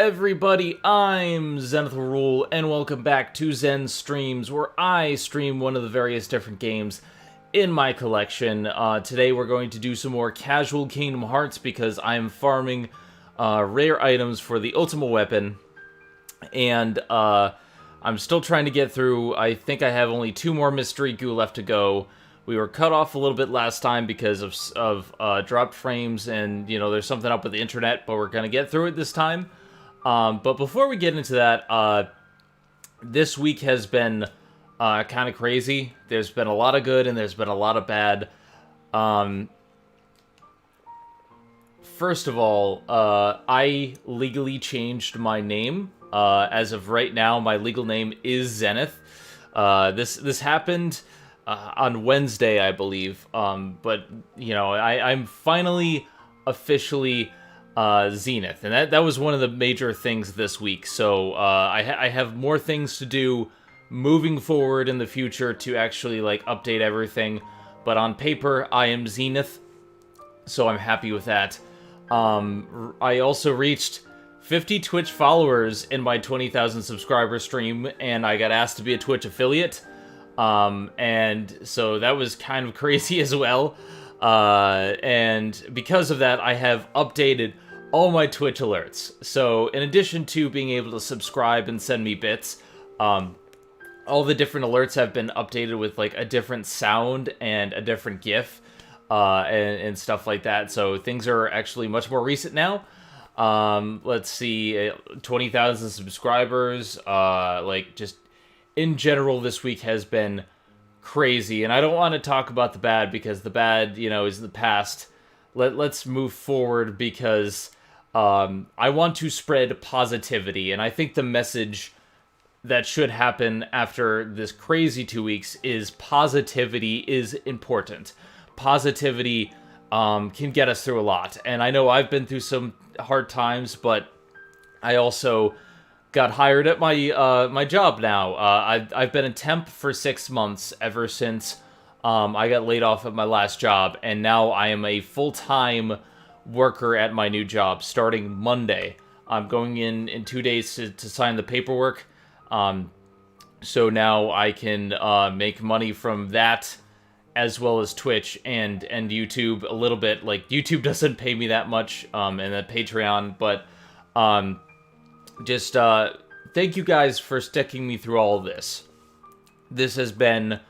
everybody, I'm Zenith Rule, and welcome back to Zen Streams, where I stream one of the various different games in my collection. Today we're going to do some more casual Kingdom Hearts, because I'm farming rare items for the Ultimate Weapon, and I'm still trying to get through. I think I have only 2 more Mystery Goo left to go. We were cut off a little bit last time because of dropped frames, and, you know, there's something up with the internet, but we're going to get through it this time. But before we get into that, this week has been kind of crazy. There's been a lot of good, and there's been a lot of bad. First of all, I legally changed my name. As of right now, my legal name is Zenith. This happened on Wednesday, I believe. But, you know, I'm finally officially Zenith, and that was one of the major things this week. So I have more things to do moving forward in the future to actually like update everything. But on paper, I am Zenith, so I'm happy with that. I also reached 50 Twitch followers in my 20,000 subscriber stream, and I got asked to be a Twitch affiliate. And so that was kind of crazy as well. And because of that, I have updated all my Twitch alerts. So in addition to being able to subscribe and send me bits, all the different alerts have been updated with like a different sound and a different GIF, and stuff like that. So things are actually much more recent now. Let's see, 20,000 subscribers, like just in general, this week has been crazy, and I don't want to talk about the bad, because the bad, you know, is the past. Let's move forward, because I want to spread positivity, and I think the message that should happen after this crazy 2 weeks is positivity is important. Positivity can get us through a lot, and I know I've been through some hard times, but I also got hired at my my job now. I've been a temp for 6 months ever since I got laid off at my last job, and now I am a full-time worker at my new job starting Monday. I'm going in 2 days to sign the paperwork, so now I can make money from that, as well as Twitch and YouTube a little bit. Like, YouTube doesn't pay me that much, and then Patreon, but just thank you guys for sticking me through all of this. This has been,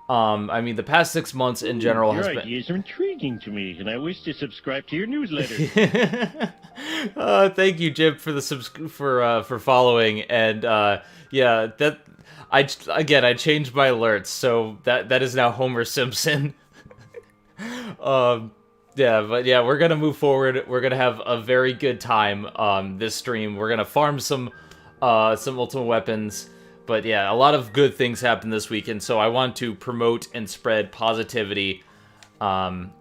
I mean, the past 6 months in general has been... Your ideas are intriguing to me, and I wish to subscribe to your newsletter. Thank you, Jim, for the for following, and yeah, that I changed my alerts, so that is now Homer Simpson. Yeah, but yeah, we're gonna move forward. We're gonna have a very good time this stream. We're gonna farm some ultimate weapons. But yeah, a lot of good things happened this week, and so I want to promote and spread positivity. And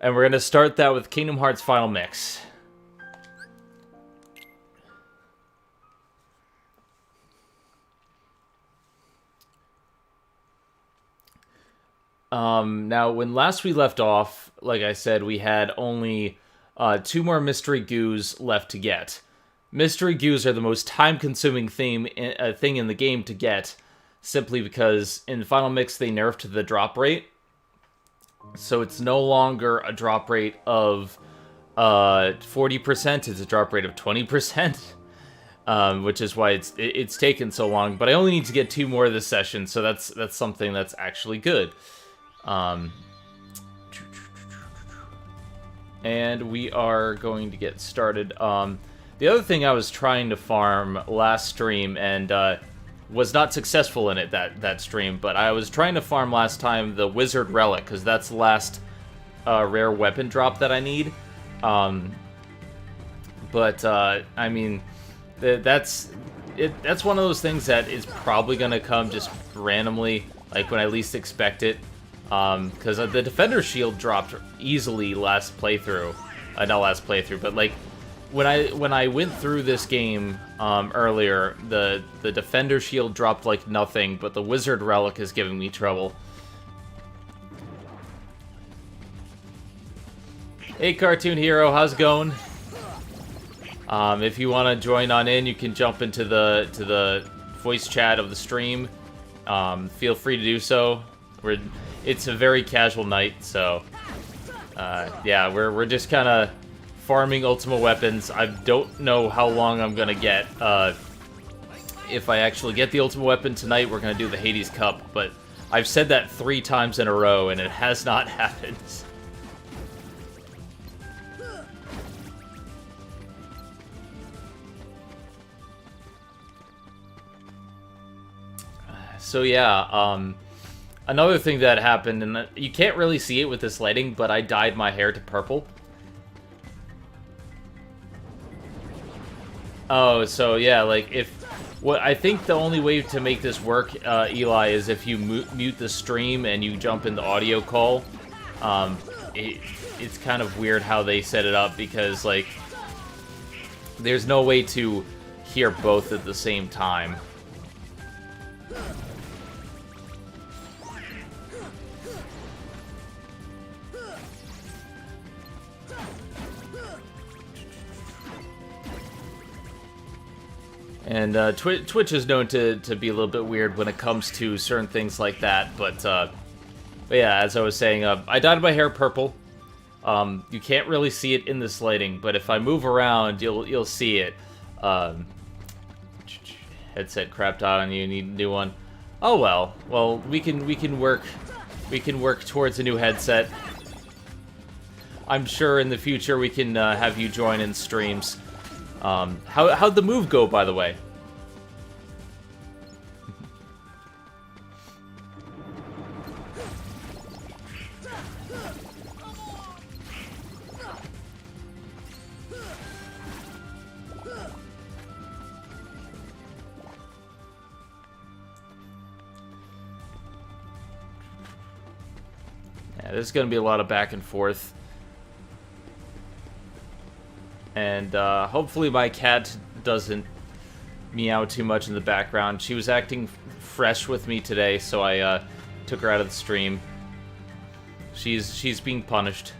we're gonna start that with Kingdom Hearts Final Mix. Now, when last we left off, like I said, we had only 2 more Mystery Goos left to get. Mystery Goos are the most time-consuming thing in the game to get, simply because in Final Mix they nerfed the drop rate. So it's no longer a drop rate of 40%, it's a drop rate of 20%. Which is why it's taken so long. But I only need to get 2 more this session, so that's something that's actually good. And we are going to get started. The other thing I was trying to farm last stream, and was not successful in it that stream, but I was trying to farm last time the Wizard Relic, because that's the last rare weapon drop that I need. But I mean, that's one of those things that is probably gonna come just randomly, like when I least expect it. Because the Defender Shield dropped easily last playthrough. Not last playthrough, but like when I went through this game earlier, the Defender Shield dropped like nothing, but the Wizard Relic is giving me trouble. Hey, Cartoon Hero, how's it going? If you want to join on in, you can jump into the voice chat of the stream. Feel free to do so. It's a very casual night, so yeah, we're just kind of farming Ultima weapons. I don't know how long I'm gonna get. If I actually get the Ultima weapon tonight, we're gonna do the Hades Cup, but I've said that 3 times in a row, and it has not happened. So yeah, another thing that happened, and you can't really see it with this lighting, but I dyed my hair to purple. Oh, so yeah, like I think the only way to make this work, Eli, is if you mute the stream and you jump in the audio call. It's kind of weird how they set it up because like there's no way to hear both at the same time. And Twitch is known to be a little bit weird when it comes to certain things like that, but yeah, as I was saying, I dyed my hair purple. You can't really see it in this lighting, but if I move around, you'll see it. Headset crapped out on you. Need a new one. Oh well. Well, we can work towards a new headset. I'm sure in the future we can have you join in streams. How'd the move go, by the way? Yeah, there's gonna be a lot of back and forth. And hopefully my cat doesn't meow too much in the background. She was acting fresh with me today, so I took her out of the stream. She's being punished.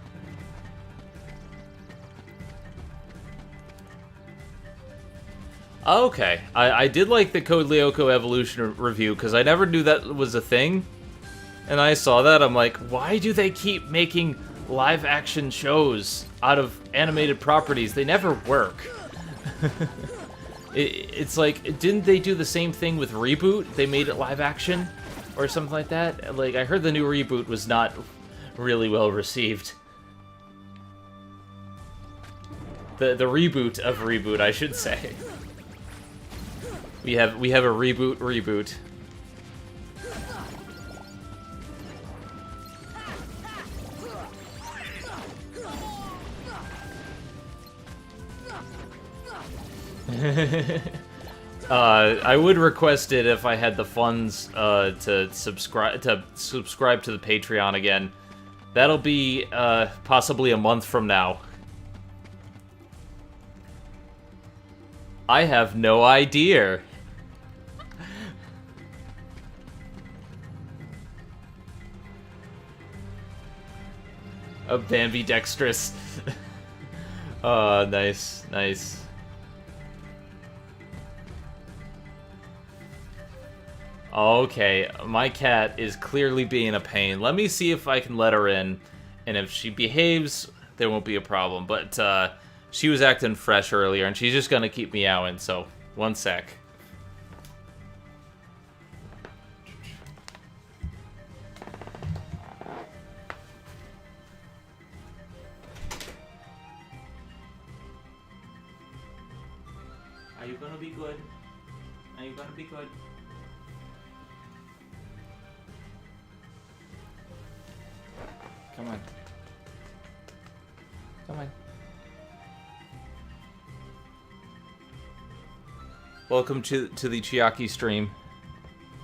Okay, I did like the Code Lyoko Evolution review, because I never knew that was a thing. And I saw that, I'm like, why do they keep making live-action shows out of animated properties? They never work. It's like, didn't they do the same thing with Reboot? They made it live-action? Or something like that? Like, I heard the new Reboot was not really well received. The reboot of Reboot, I should say. We have a reboot. I would request it if I had the funds to subscribe to the Patreon again. That'll be possibly a month from now. I have no idea. Ambidextrous. Oh, nice. Okay, my cat is clearly being a pain. Let me see if I can let her in, and if she behaves, there won't be a problem. But she was acting fresh earlier, and she's just gonna keep meowing, so one sec. Are you gonna be good? Are you gonna be good? Come on. Come on. Welcome to the Chiaki stream.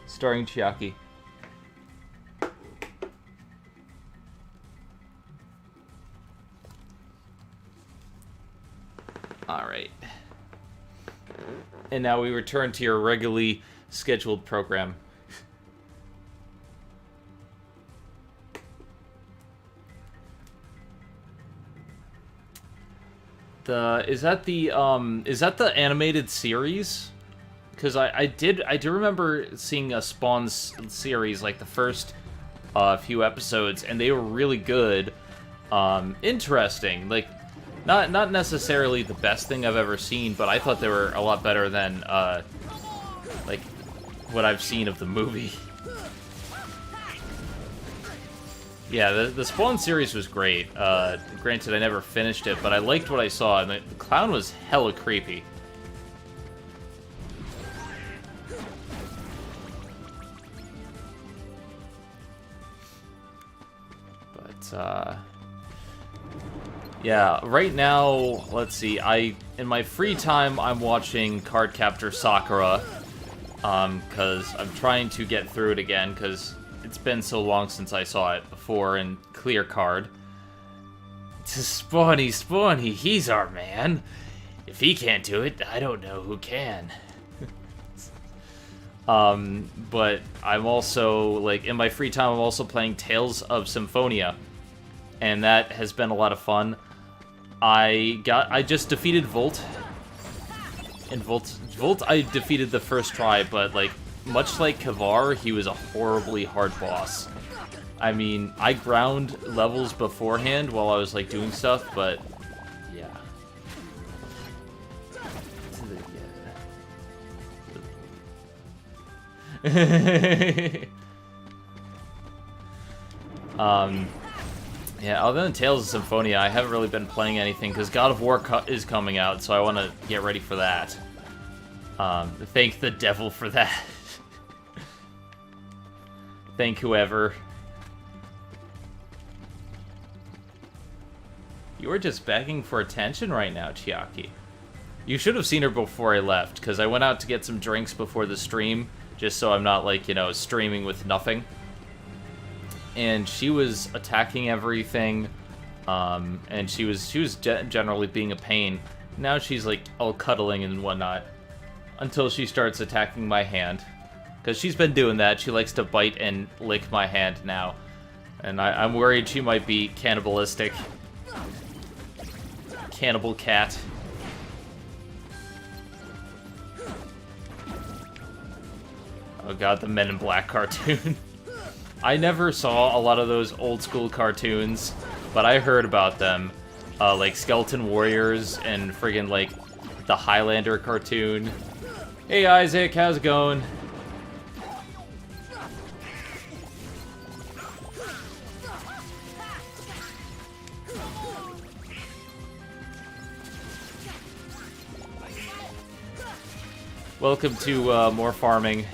Starring Chiaki. Alright. And now we return to your regularly scheduled program. Is that the animated series? Because I do remember seeing a Spawn series, like the first few episodes, and they were really good. Interesting. Like, not necessarily the best thing I've ever seen, but I thought they were a lot better than like what I've seen of the movie. Yeah, the Spawn series was great. Granted, I never finished it, but I liked what I saw, and the clown was hella creepy. But, yeah, right now, let's see, in my free time, I'm watching Cardcaptor Sakura, because I'm trying to get through it again, because it's been so long since I saw it before in Clear Card. Spawny, he's our man. If he can't do it, I don't know who can. But I'm also, like, in my free time, I'm also playing Tales of Symphonia, and that has been a lot of fun. I just defeated Volt, and Volt I defeated the first try, but, like, much like Kavar, he was a horribly hard boss. I mean, I ground levels beforehand while I was, like, doing stuff, but yeah. Yeah, other than Tales of Symphonia, I haven't really been playing anything, because God of War is coming out, so I want to get ready for that. Thank the devil for that. Thank whoever. You are just begging for attention right now, Chiaki. You should have seen her before I left, because I went out to get some drinks before the stream, just so I'm not, like, you know, streaming with nothing. And she was attacking everything, and she was generally being a pain. Now she's, like, all cuddling and whatnot, until she starts attacking my hand. Because she's been doing that. She likes to bite and lick my hand now. And I'm worried she might be cannibalistic. Cannibal cat. Oh god, the Men in Black cartoon. I never saw a lot of those old school cartoons, but I heard about them. Like Skeleton Warriors and friggin' like the Highlander cartoon. Hey Isaac, how's it going? Welcome to more farming.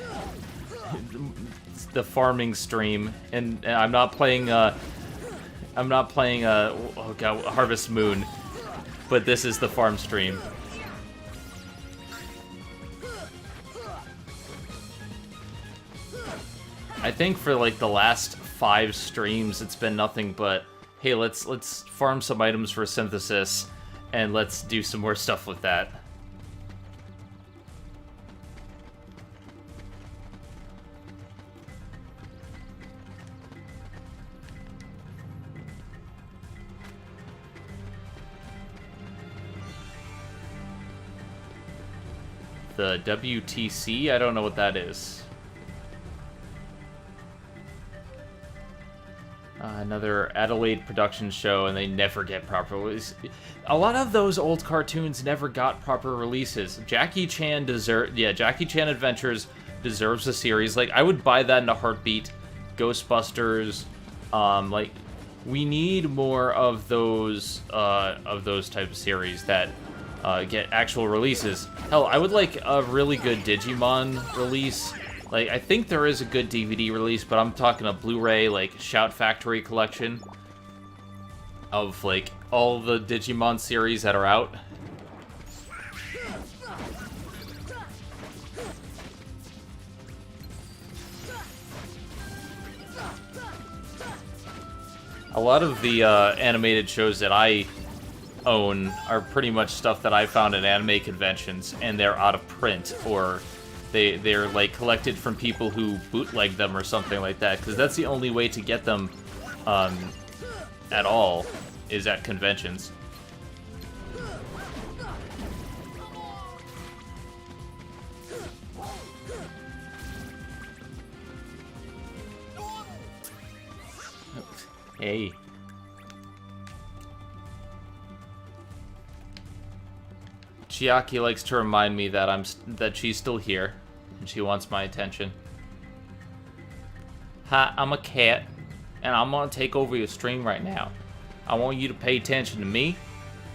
The farming stream, and I'm not playing oh god, Harvest Moon, but this is the farm stream. I think for like the last 5 streams it's been nothing but, hey, let's farm some items for synthesis and let's do some more stuff with that. The WTC? I don't know what that is. Another Adelaide production show, and they never get proper release. A lot of those old cartoons never got proper releases. Jackie Chan Adventures deserves a series. Like, I would buy that in a heartbeat. Ghostbusters, like, we need more of those type of series that get actual releases. Hell, I would like a really good Digimon release. Like, I think there is a good DVD release, but I'm talking a Blu-ray, like, Shout Factory collection of, like, all the Digimon series that are out. A lot of the animated shows that I own are pretty much stuff that I found at anime conventions, and they're out of print, or they're like collected from people who bootleg them or something like that, because that's the only way to get them at all, is at conventions. Hey. Chiaki likes to remind me that she's still here, and she wants my attention. Hi, I'm a cat, and I'm gonna take over your stream right now. I want you to pay attention to me,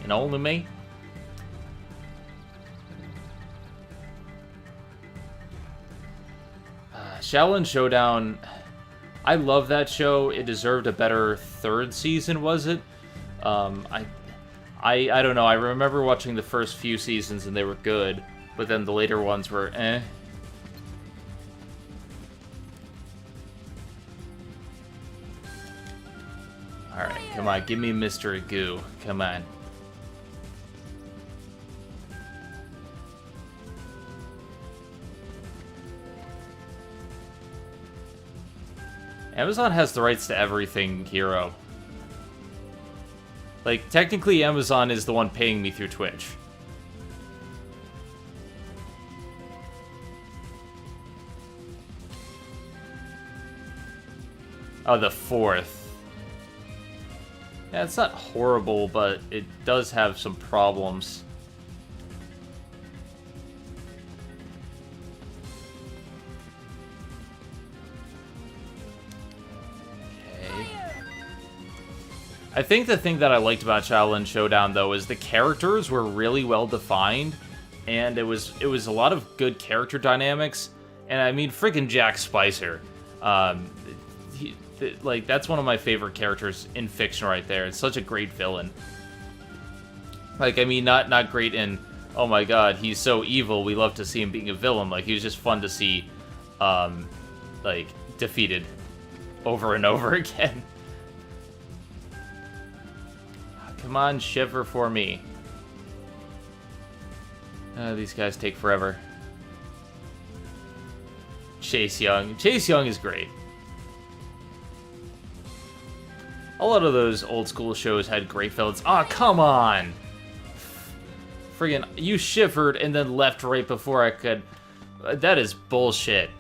and only me. Shaolin Showdown, I love that show. It deserved a better third season, was it? I don't know. I remember watching the first few seasons and they were good, but then the later ones were eh. Alright, come on, give me Mr. Goo. Come on. Amazon has the rights to everything, Hero. Like, technically Amazon is the one paying me through Twitch. Oh, the 4th. Yeah, it's not horrible, but it does have some problems. I think the thing that I liked about Shaolin Showdown, though, is the characters were really well defined, and it was a lot of good character dynamics. And I mean, freaking Jack Spicer, like that's one of my favorite characters in fiction right there. It's such a great villain. Like, I mean, not great in, oh my god, he's so evil, we love to see him being a villain. Like, he was just fun to see, like, defeated over and over again. Come on, shiver for me. These guys take forever. Chase Young. Chase Young is great. A lot of those old school shows had great villains. Aw, come on! Friggin', you shivered and then left right before I could... That is bullshit.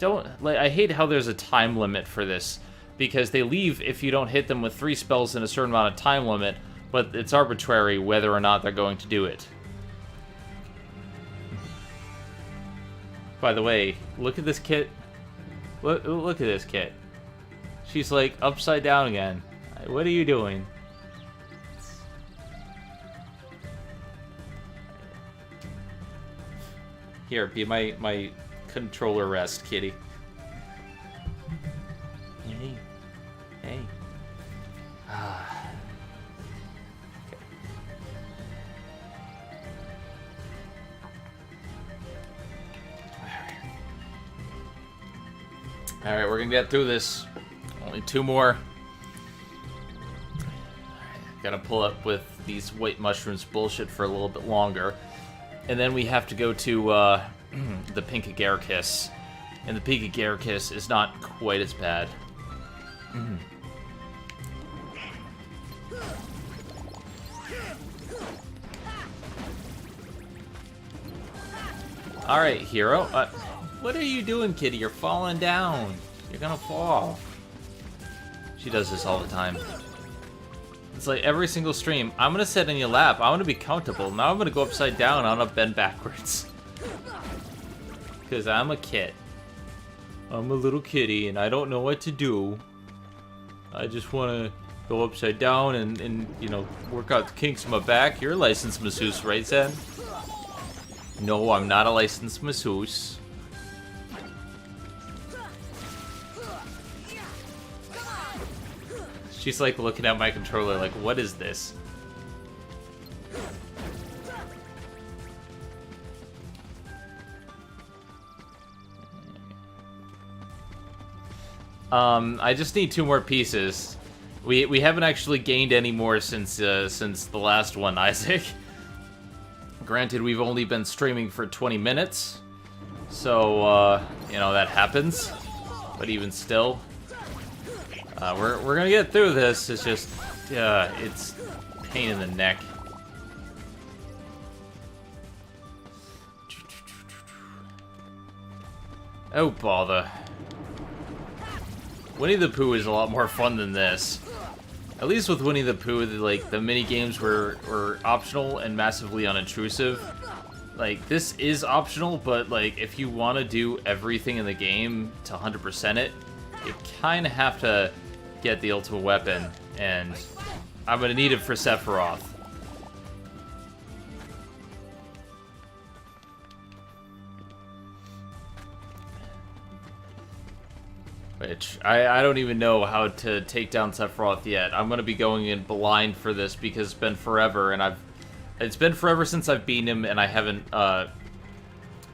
I hate how there's a time limit for this. Because they leave if you don't hit them with 3 spells in a certain amount of time limit, but it's arbitrary whether or not they're going to do it. By the way, look at this kit. Look at this kit. She's like upside down again. What are you doing? Here, be my controller rest, kitty. Hey. Hey. Alright, we're gonna get through this. Only 2 more. Gotta pull up with these white mushrooms bullshit for a little bit longer. And then we have to go to the Pink Agaricus. And the Pink Agaricus is not quite as bad. Alright, Hero. What are you doing, kitty? You're falling down. You're gonna fall. She does this all the time. It's like every single stream, I'm gonna sit in your lap. I wanna be comfortable. Now I'm gonna go upside down. I'm gonna bend backwards. Because I'm a kid. I'm a little kitty and I don't know what to do. I just wanna go upside down and you know, work out the kinks in my back. You're a licensed masseuse, right, Zen? No, I'm not a licensed masseuse. She's like looking at my controller like, what is this? I just need 2 more pieces. We haven't actually gained any more since the last one, Isaac. Granted, we've only been streaming for 20 minutes, so you know that happens. But even still, we're gonna get through this. It's just it's pain in the neck. Oh bother! Winnie the Pooh is a lot more fun than this. At least with Winnie the Pooh, the mini games were optional and massively unintrusive. Like, this is optional, but like, if you want to do everything in the game to 100% it, you kind of have to get the ultimate weapon, and I'm gonna need it for Sephiroth. Which, I don't even know how to take down Sephiroth yet. I'm gonna be going in blind for this because it's been forever, and it's been forever since I've beaten him, and I haven't, I've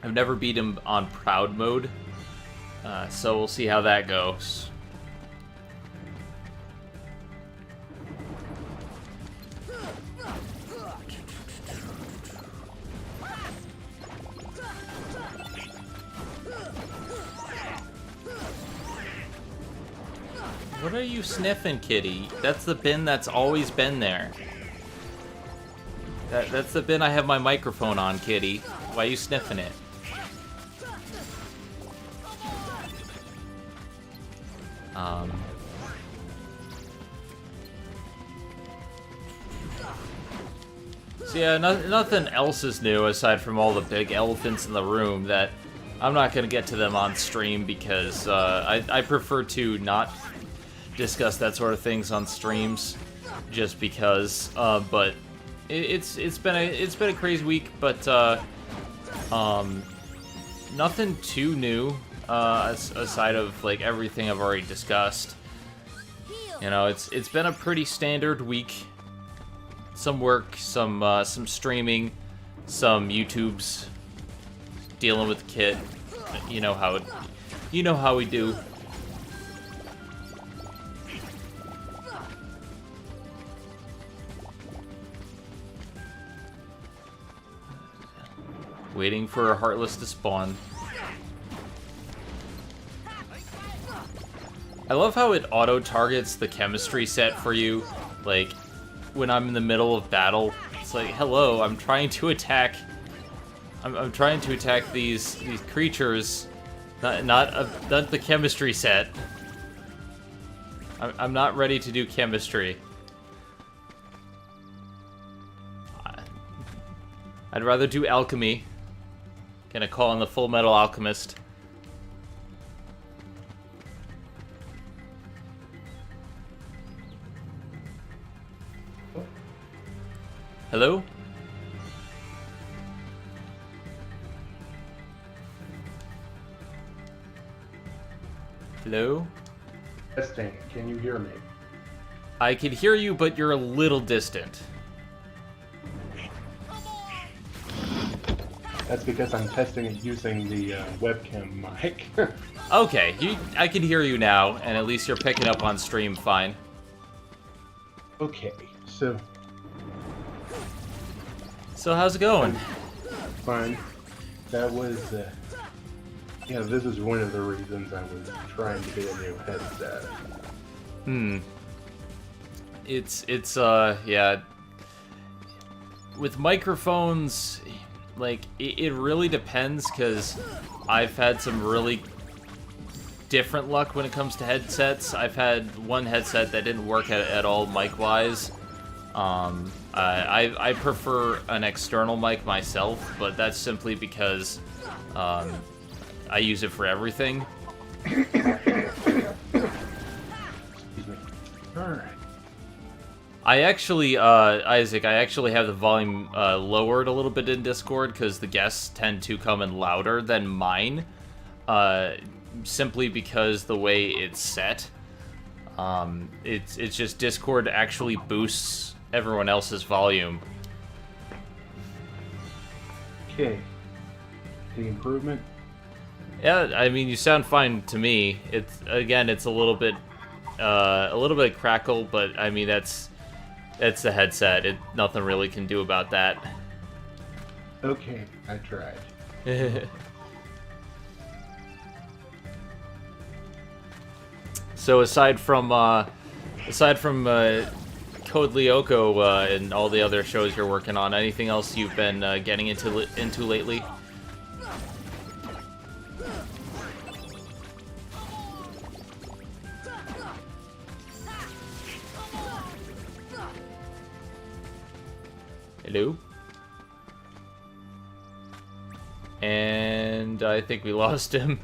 never beat him on Proud mode. So we'll see how that goes. What are you sniffing, kitty? That's the bin that's always been there. That's the bin I have my microphone on, kitty. Why are you sniffing it? So yeah, nothing else is new aside from all the big elephants in the room that I'm not going to get to them on stream because I prefer to not discuss that sort of things on streams just because, but it's been a crazy week, but nothing too new aside of like everything I've already discussed. You know, it's been a pretty standard week. Some work, some streaming, some YouTubes, dealing with the kid. You know how we do. Waiting for a Heartless to spawn. I love how it auto-targets the chemistry set for you, like, when I'm in the middle of battle. It's like, hello, I'm trying to attack... I'm trying to attack these creatures, not the chemistry set. I'm not ready to do chemistry. I'd rather do alchemy. Gonna call in the Full Metal Alchemist. Hello? Hello? Testing. Can you hear me? I can hear you, but you're a little distant. That's because I'm testing it using the webcam mic. Okay, I can hear you now, and at least you're picking up on stream fine. Okay, so how's it going? fine. That was, yeah, this is one of the reasons I was trying to get a new headset. Yeah. With microphones, like, it really depends, because I've had some really different luck when it comes to headsets. I've had one headset that didn't work at all mic-wise. I prefer an external mic myself, but that's simply because I use it for everything. Excuse me. Alright. I actually, Isaac, I actually have the volume lowered a little bit in Discord because the guests tend to come in louder than mine, simply because the way it's set. It's just Discord actually boosts everyone else's volume. Okay. Any improvement? Yeah, I mean, you sound fine to me. It's a little bit crackle, but I mean that's the headset. Nothing really can do about that. Okay, I tried. So aside from Code Lyoko and all the other shows you're working on, anything else you've been getting into lately? Hello? And I think we lost him.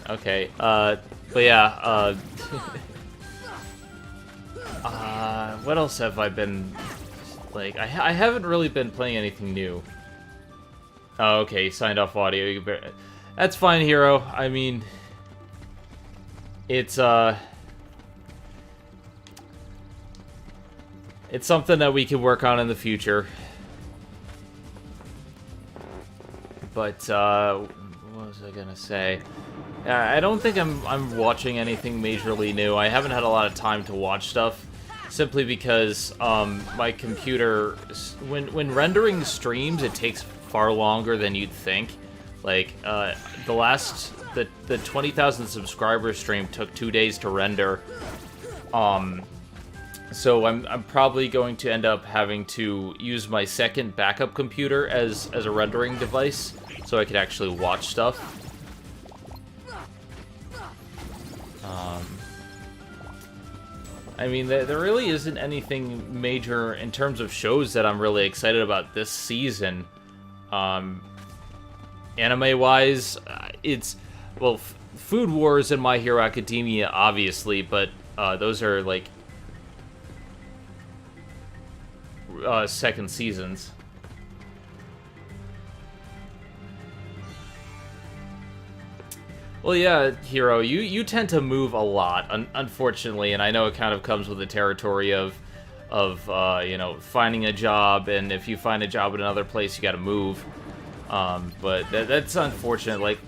Okay, but yeah, what else have I been, like, I haven't really been playing anything new. Oh, okay, you signed off audio. That's fine, Hero. I mean, it's something that we can work on in the future. But, what was I gonna say? I don't think I'm watching anything majorly new. I haven't had a lot of time to watch stuff, simply because my computer, when rendering streams, it takes far longer than you'd think. Like the 20,000 subscriber stream took 2 days to render. So I'm probably going to end up having to use my second backup computer as a rendering device, so I could actually watch stuff. I mean, there really isn't anything major in terms of shows that I'm really excited about this season. Anime-wise, it's, well, Food Wars and My Hero Academia, obviously, but those are, like, second seasons. Well, yeah, Hero, you tend to move a lot, unfortunately, and I know it kind of comes with the territory of you know, finding a job, and if you find a job in another place, you gotta move. But that's unfortunate. Like,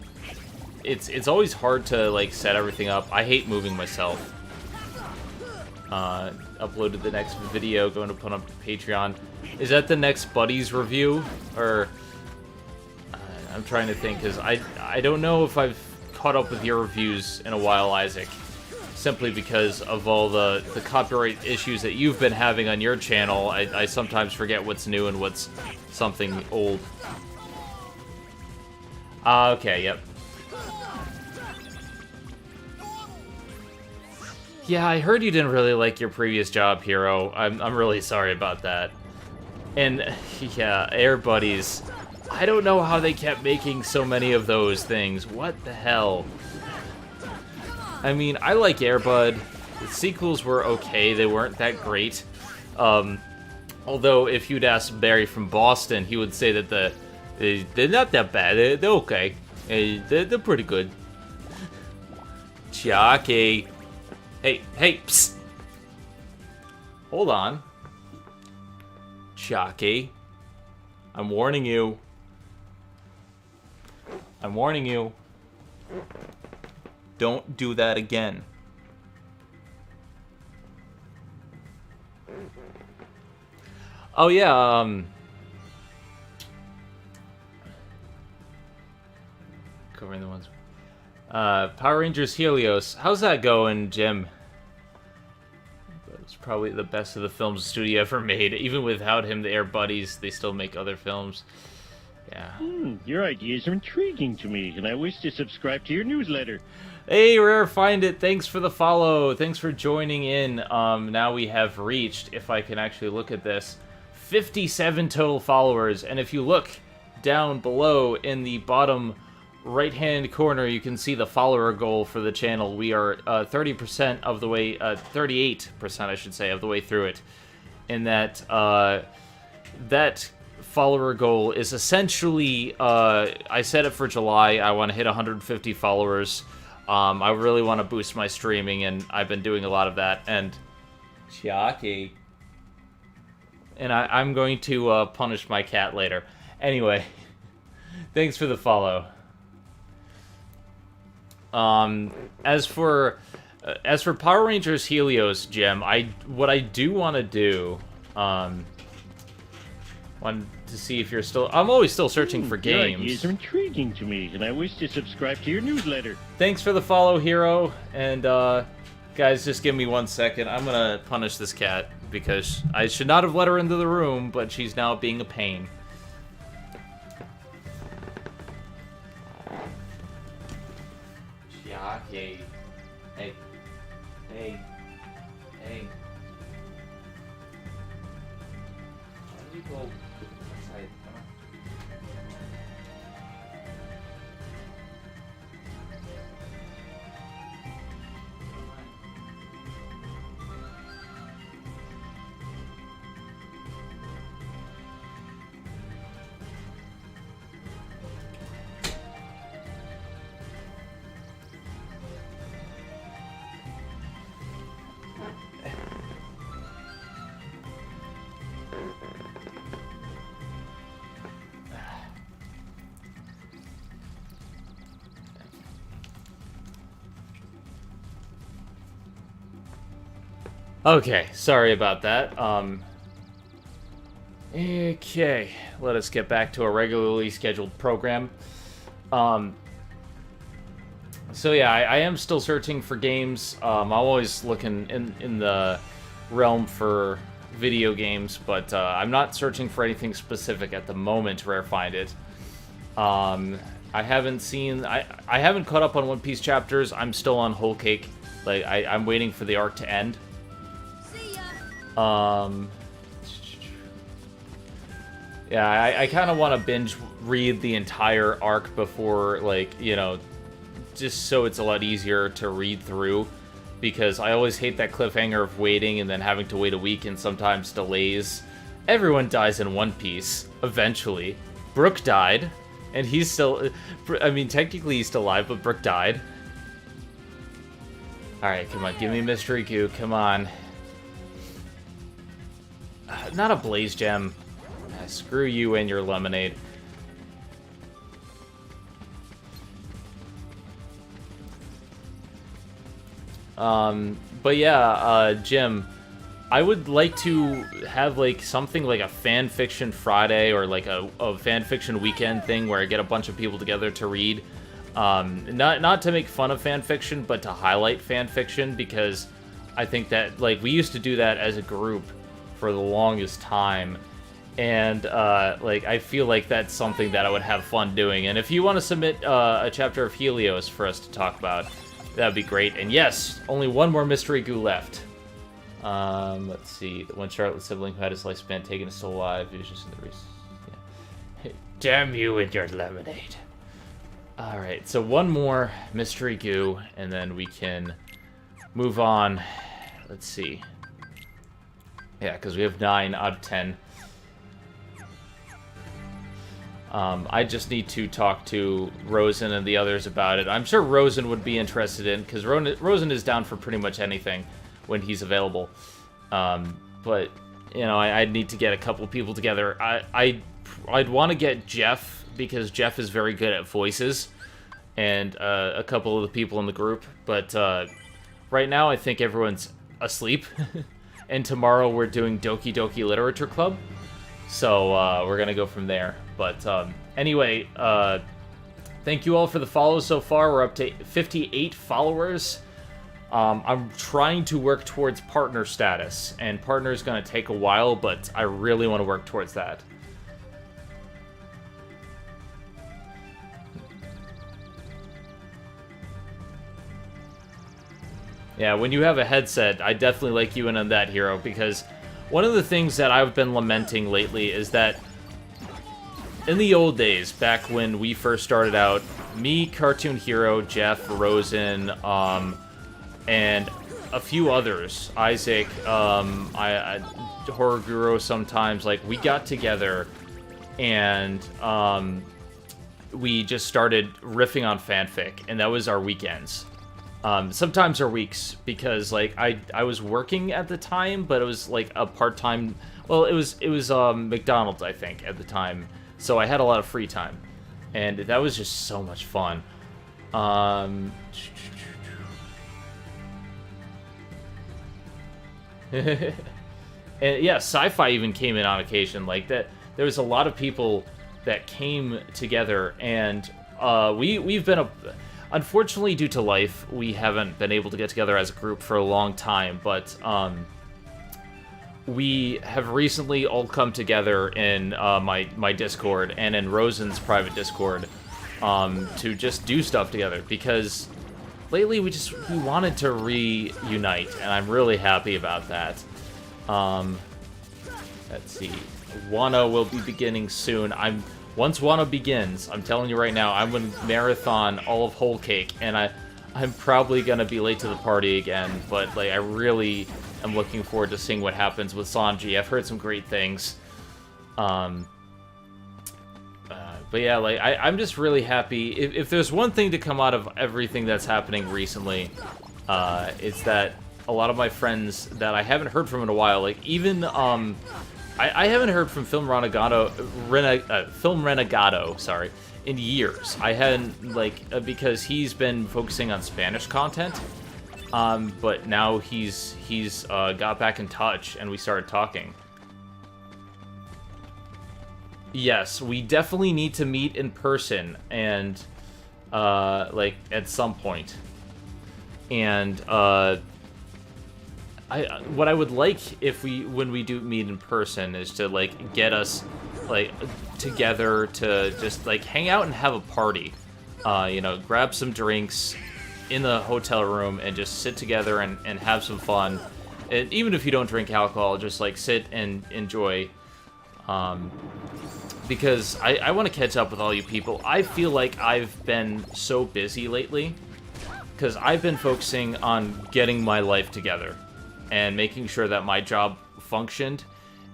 it's always hard to, like, set everything up. I hate moving myself. Uploaded the next video, going to put up to Patreon. Is that the next Buddies review? Or, I'm trying to think, because I don't know if I've caught up with your reviews in a while, Isaac, simply because of all the copyright issues that you've been having on your channel. I sometimes forget what's new and what's something old. Okay, yep. Yeah, I heard you didn't really like your previous job, Hero. I'm really sorry about that. And, yeah, Air Buddies. I don't know how they kept making so many of those things. What the hell? I mean, I like Air Bud. The sequels were okay. They weren't that great. Although, if you'd ask Barry from Boston, he would say that they're not that bad. They're okay. They're pretty good. Chucky. Hey, psst. Hold on. Chucky. I'm warning you. I'm warning you. Don't do that again. Oh yeah, covering the ones. Power Rangers Helios. How's that going, Jim? It's probably the best of the films the studio ever made. Even without him, the Air Buddies, they still make other films. Yeah. Your ideas are intriguing to me, and I wish to subscribe to your newsletter. Hey, Rare Find It, thanks for the follow. Thanks for joining in. Now we have reached, if I can actually look at this, 57 total followers. And if you look down below in the bottom right-hand corner, you can see the follower goal for the channel. We are 30% of the way, 38%, I should say, of the way through it. In that, that follower goal is essentially, I set it for July. I want to hit 150 followers. I really want to boost my streaming, and I've been doing a lot of that. And Chucky. And I'm going to punish my cat later. Anyway, thanks for the follow. As for Power Rangers Helios, Jim, what I do want to do, wanted to see if you're still. I'm always still searching for games. Your ideas are intriguing to me, and I wish to subscribe to your newsletter. Thanks for the follow, Hero. And guys, just give me 1 second. I'm gonna punish this cat because I should not have let her into the room, but she's now being a pain. Chucky. Hey. Okay, sorry about that. Okay, let us get back to a regularly scheduled program. So yeah, I am still searching for games. I'm always looking in the realm for video games, but I'm not searching for anything specific at the moment where I find it. I haven't seen... I haven't caught up on One Piece chapters. I'm still on Whole Cake. Like, I'm waiting for the arc to end. Yeah, I kind of want to binge read the entire arc before, like, you know, just so it's a lot easier to read through, because I always hate that cliffhanger of waiting and then having to wait a week and sometimes delays. Everyone dies in One Piece, eventually. Brook died, and he's still... I mean, technically he's still alive, but Brook died. Alright, come on, give me Mystery Goo, come on. Not a Blaze Gem. Screw you and your lemonade. But yeah, Jim, I would like to have, like, something like a fan fiction Friday or, like, a fan fiction weekend thing where I get a bunch of people together to read. Not to make fun of fan fiction, but to highlight fan fiction, because I think that, like, we used to do that as a group for the longest time. And, like, I feel like that's something that I would have fun doing. And if you want to submit a chapter of Helios for us to talk about, that'd be great. And yes, only one more Mystery Goo left. Let's see. The one Charlotte sibling who had his lifespan taken is still alive. He was just in the race. Yeah. Damn you and your lemonade. Alright, so one more Mystery Goo, and then we can move on. Let's see. Yeah, because we have 9 out of 10. I just need to talk to Rosen and the others about it. I'm sure Rosen would be interested in, because Rosen is down for pretty much anything when he's available. But, you know, I'd need to get a couple people together. I'd want to get Jeff, because Jeff is very good at voices, and a couple of the people in the group. But right now, I think everyone's asleep. And tomorrow we're doing Doki Doki Literature Club. So we're going to go from there. But anyway, thank you all for the follows so far. We're up to 58 followers. I'm trying to work towards partner status. And partner is going to take a while, but I really want to work towards that. Yeah, when you have a headset, I definitely like you in on that, Hero, because one of the things that I've been lamenting lately is that in the old days, back when we first started out, me, Cartoon Hero, Jeff, Rosen, and a few others, Isaac, Horror Guru sometimes, like, we got together and we just started riffing on fanfic, and that was our weekends. Sometimes our weeks, because, like, I was working at the time, but it was, like, a part-time... Well, it was McDonald's, I think, at the time. So I had a lot of free time. And that was just so much fun. And yeah, Sci-Fi even came in on occasion. Like, that, there was a lot of people that came together, and we've been a... Unfortunately, due to life, we haven't been able to get together as a group for a long time, but we have recently all come together in my Discord and in Rosen's private Discord to just do stuff together, because lately we wanted to reunite, and I'm really happy about that. Let's see. Wano will be beginning soon. Once Wano begins, I'm telling you right now, I'm going to marathon all of Whole Cake, and I'm probably going to be late to the party again, but, like, I really am looking forward to seeing what happens with Sanji. I've heard some great things. But yeah, like, I'm just really happy. If there's one thing to come out of everything that's happening recently, it's that a lot of my friends that I haven't heard from in a while, like, even, I haven't heard from Film Renegado, sorry, in years. I hadn't, like, because he's been focusing on Spanish content, But now he's got back in touch, and we started talking. Yes, we definitely need to meet in person, and like at some point. And what I would like if when we do meet in person is to like get us like together to just like hang out and have a party. You know, grab some drinks in the hotel room and just sit together and have some fun. And even if you don't drink alcohol, just like sit and enjoy. Because I want to catch up with all you people. I feel like I've been so busy lately because I've been focusing on getting my life together and making sure that my job functioned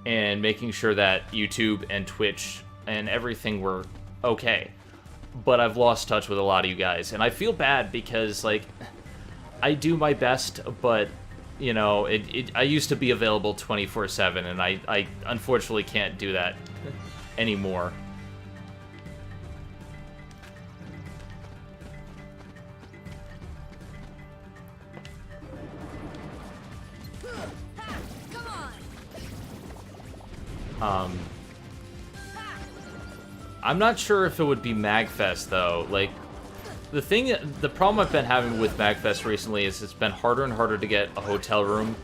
and making sure that YouTube and Twitch and everything were okay. But I've lost touch with a lot of you guys, and I feel bad because, like, I do my best, but, you know, I used to be available 24/7, and I unfortunately can't do that anymore. I'm not sure if it would be MagFest, though. Like, the problem I've been having with MagFest recently is it's been harder and harder to get a hotel room.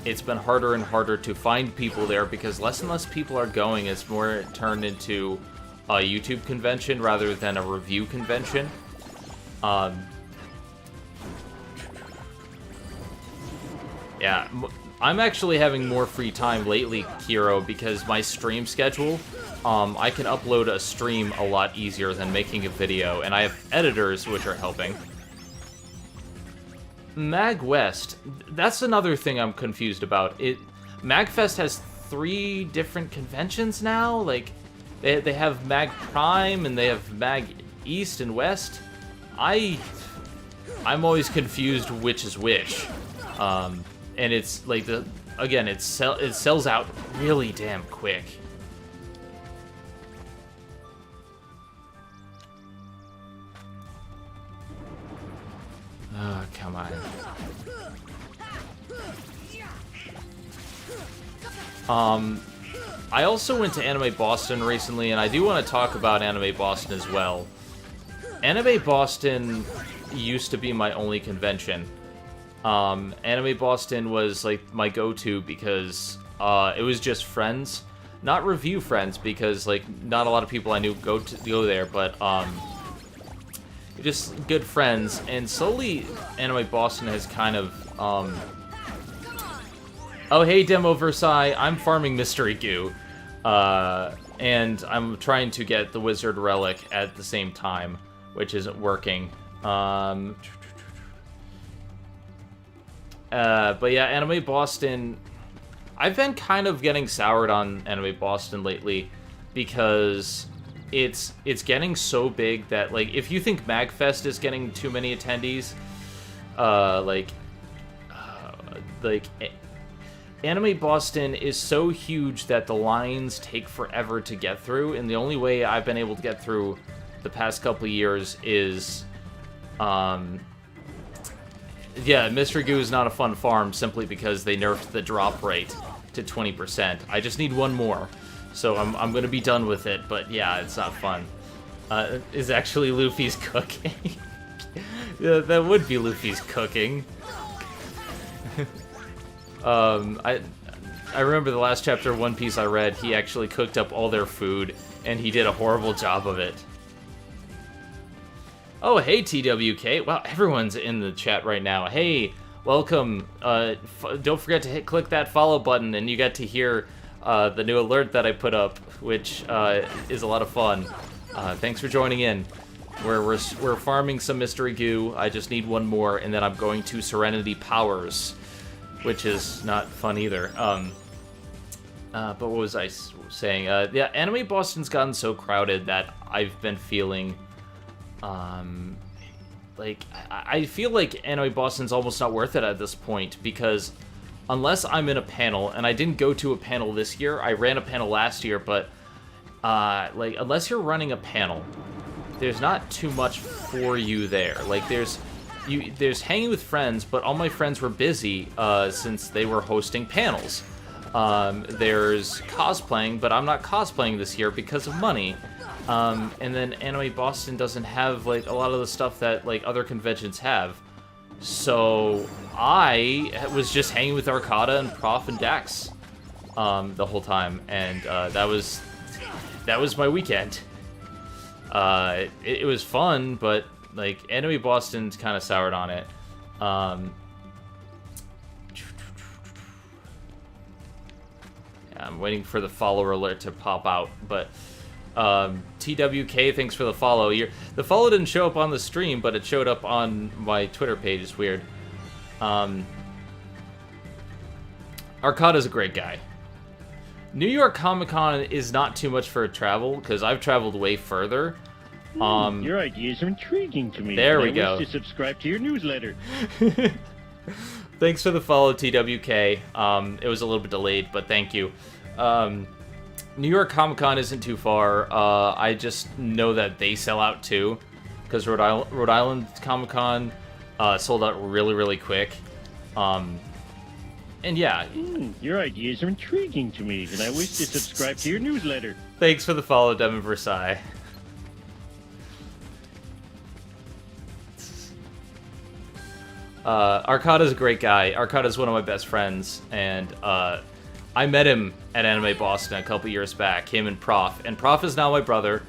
It's been harder and harder to find people there because less and less people are going. It's more turned into a YouTube convention rather than a review convention. Yeah, I'm actually having more free time lately, Kiro, because my stream schedule, I can upload a stream a lot easier than making a video, and I have editors which are helping. MagWest, that's another thing I'm confused about. MagFest has 3 different conventions now? Like, they have Mag Prime, and they have Mag East and West? I'm always confused which is which. And it's like again, it sells out really damn quick. Oh, come on. I also went to Anime Boston recently, and I do want to talk about Anime Boston as well. Anime Boston used to be my only convention. Anime Boston was like my go-to because it was just friends, not review friends, because like not a lot of people I knew go there, but just good friends. And slowly Anime Boston has kind of oh hey Demo Versailles, I'm farming Mystery Goo, and I'm trying to get the Wizard Relic at the same time, which isn't working. But yeah, Anime Boston, I've been kind of getting soured on Anime Boston lately because it's getting so big that, like, if you think MagFest is getting too many attendees, Anime Boston is so huge that the lines take forever to get through, and the only way I've been able to get through the past couple of years is, yeah, Mystery Goo is not a fun farm simply because they nerfed the drop rate to 20%. I just need one more, so I'm gonna be done with it, but yeah, it's not fun. Is actually Luffy's cooking? Yeah, that would be Luffy's cooking. I remember the last chapter of One Piece I read, he actually cooked up all their food, and he did a horrible job of it. Oh, hey, TWK. Wow, everyone's in the chat right now. Hey, welcome. Don't forget to click that follow button, and you get to hear the new alert that I put up, which is a lot of fun. Thanks for joining in. We're farming some Mystery Goo. I just need one more, and then I'm going to Serenity Powers, which is not fun either. But what was I saying? Yeah, Anime Boston's gotten so crowded that I've been feeling... like, I feel like Anime Boston's almost not worth it at this point, because unless I'm in a panel, and I didn't go to a panel this year, I ran a panel last year, but, like, unless you're running a panel, there's not too much for you there. Like, there's there's hanging with friends, but all my friends were busy since they were hosting panels. There's cosplaying, but I'm not cosplaying this year because of money. And then Anime Boston doesn't have like a lot of the stuff that like other conventions have. So I was just hanging with Arcada and Prof and Dax the whole time, and that was my weekend. It was fun, but like Anime Boston's kind of soured on it. I'm waiting for the follower alert to pop out, but TWK, thanks for the follow. The follow didn't show up on the stream, but it showed up on my Twitter page. It's weird. Arcada's a great guy. New York Comic Con is not too much for a travel, because I've traveled way further. Your ideas are intriguing to me. There we go. I wish to subscribe to your newsletter. Thanks for the follow, TWK. It was a little bit delayed, but thank you. New York Comic Con isn't too far. I just know that they sell out too, because Rhode Island Comic Con sold out really, really quick. And yeah. Your ideas are intriguing to me, and I wish to subscribe to your newsletter. Thanks for the follow, Devin Versailles. Arcada's a great guy. Arcada's one of my best friends, and I met him at Anime Boston a couple years back, him and Prof. And Prof is now my brother,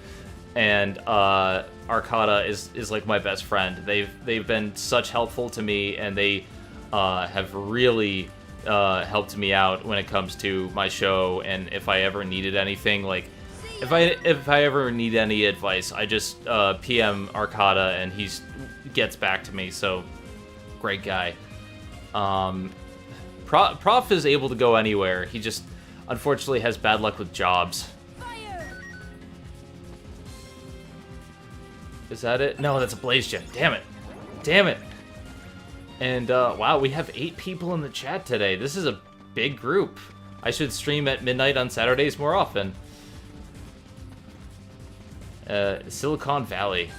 and Arcada is like my best friend. They've been such helpful to me, and they have really helped me out when it comes to my show, and if I ever needed anything, like if I ever need any advice, I just PM Arcada and he gets back to me. So great guy. Prof is able to go anywhere. He just unfortunately has bad luck with jobs. Is that it? No, that's a Blaze Gem. Damn it. Damn it. And, wow, we have 8 people in the chat today. This is a big group. I should stream at midnight on Saturdays more often. Silicon Valley.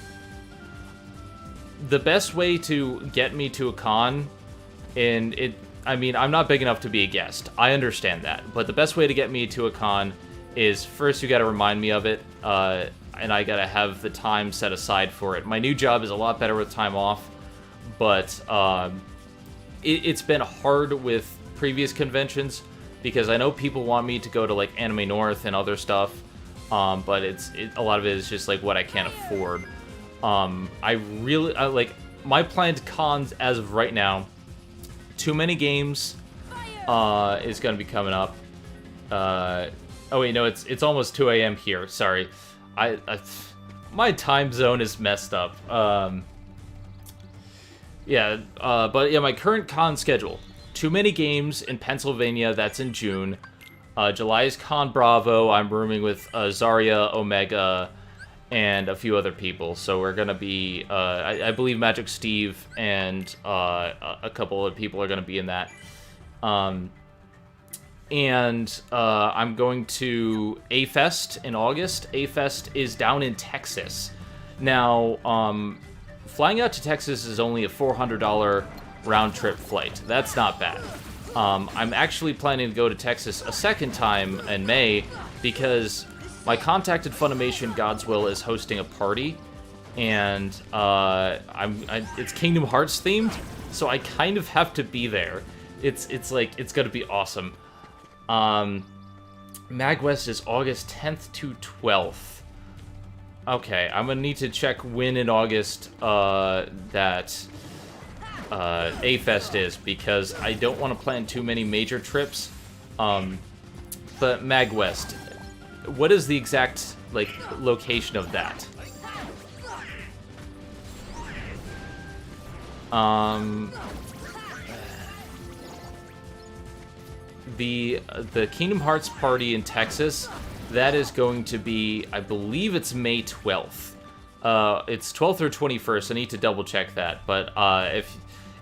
The best way to get me to a con, I mean, I'm not big enough to be a guest. I understand that. But the best way to get me to a con is, first you gotta remind me of it, and I gotta have the time set aside for it. My new job is a lot better with time off, but it's been hard with previous conventions because I know people want me to go to like Anime North and other stuff, but a lot of it is just like what I can't afford. I like my planned cons as of right now. Too Many Games is going to be coming up. Oh wait, no, it's almost 2 a.m. here. Sorry, my time zone is messed up. Yeah, but yeah, my current con schedule. Too Many Games in Pennsylvania, that's in June. July is Con Bravo. I'm rooming with Zarya, Omega, and a few other people. So we're gonna be, I believe Magic Steve and a couple of people are gonna be in that. And I'm going to A-Fest in August. A-Fest is down in Texas. Now, flying out to Texas is only a $400 round-trip flight. That's not bad. I'm actually planning to go to Texas a second time in May because my contact at Funimation God's Will is hosting a party, and it's Kingdom Hearts themed, so I kind of have to be there. It's gonna be awesome. MagWest is August 10th to 12th. Okay, I'm gonna need to check when in August that A-Fest is, because I don't want to plan too many major trips. But MagWest, what is the exact location of that? The Kingdom Hearts party in Texas, that is going to be, I believe it's May 12th. It's 12th or 21st. I need to double check that. But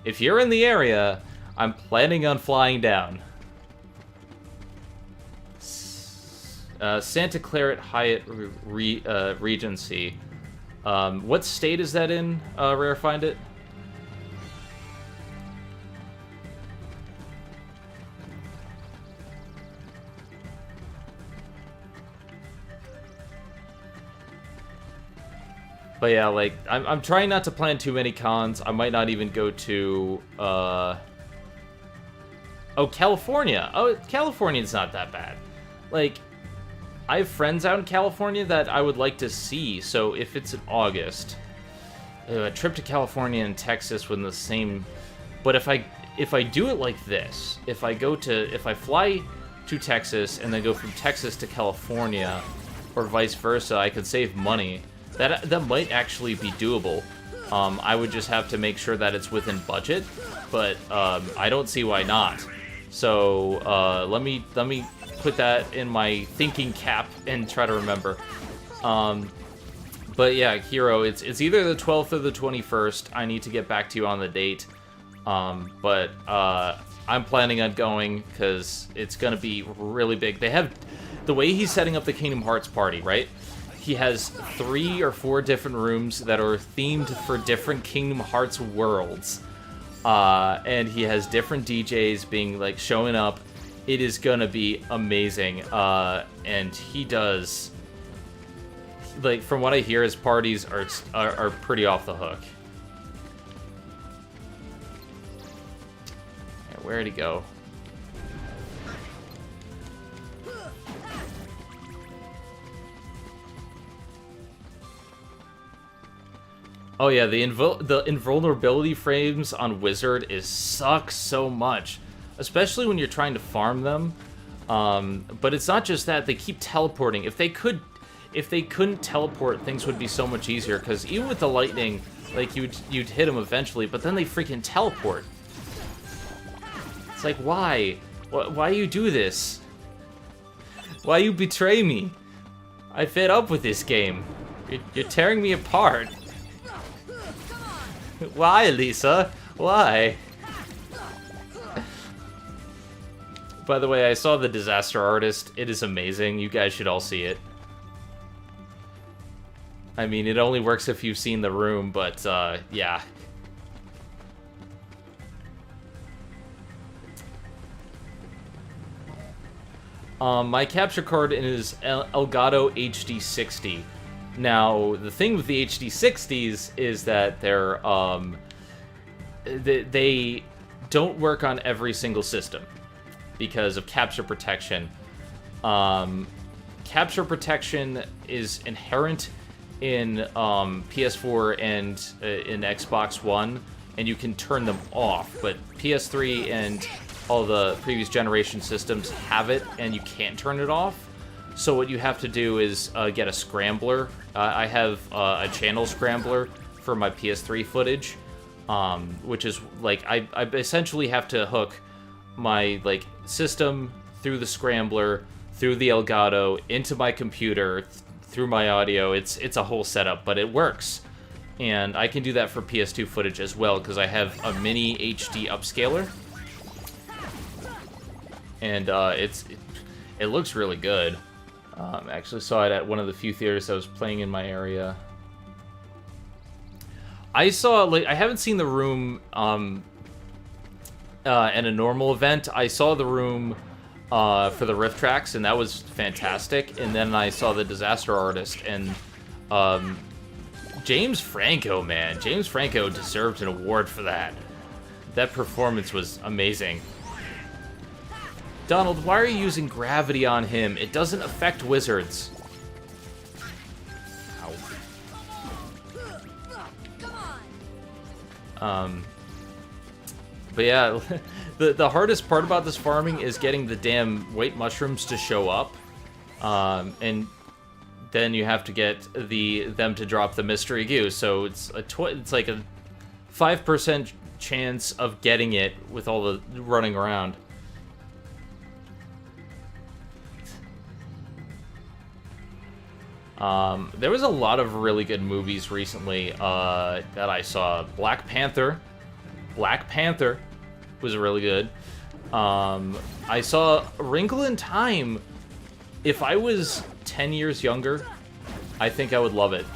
if you're in the area, I'm planning on flying down. Santa Clara Hyatt Regency. What state is that in, Rare Find It? But yeah, like, I'm trying not to plan too many cons. I might not even go to, oh, California. Oh, California's not that bad. Like, I have friends out in California that I would like to see, so if it's in August, a trip to California and Texas within the same... But if I do it like this, if I fly to Texas and then go from Texas to California, or vice versa, I could save money. That might actually be doable. I would just have to make sure that it's within budget, but I don't see why not. So let me put that in my thinking cap and try to remember. But yeah, Hero, it's either the 12th or the 21st. I need to get back to you on the date. But I'm planning on going because it's gonna be really big. They have the way he's setting up the Kingdom Hearts party, right? He has 3 or 4 different rooms that are themed for different Kingdom Hearts worlds. And he has different DJs being, like, showing up. It is gonna be amazing. And he does... Like, from what I hear, his parties are pretty off the hook. Okay, where'd he go? Oh yeah, the invulnerability frames on Wizard sucks so much, especially when you're trying to farm them. But it's not just that, they keep teleporting. If they couldn't teleport, things would be so much easier, because even with the lightning, like, you'd hit them eventually, but then they freaking teleport. It's like, why? Why you do this? Why you betray me? I fed up with this game. You're tearing me apart. Why, Lisa? Why? By the way, I saw the Disaster Artist. It is amazing. You guys should all see it. I mean, it only works if you've seen the room, but, yeah. My capture card is Elgato HD60. Now, the thing with the HD60s is that they're, they don't work on every single system because of capture protection. Capture protection is inherent in PS4 and in Xbox One, and you can turn them off, but PS3 and all the previous generation systems have it, and you can't turn it off. So what you have to do is get a scrambler. I have a channel scrambler for my PS3 footage, which is like I essentially have to hook my like system through the scrambler, through the Elgato, into my computer, through my audio. It's a whole setup, but it works. And I can do that for PS2 footage as well, because I have a mini HD upscaler. And it looks really good. I actually saw it at one of the few theaters that was playing in my area. I haven't seen the room at a normal event. I saw the room for the riff tracks, and that was fantastic. And then I saw the Disaster Artist, and James Franco, man. James Franco deserved an award for that. That performance was amazing. Donald, why are you using gravity on him? It doesn't affect wizards. Ow. But yeah, the hardest part about this farming is getting the damn white mushrooms to show up. And then you have to get them to drop the mystery goo. So it's like a 5% chance of getting it with all the running around. There was a lot of really good movies recently that I saw. Black Panther was really good. I saw A Wrinkle in Time. If I was 10 years younger, I think I would love it.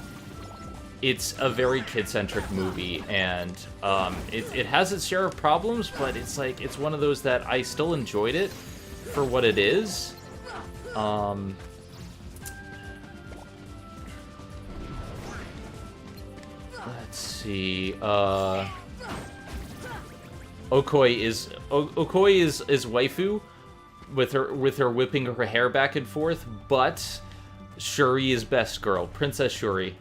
It's a very kid-centric movie, and it has its share of problems, but it's one of those that I still enjoyed it for what it is. Let's see. Okoi is waifu with her whipping her hair back and forth, but Shuri is best girl, Princess Shuri.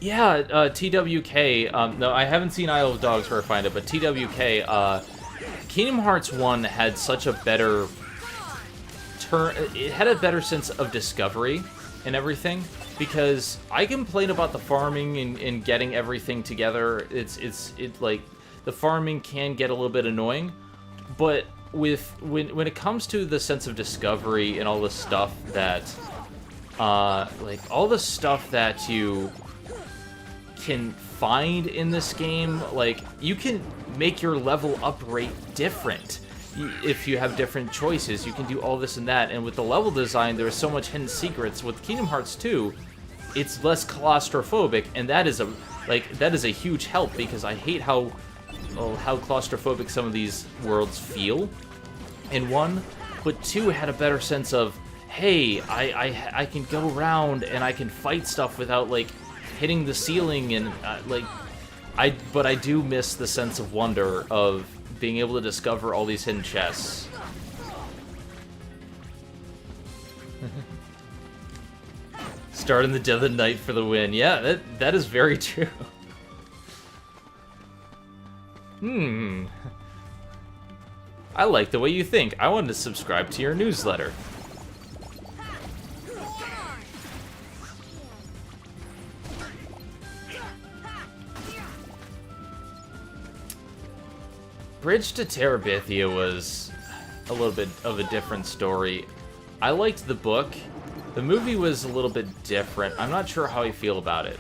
Yeah, TWK. No, I haven't seen Isle of Dogs where I find it, but TWK. Kingdom Hearts 1 had such a better turn. It had a better sense of discovery and everything, because I complain about the farming and getting everything together. It's like the farming can get a little bit annoying, but when it comes to the sense of discovery and all the stuff that like all the stuff that you can find in this game, like you can make your level up rate different if you have different choices. You can do all this and that, and with the level design there's so much hidden secrets. With Kingdom Hearts 2, it's less claustrophobic, and that is a huge help, because I hate how claustrophobic some of these worlds feel in 1, but 2 had a better sense of, hey, I can go around and I can fight stuff without like hitting the ceiling, and but I do miss the sense of wonder of being able to discover all these hidden chests. Start in the dead of the night for the win. Yeah, that is very true. I like the way you think. I wanted to subscribe to your newsletter. Bridge to Terabithia was a little bit of a different story. I liked the book. The movie was a little bit different. I'm not sure how I feel about it.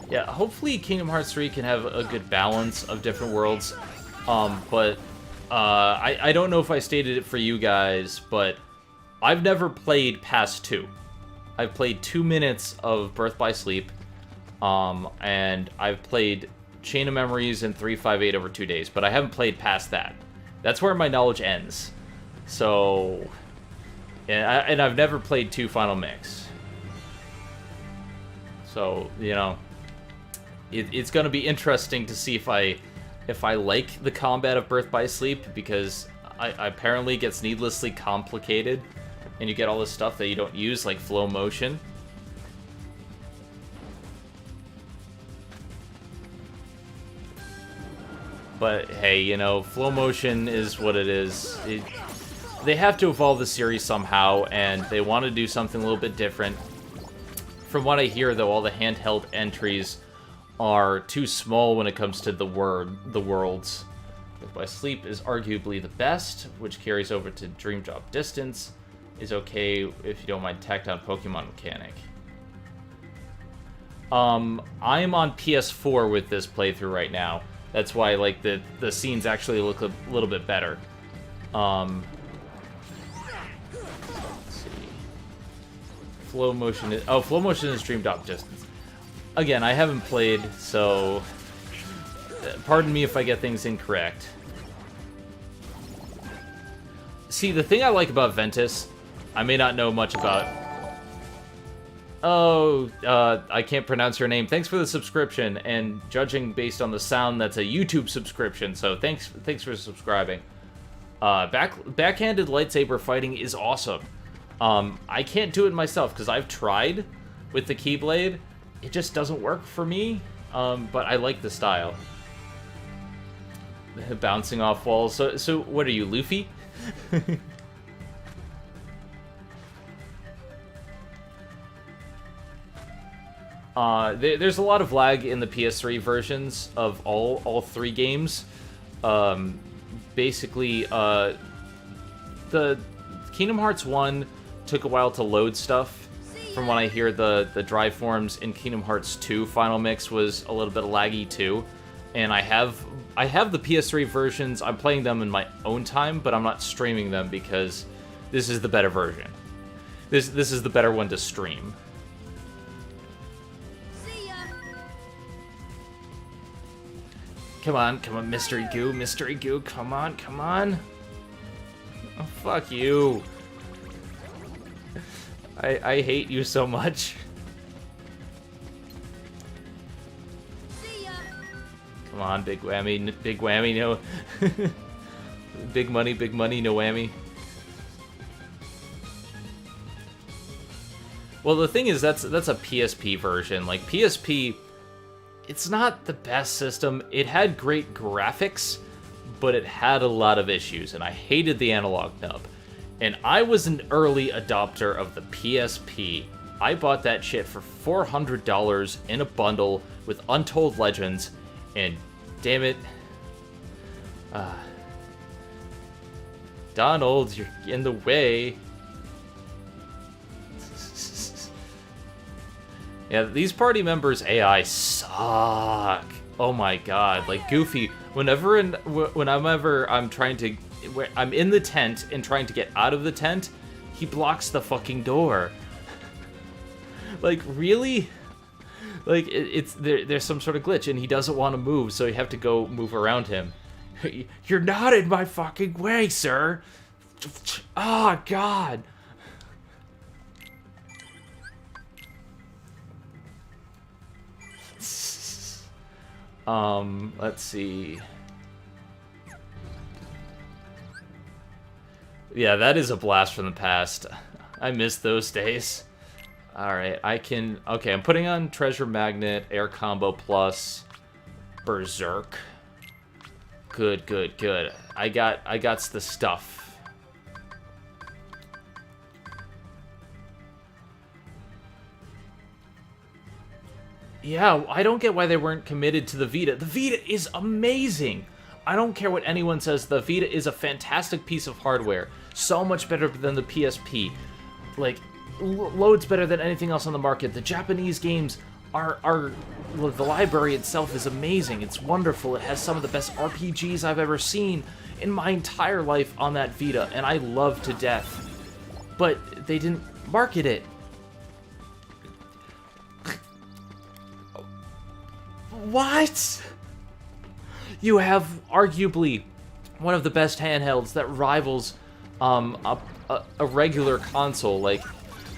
Yeah, hopefully Kingdom Hearts 3 can have a good balance of different worlds. But I don't know if I stated it for you guys, but I've never played past 2. I've played 2 minutes of Birth by Sleep, and I've played Chain of Memories and 358 over 2 days, but I haven't played past that. That's where my knowledge ends. So, and I've never played 2 Final Mix. So, you know, it's going to be interesting to see if I like the combat of Birth by Sleep, because apparently it gets needlessly complicated, and you get all this stuff that you don't use, like flow motion. But hey, you know, flow motion is what it is. They have to evolve the series somehow, and they want to do something a little bit different. From what I hear, though, all the handheld entries are too small when it comes to the worlds. Birth by Sleep is arguably the best, which carries over to Dream Drop Distance. Is okay if you don't mind tacked-on Pokemon mechanic. I'm on PS4 with this playthrough right now. That's why, like, the scenes actually look a little bit better. Let's see. Flow motion is Dream Drop Distance. Again, I haven't played, so pardon me if I get things incorrect. See, the thing I like about Ventus, I may not know much about. Oh, I can't pronounce your name. Thanks for the subscription, and judging based on the sound, that's a YouTube subscription, so thanks for subscribing. Backhanded lightsaber fighting is awesome. I can't do it myself, because I've tried with the Keyblade. It just doesn't work for me, but I like the style. Bouncing off walls. So what are you, Luffy? There's a lot of lag in the PS3 versions of all 3 games. Basically, the Kingdom Hearts 1 took a while to load stuff. From what I hear, the drive forms in Kingdom Hearts 2 Final Mix was a little bit laggy too. And I have the PS3 versions. I'm playing them in my own time, but I'm not streaming them because this is the better version. This is the better one to stream. Come on, Mystery Goo, come on. Oh, fuck you. I hate you so much. Come on, big whammy, no. Big money, no whammy. Well, the thing is, that's a PSP version. Like, PSP, it's not the best system. It had great graphics, but it had a lot of issues, and I hated the analog nub. And I was an early adopter of the PSP. I bought that shit for $400 in a bundle with Untold Legends, and damn it, Donald, you're in the way. Yeah, these party members' AI suck. Oh my god, like Goofy. Whenever I'm trying to, I'm in the tent and trying to get out of the tent, he blocks the fucking door. Like, really? Like, there's some sort of glitch, and he doesn't want to move, so you have to go move around him. You're not in my fucking way, sir! Oh, God! Let's see. Yeah, that is a blast from the past. I miss those days. Alright, okay, I'm putting on Treasure Magnet, Air Combo Plus, Berserk. Good. I got the stuff. Yeah, I don't get why they weren't committed to the Vita. The Vita is amazing! I don't care what anyone says, the Vita is a fantastic piece of hardware. So much better than the PSP. Like, loads better than anything else on the market. The Japanese games are well, the library itself is amazing. It's wonderful. It has some of the best RPGs I've ever seen in my entire life on that Vita, and I love to death. But they didn't market it. What? You have arguably one of the best handhelds that rivals a regular console. Like,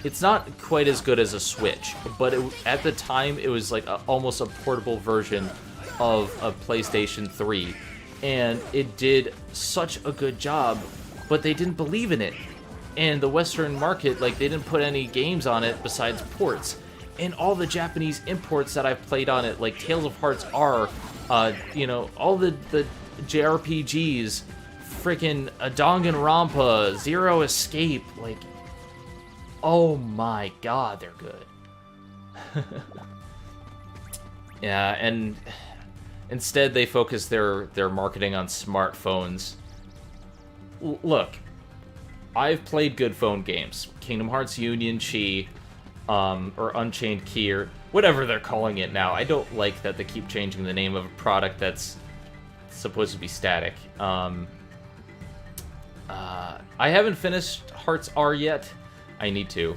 it's not quite as good as a Switch, but at the time it was like almost a portable version of a PlayStation 3, and it did such a good job, but they didn't believe in it. And the Western market, like, they didn't put any games on it besides ports. And all the Japanese imports that I've played on it, like Tales of Hearts R, you know, all the JRPGs, freaking Danganronpa, Zero Escape, like, oh my god, they're good. Yeah, and instead they focus their marketing on smartphones. Look, I've played good phone games. Kingdom Hearts Union Chi, or Unchained Key, or whatever they're calling it now. I don't like that they keep changing the name of a product that's supposed to be static. I haven't finished Hearts R yet. I need to.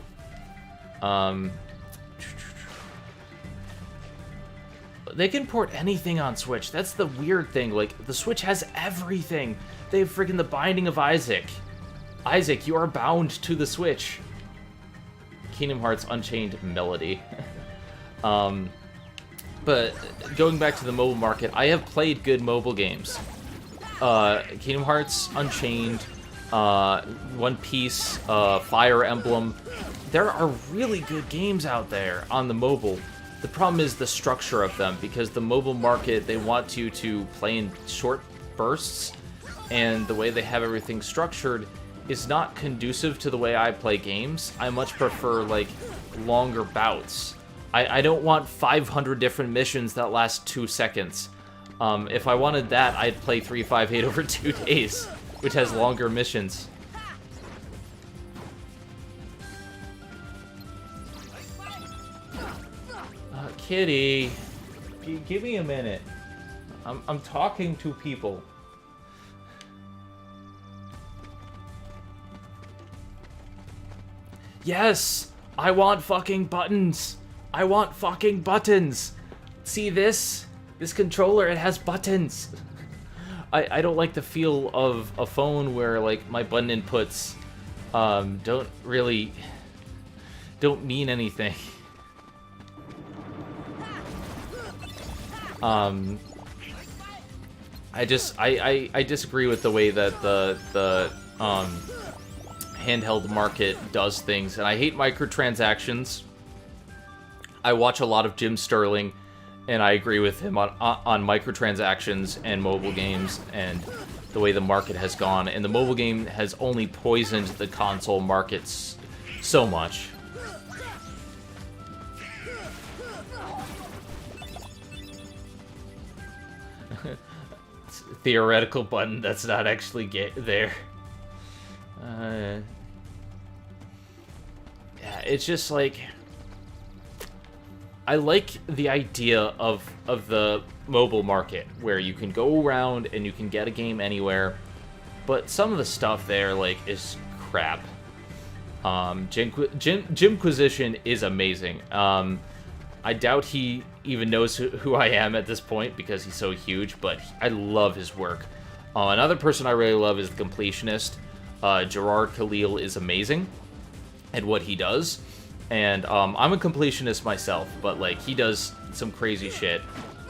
They can port anything on Switch. That's the weird thing. Like, the Switch has everything. They have freaking The Binding of Isaac. Isaac, you are bound to the Switch. Kingdom Hearts Unchained Melody. But going back to the mobile market, I have played good mobile games. Kingdom Hearts Unchained, One Piece, Fire Emblem. There are really good games out there on the mobile. The problem is the structure of them, because the mobile market, they want you to play in short bursts, and the way they have everything structured is not conducive to the way I play games. I much prefer, like, longer bouts. I don't want 500 different missions that last 2 seconds. If I wanted that, I'd play 358 over 2 days, which has longer missions. Kitty, give me a minute. I'm talking to people. Yes! I want fucking buttons! I want fucking buttons! See this? This controller, it has buttons! I don't like the feel of a phone where, like, my button inputs don't really don't mean anything. I disagree with the way that the handheld market does things, and I hate microtransactions. I watch a lot of Jim Sterling, and I agree with him on microtransactions and mobile games and the way the market has gone. And the mobile game has only poisoned the console markets so much. Theoretical button that's not actually there. Yeah, it's just like, I like the idea of the mobile market where you can go around and you can get a game anywhere, but some of the stuff there like is crap. Jimquisition is amazing. I doubt he even knows who I am at this point because he's so huge, but I love his work. Another person I really love is the Completionist. Gerard Khalil is amazing at what he does. And I'm a completionist myself, but like he does some crazy shit.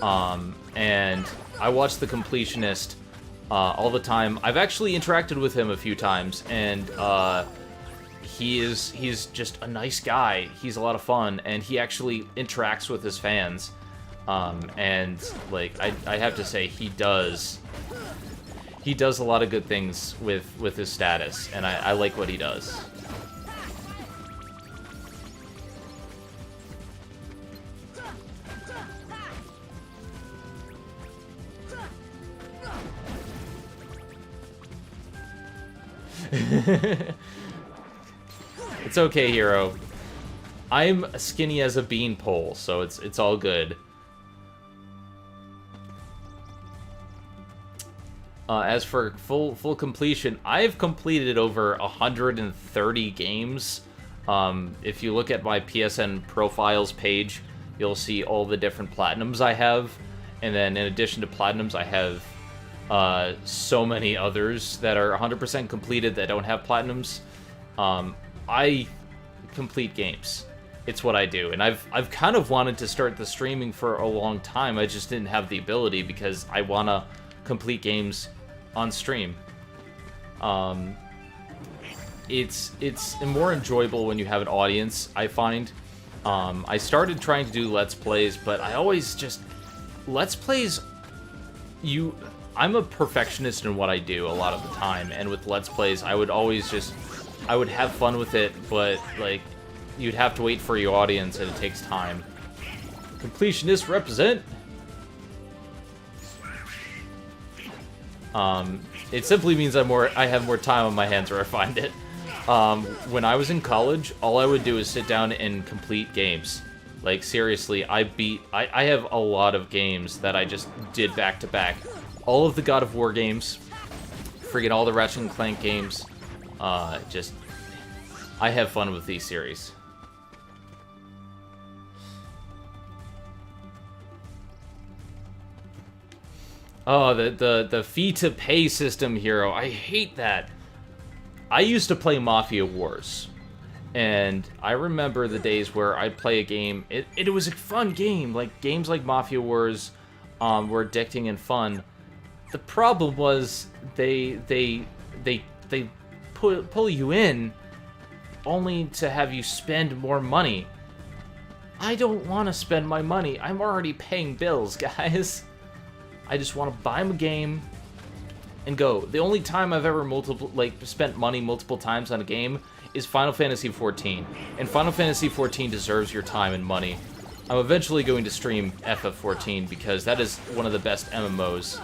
And I watch the Completionist all the time. I've actually interacted with him a few times, and he's just a nice guy. He's a lot of fun, and he actually interacts with his fans. And like I have to say, he does a lot of good things with his status, and I like what he does. It's okay, Hero. I'm skinny as a beanpole, so it's all good. As for full completion, I've completed over 130 games. If you look at my PSN profiles page, you'll see all the different platinums I have, and then in addition to platinums, I have so many others that are 100% completed that don't have platinums. I complete games. It's what I do, and I've kind of wanted to start the streaming for a long time. I just didn't have the ability because I want to complete games on stream. It's more enjoyable when you have an audience, I find. I started trying to do Let's Plays, but I always just... Let's Plays... I'm a perfectionist in what I do a lot of the time, and with Let's Plays, I would always just... I would have fun with it, but, like, you'd have to wait for your audience, and it takes time. Completionists represent! It simply means I have more time on my hands where I find it. When I was in college, all I would do is sit down and complete games. Like, seriously, I have a lot of games that I just did back to back. All of the God of War games, friggin' all the Ratchet & Clank games, I have fun with these series. Oh, the fee-to-pay system, Hero. I hate that. I used to play Mafia Wars, and I remember the days where I'd play a game. It was a fun game. Like, games like Mafia Wars were addicting and fun. The problem was they pull you in only to have you spend more money. I don't want to spend my money. I'm already paying bills, guys. I just want to buy a game and go. The only time I've ever spent money multiple times on a game is Final Fantasy XIV, and Final Fantasy XIV deserves your time and money. I'm eventually going to stream FF14 because that is one of the best MMOs.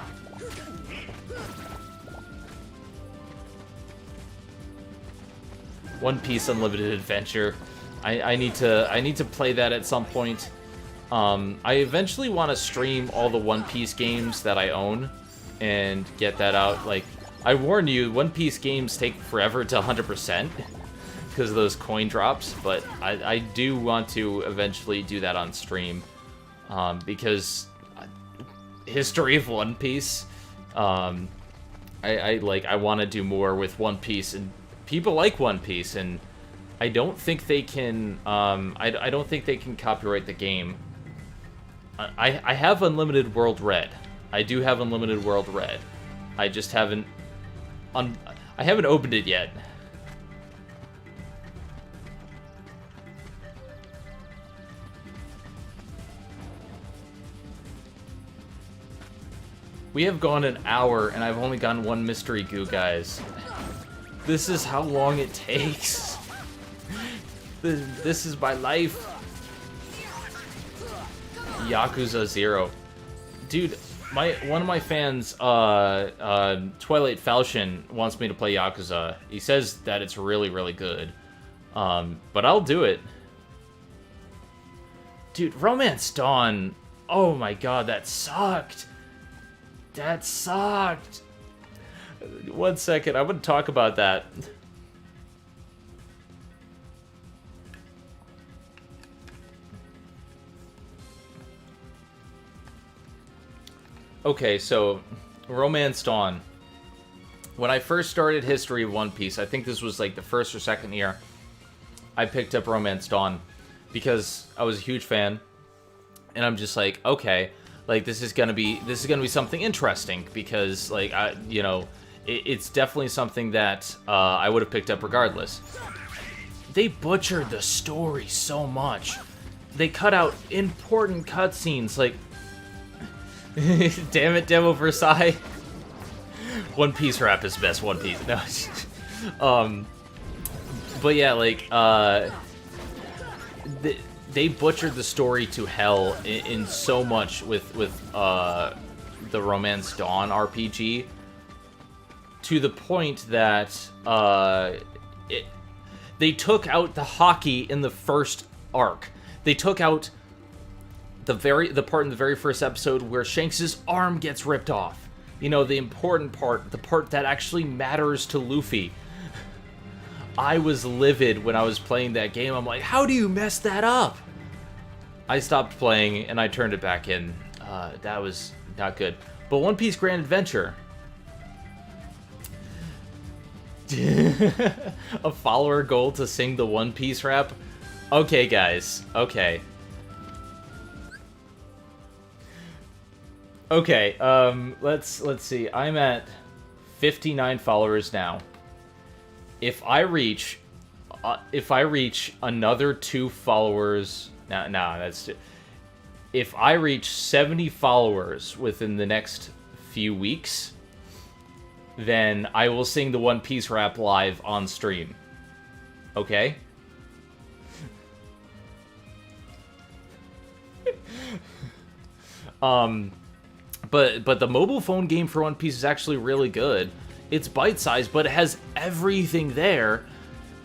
One Piece Unlimited Adventure. I need to play that at some point. I eventually want to stream all the One Piece games that I own and get that out. Like, I warn you, One Piece games take forever to 100% because of those coin drops, but I do want to eventually do that on stream because history of One Piece. I want to do more with One Piece, and people like One Piece, and I don't think they can, I don't think they can copyright the game. I have Unlimited World Red. I do have Unlimited World Red. I just haven't, I haven't opened it yet. We have gone an hour, and I've only gotten one mystery goo, guys. This is how long it takes. This is my life. Yakuza 0. Dude, one of my fans, Twilight Falchion, wants me to play Yakuza. He says that it's really, really good. But I'll do it. Dude, Romance Dawn. Oh my god, that sucked. That sucked. 1 second, I want to talk about that. Okay, so Romance Dawn. When I first started History of One Piece, I think this was like the first or second year, I picked up Romance Dawn because I was a huge fan, and I'm just like, okay, like this is gonna be something interesting because like it's definitely something that I would have picked up regardless. They butchered the story so much. They cut out important cutscenes like. Damn it, Demo Versailles. One Piece rap is best One Piece. No. But yeah, like, they butchered the story to hell in so much with the Romance Dawn RPG, to the point that they took out the hockey in the first arc. They took out the part in the very first episode where Shanks' arm gets ripped off. You know, the important part, the part that actually matters to Luffy. I was livid when I was playing that game. I'm like, how do you mess that up? I stopped playing and I turned it back in. That was not good. But One Piece Grand Adventure. A follower goal to sing the One Piece rap? Okay, guys. Okay. Okay, let's see. I'm at 59 followers now. If I reach another 2 followers, that's if I reach 70 followers within the next few weeks, then I will sing the One Piece rap live on stream. Okay? But the mobile phone game for One Piece is actually really good. It's bite-sized, but it has everything there.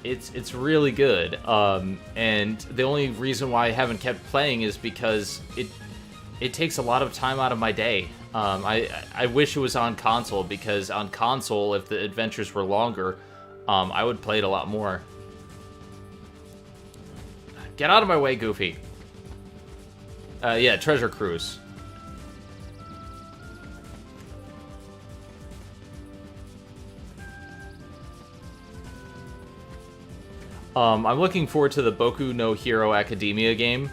It's really good. And the only reason why I haven't kept playing is because it takes a lot of time out of my day. I wish it was on console, because on console, if the adventures were longer, I would play it a lot more. Get out of my way, Goofy. Yeah, Treasure Cruise. I'm looking forward to the Boku no Hero Academia game.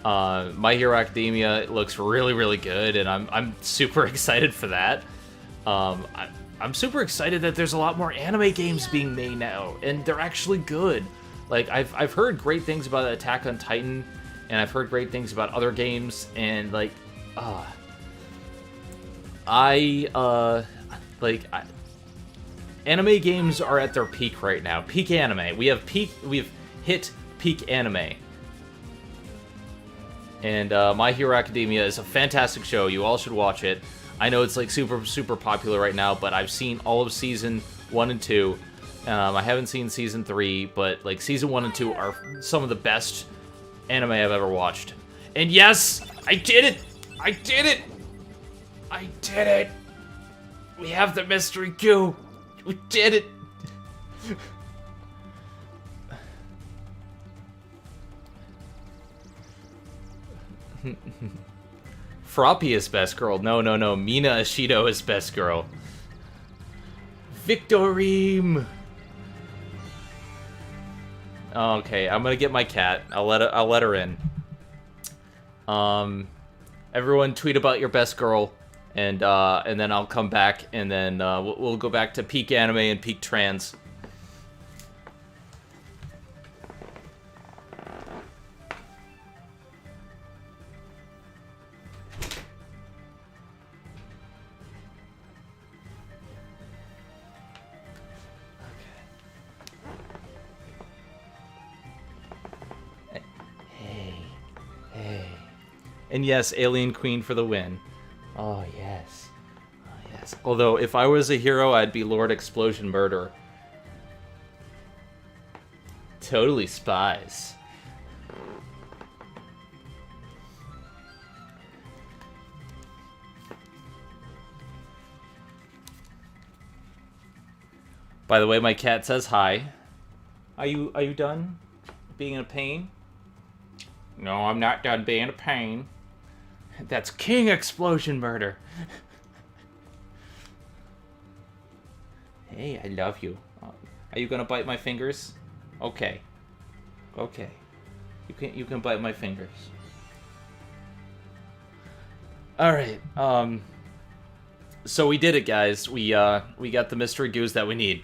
My Hero Academia looks really, really good, and I'm super excited for that. I'm super excited that there's a lot more anime games being made now, and they're actually good. Like, I've heard great things about Attack on Titan, and I've heard great things about other games, and like, anime games are at their peak right now. Peak anime. We have hit peak anime. And My Hero Academia is a fantastic show. You all should watch it. I know it's like super, super popular right now, but I've seen all of season 1 and 2. I haven't seen season 3, but like season 1 and 2 are some of the best anime I've ever watched. And yes, I did it! I did it! I did it! We have the mystery goo! We did it! Froppy is best girl. No. Mina Ashido is best girl. Victorime! Okay, I'm gonna get my cat. I'll let her in. Everyone tweet about your best girl, and then I'll come back, and then we'll go back to peak anime and peak trans. And yes, Alien Queen for the win. Oh, yes. Oh, yes. Although, if I was a hero, I'd be Lord Explosion Murder. Totally spies. By the way, my cat says hi. Are you done being a pain? No, I'm not done being a pain. That's King Explosion Murder. Hey, I love you. Are you gonna bite my fingers? Okay. Okay. You can bite my fingers. All right. So we did it, guys. We got the mystery goos that we need.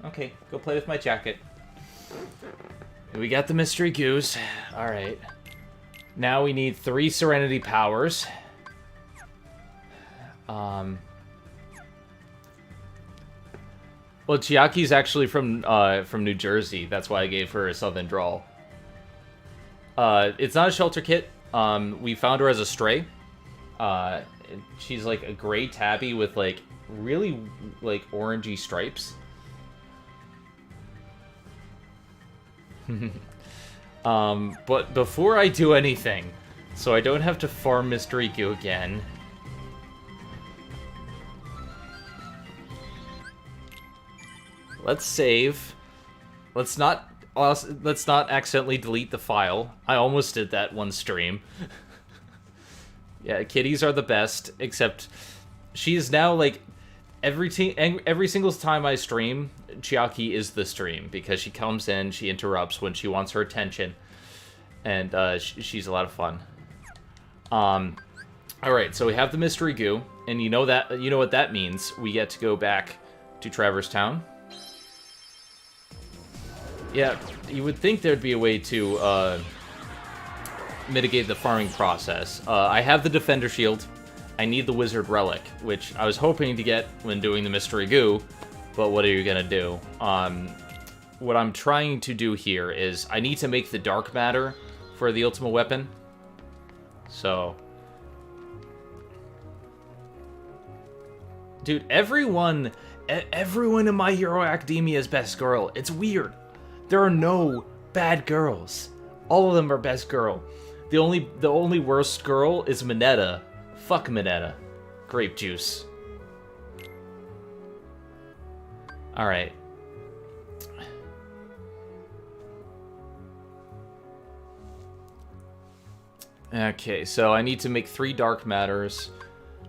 Okay, go play with my jacket. We got the mystery goos. All right. Now we need 3 Serenity Powers. Well, Chiaki's actually from New Jersey. That's why I gave her a southern drawl. It's not a shelter kit. We found her as a stray. She's like a gray tabby with like really like orangey stripes. But before I do anything, so I don't have to farm Mystery Goo again, let's save. Let's not accidentally delete the file. I almost did that one stream. Yeah, kitties are the best, except she is now like every single time I stream, Chiaki is the stream, because she comes in, she interrupts when she wants her attention, and she's a lot of fun. Alright, so we have the Mystery Goo, and you know what that means. We get to go back to Traverse Town. Yeah, you would think there'd be a way to mitigate the farming process. I have the Defender Shield. I need the Wizard Relic, which I was hoping to get when doing the Mystery Goo, but what are you gonna do? What I'm trying to do here is I need to make the Dark Matter for the Ultimate Weapon. So, dude, everyone in My Hero Academia is best girl. It's weird. There are no bad girls. All of them are best girl. The only worst girl is Mineta. Fuck Mineta. Grape juice. Alright. Okay, so I need to make 3 dark matters.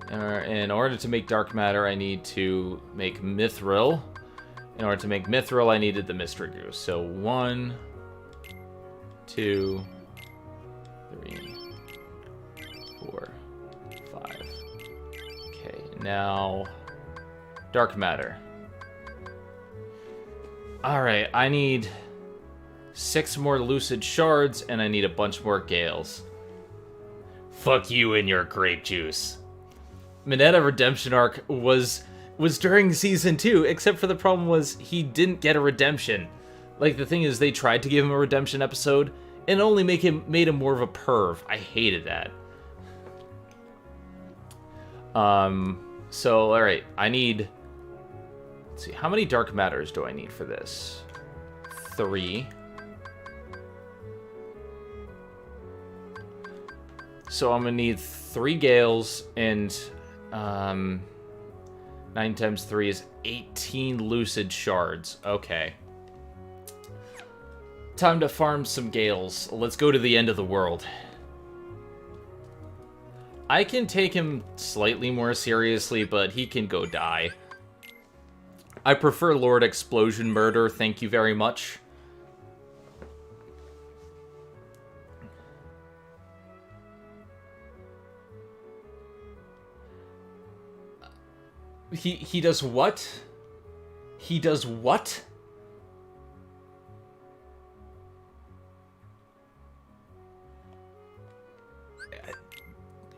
In order to make dark matter, I need to make mithril. In order to make mithril, I needed the mystery goo. So 1, 2, 3, 4, 5. Okay, now dark matter. Alright, I need 6 more lucid shards, and I need a bunch more gales. Fuck you and your grape juice. Mineta Redemption Arc was during Season 2, except for the problem was he didn't get a redemption. Like, the thing is, they tried to give him a redemption episode, and only made him more of a perv. I hated that. So, alright, I need... Let's see, how many dark matters do I need for this? 3. So I'm gonna need 3 gales and 9 times 3 is 18 lucid shards. Okay. Time to farm some gales. Let's go to the end of the world. I can take him slightly more seriously, but he can go die. I prefer Lord Explosion Murder, thank you very much. He does what? He does what?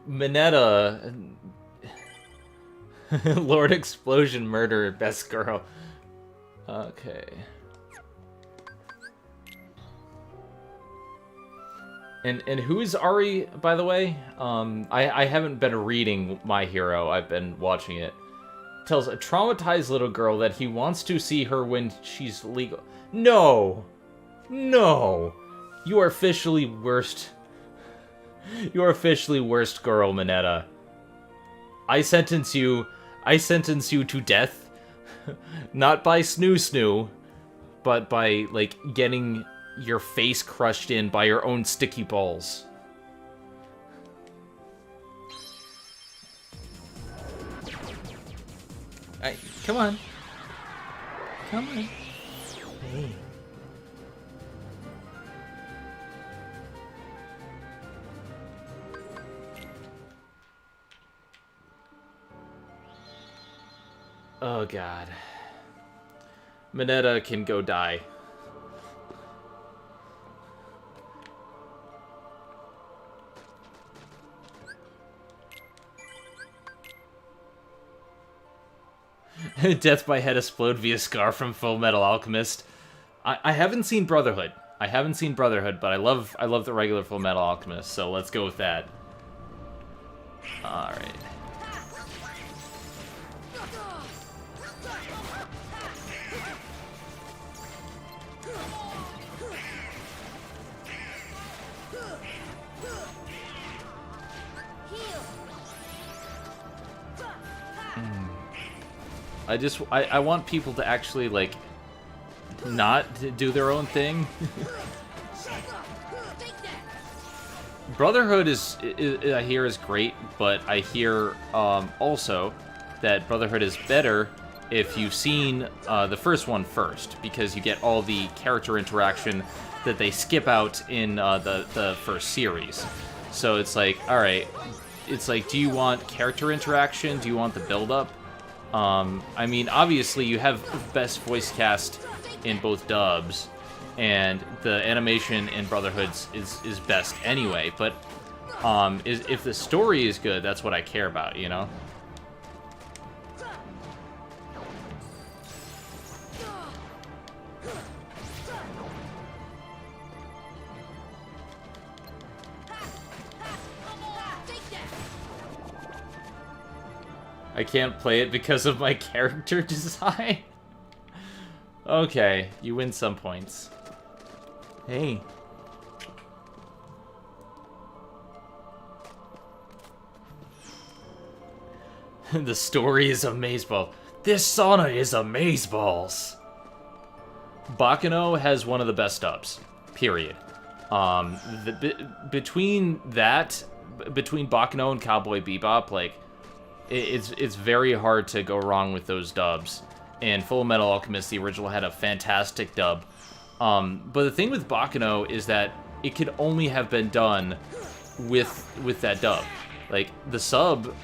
Minetta. Lord Explosion Murder, best girl. Okay. And who is Ari, by the way? I haven't been reading My Hero, I've been watching it. Tells a traumatized little girl that he wants to see her when she's legal. No! No! You are officially worst. You are officially worst girl, Minetta. I sentence you to death. Not by snoo, but by, like, getting your face crushed in by your own sticky balls. Come on. Come on. Hey. Oh god. Minetta can go die. Death by head explode via scar from Full Metal Alchemist. I haven't seen Brotherhood. I haven't seen Brotherhood, but I love the regular Full Metal Alchemist, so let's go with that. Alright. I want people to actually, like, not do their own thing. Brotherhood I hear is great, but I hear also that Brotherhood is better if you've seen the first one first, because you get all the character interaction that they skip out in the first series. So it's like, alright, it's like, do you want character interaction? Do you want the build-up? I mean, obviously you have best voice cast in both dubs, and the animation in Brotherhoods is best anyway, but if the story is good, that's what I care about, you know? I can't play it because of my character design. Okay, you win some points. Hey. The story is amazeballs. This sauna is amazeballs. Baccano has one of the best dubs. Period. Between Baccano and Cowboy Bebop, like, it's very hard to go wrong with those dubs. And Full Metal Alchemist, the original, had a fantastic dub. But the thing with Baccano is that it could only have been done with that dub. Like, the sub,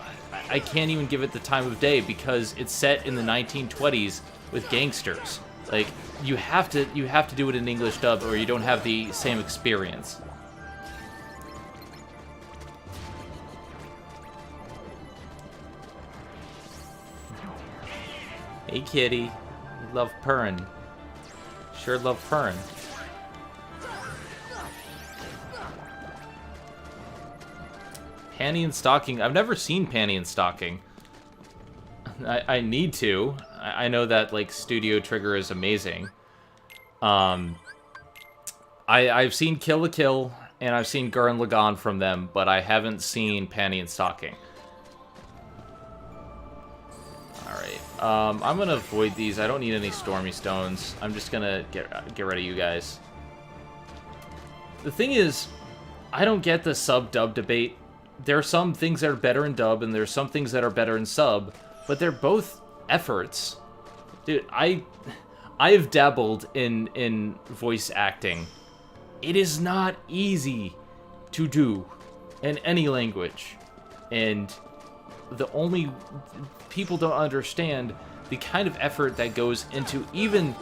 I can't even give it the time of day because it's set in the 1920s with gangsters. Like, you have to do it in English dub or you don't have the same experience. Hey kitty, love purring. Sure love purring. Panty and Stocking. I've never seen Panty and Stocking. I need to. I know that, like, Studio Trigger is amazing. I've seen Kill la Kill and I've seen Gurren Lagann from them, but I haven't seen Panty and Stocking. Alright, I'm gonna avoid these. I don't need any Stormy Stones. I'm just gonna get rid of you guys. The thing is, I don't get the sub-dub debate. There are some things that are better in dub, and there's some things that are better in sub, but they're both efforts. Dude, I've dabbled in voice acting. It is not easy to do in any language. And the only people don't understand the kind of effort that goes into even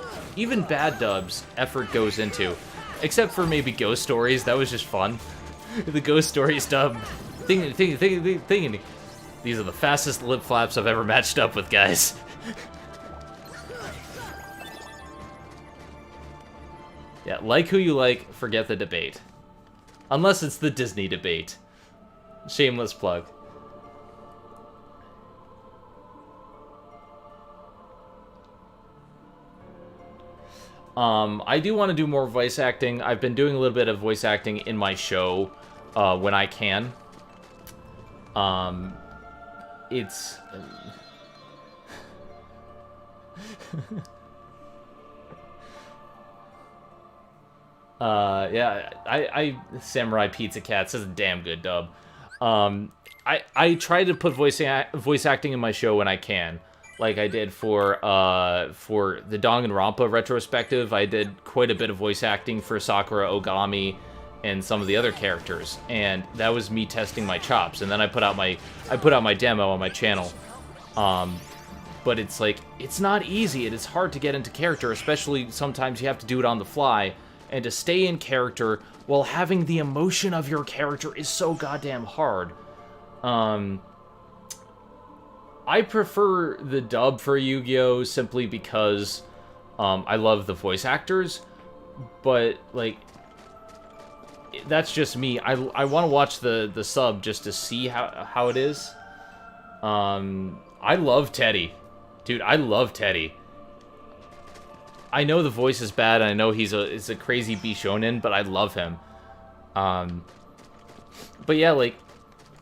bad dubs. Effort goes into, except for maybe Ghost Stories. That was just fun. The Ghost Stories dub. Thing. These are the fastest lip flaps I've ever matched up with, guys. Yeah, like who you like, forget the debate. Unless it's the Disney debate. Shameless plug. I do want to do more voice acting. I've been doing a little bit of voice acting in my show when I can. It's... yeah, I Samurai Pizza Cats is a damn good dub. I try to put voice acting in my show when I can, like I did for the Danganronpa retrospective. I did quite a bit of voice acting for Sakura Ogami and some of the other characters, and that was me testing my chops. And then I put out my demo on my channel. But it's like, it's not easy. It is hard to get into character, especially sometimes you have to do it on the fly. And to stay in character while having the emotion of your character is so goddamn hard. I prefer the dub for Yu-Gi-Oh! Simply because I love the voice actors. But, like, that's just me. I want to watch the sub just to see how it is. I love Teddy. Dude, I love Teddy. I know the voice is bad, and I know he's a crazy Bishonen, but I love him. But yeah, like,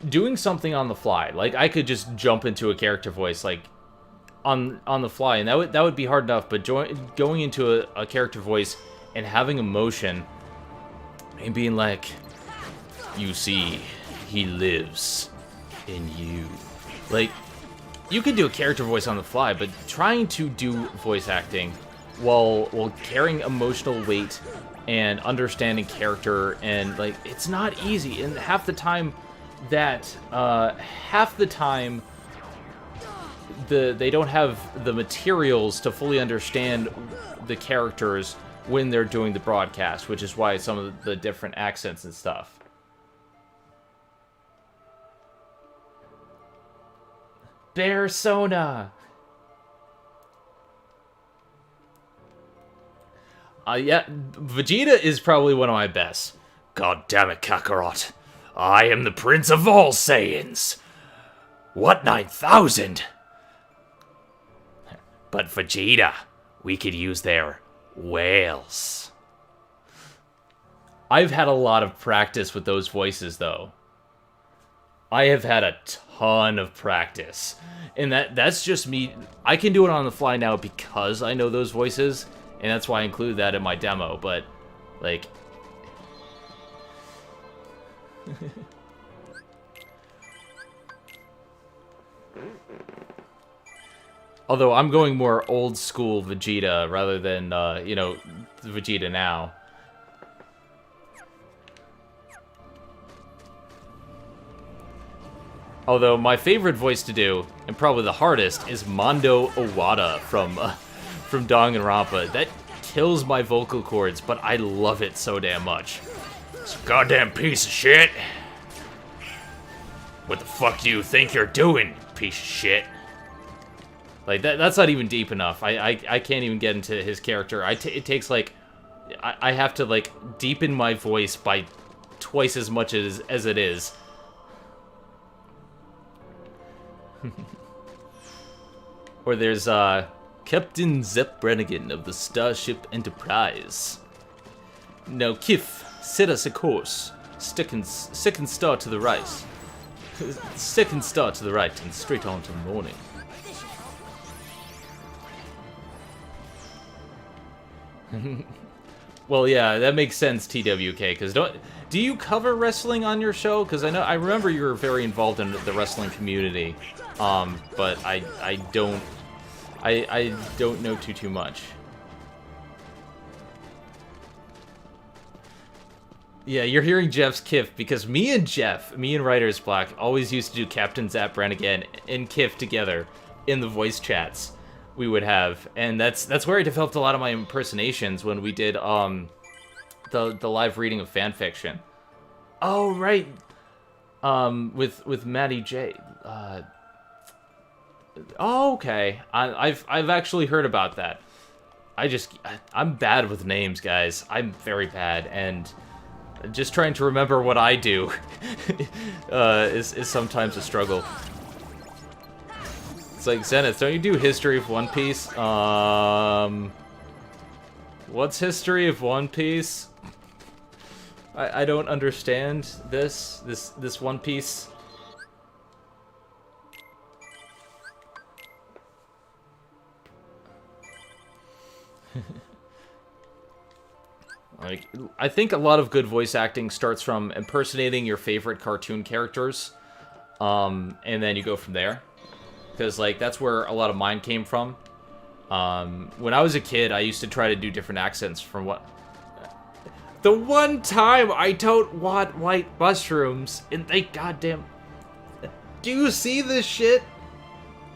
doing something on the fly. Like, I could just jump into a character voice, like, on the fly, and that would be hard enough, but going into a character voice and having emotion and being like, you see, he lives in you. Like, you can do a character voice on the fly, but trying to do voice acting while carrying emotional weight and understanding character, and like, it's not easy. And half the time they don't have the materials to fully understand the characters when they're doing the broadcast, which is why some of the different accents and stuff. Persona. Yeah, Vegeta is probably one of my best. God damn it, Kakarot. I am the prince of all Saiyans. What 9,000? But Vegeta, we could use their whales. I've had a lot of practice with those voices, though. I have had a ton of practice. And that's just me. I can do it on the fly now because I know those voices. And that's why I include that in my demo, but, like... Although I'm going more old school Vegeta rather than, you know, Vegeta now. Although my favorite voice to do, and probably the hardest, is Mondo Owada from Danganronpa. That kills my vocal cords, but I love it so damn much. It's a goddamn piece of shit. What the fuck do you think you're doing, piece of shit? Like, that's not even deep enough. I can't even get into his character. It takes, like... I have to, like, deepen my voice by twice as much as it is. Or there's, Captain Zep Brannigan of the Starship Enterprise. Now, Kif, set us a course. Second star to the right. Second star to the right and straight on to morning. Well, yeah, that makes sense, TWK, because do you cover wrestling on your show? Because I remember you were very involved in the wrestling community, but I don't know too much. Yeah, you're hearing Jeff's Kiff because me and Writer's Block always used to do Captain Zap Brannigan and Kiff together in the voice chats we would have, and that's where I developed a lot of my impersonations when we did the live reading of fan fiction. Oh right, with Maddie J. Oh okay, I've actually heard about that. I'm bad with names, guys. I'm very bad, and just trying to remember what I do is sometimes a struggle. It's like, Zenith, don't you do History of One Piece? What's History of One Piece? I don't understand this One Piece. Like, I think a lot of good voice acting starts from impersonating your favorite cartoon characters, and then you go from there. Because, like, that's where a lot of mine came from. When I was a kid, I used to try to do different accents from what... The one time I don't want white mushrooms, and they goddamn... Do you see this shit?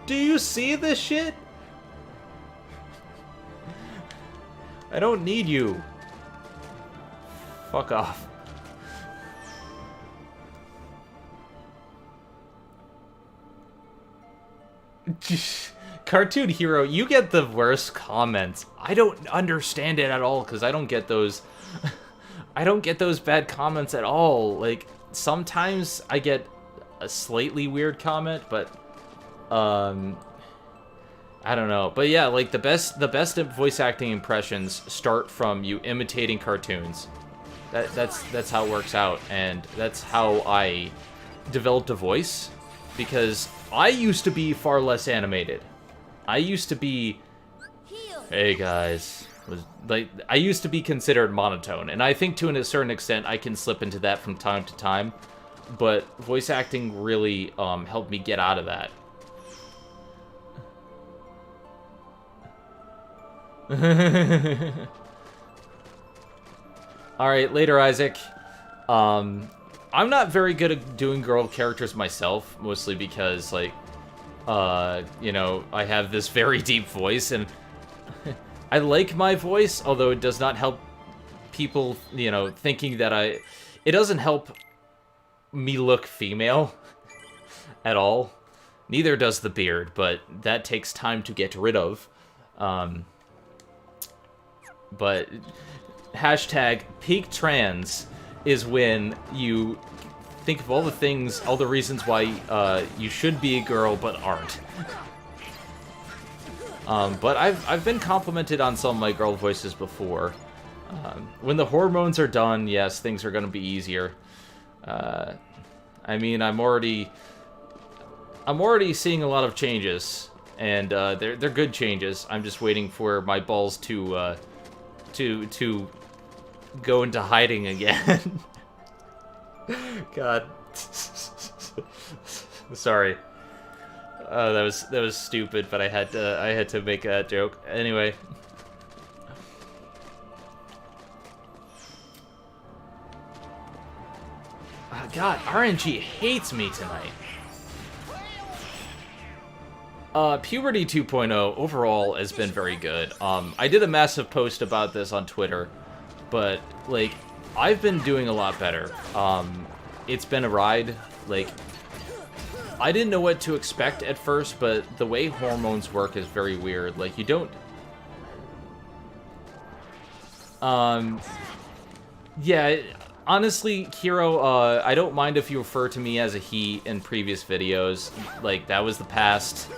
Do you see this shit? I don't need you. Fuck off. Cartoon Hero, you get the worst comments. I don't understand it at all because I don't get those. I don't get those bad comments at all. Like, sometimes I get a slightly weird comment, but I don't know. But yeah, like the best voice acting impressions start from you imitating cartoons. That's how it works out, and that's how I developed a voice, because I used to be far less animated. I used to be, hey guys, I used to be considered monotone, and I think to a certain extent I can slip into that from time to time, but voice acting really helped me get out of that. Alright, later, Isaac. I'm not very good at doing girl characters myself, mostly because, like, you know, I have this very deep voice, and I like my voice, although it does not help people, you know, thinking that it doesn't help me look female at all. Neither does the beard, but that takes time to get rid of. But hashtag peak trans is when you think of all the things, all the reasons why you should be a girl but aren't. But I've been complimented on some of my girl voices before. When the hormones are done, yes, things are gonna be easier. I mean, I'm already seeing a lot of changes, and they're good changes. I'm just waiting for my balls to go into hiding again. God. Sorry. That was stupid, but I had to make a joke. Anyway. Oh, God, RNG hates me tonight. Puberty 2.0 overall has been very good. I did a massive post about this on Twitter, but, like, I've been doing a lot better. It's been a ride. Like, I didn't know what to expect at first, but the way hormones work is very weird. Like, you don't... Yeah, honestly, Hero, I don't mind if you refer to me as a he in previous videos. Like, that was the past.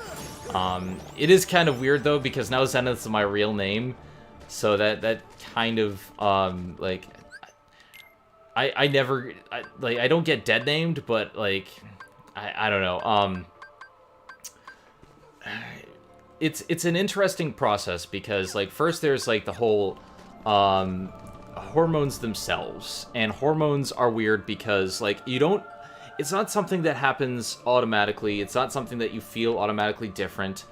It is kind of weird, though, because now Zenith is my real name. So that kind of, like... I never... I don't get dead named, but, like... I don't know. It's an interesting process, because, like, first there's, like, the whole... hormones themselves, and hormones are weird because, like, you don't... It's not something that happens automatically. It's not something that you feel automatically different.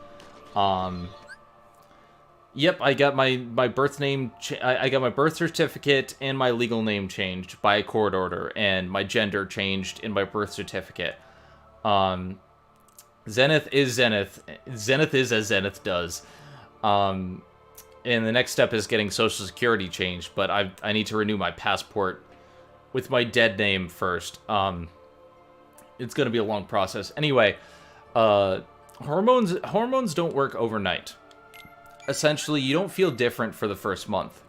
Yep, I got my birth name. I got my birth certificate and my legal name changed by a court order, and my gender changed in my birth certificate. Zenith is Zenith. Zenith is as Zenith does. And the next step is getting Social Security changed, but I need to renew my passport with my dead name first. It's gonna be a long process. Anyway, hormones don't work overnight. Essentially, you don't feel different for the first month.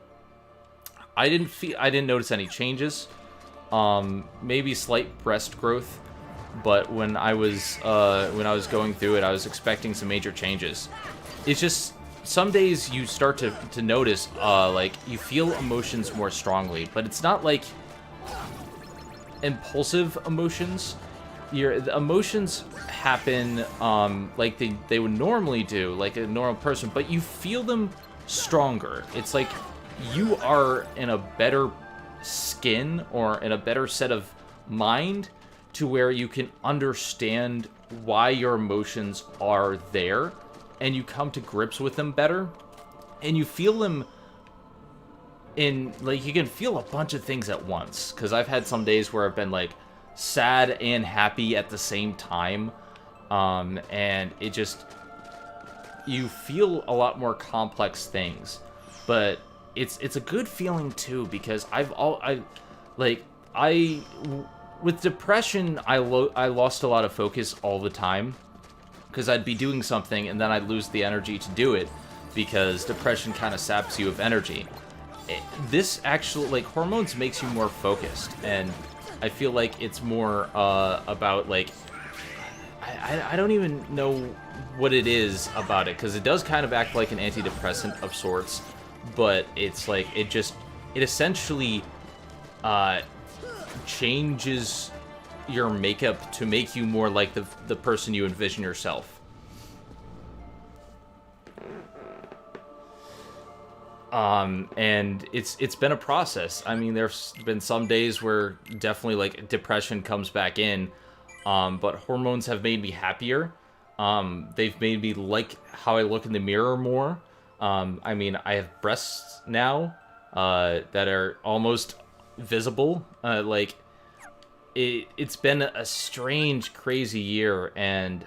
I didn't notice any changes. Maybe slight breast growth, but when I was going through it, I was expecting some major changes. It's just some days you start to notice like you feel emotions more strongly, but it's not like impulsive emotions. The emotions happen like they would normally do, like a normal person, but you feel them stronger. It's like you are in a better skin or in a better set of mind to where you can understand why your emotions are there, and you come to grips with them better, and you feel them in, like, you can feel a bunch of things at once, because I've had some days where I've been, like, sad and happy at the same time, and it just, you feel a lot more complex things, but it's a good feeling too, because with depression, I lost a lot of focus all the time, because I'd be doing something and then I'd lose the energy to do it, because depression kind of saps you of energy. This actually, like, hormones makes you more focused, and I feel like it's more about, like, I don't even know what it is about it, because it does kind of act like an antidepressant of sorts, but it's like, it essentially changes your makeup to make you more like the person you envision yourself. And it's been a process. I mean, there's been some days where definitely, like, depression comes back in, but hormones have made me happier. They've made me like how I look in the mirror more. I mean, I have breasts now, that are almost visible. Like, it's been a strange, crazy year, and,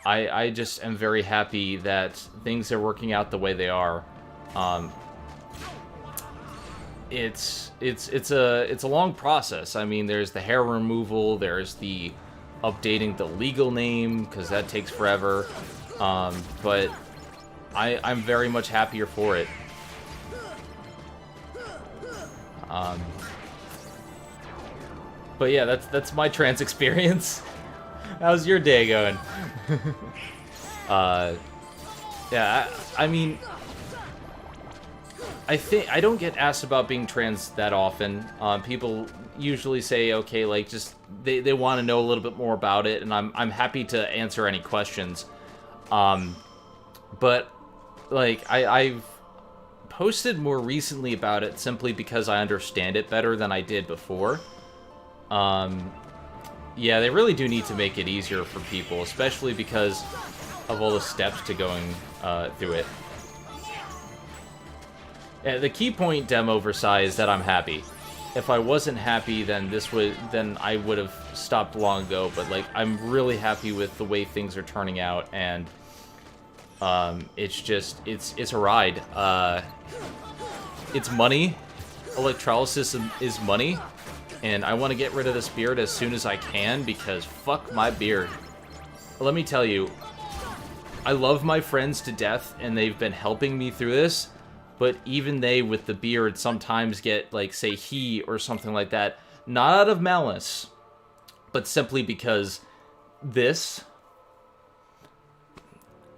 I just am very happy that things are working out the way they are. It's a long process. I mean, there's the hair removal, there's the updating the legal name, because that takes forever. But I'm very much happier for it. But yeah, that's my trans experience. How's your day going? Yeah, I mean, I think I don't get asked about being trans that often. People usually say, okay, like, just they want to know a little bit more about it, and I'm happy to answer any questions. But like, I've posted more recently about it simply because I understand it better than I did before. Yeah, they really do need to make it easier for people, especially because of all the steps to going through it. The key point demo Versailles is that I'm happy. If I wasn't happy, then I would have stopped long ago. But, like, I'm really happy with the way things are turning out, and it's a ride. It's money. Electrolysis is money. And I want to get rid of this beard as soon as I can, because fuck my beard. Let me tell you, I love my friends to death, and they've been helping me through this, but even they, with the beard, sometimes get, like, say, he or something like that. Not out of malice, but simply because this,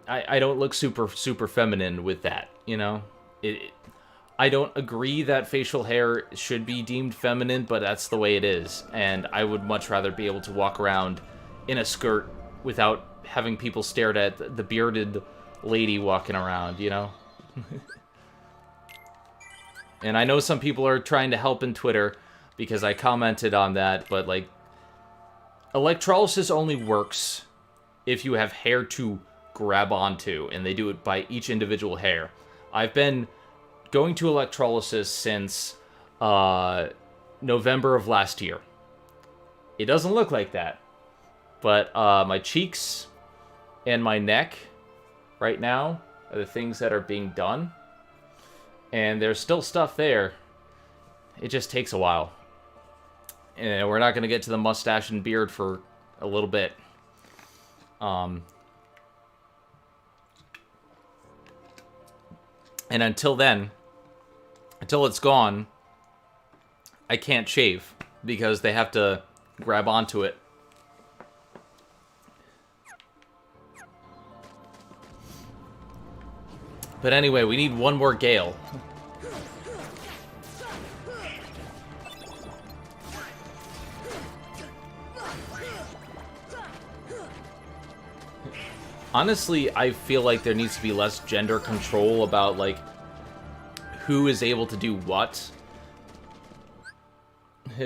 I don't look super feminine with that, you know? I don't agree that facial hair should be deemed feminine, but that's the way it is. And I would much rather be able to walk around in a skirt without having people stare at the bearded lady walking around, you know? And I know some people are trying to help in Twitter because I commented on that, but, like, electrolysis only works if you have hair to grab onto, and they do it by each individual hair. I've been going to electrolysis since November of last year. It doesn't look like that, but my cheeks and my neck right now are the things that are being done, and there's still stuff there. It just takes a while, and we're not going to get to the mustache and beard for a little bit. And until then, until it's gone, I can't shave because they have to grab onto it. But anyway, we need one more Gale. Honestly, I feel like there needs to be less gender control about, like, who is able to do what.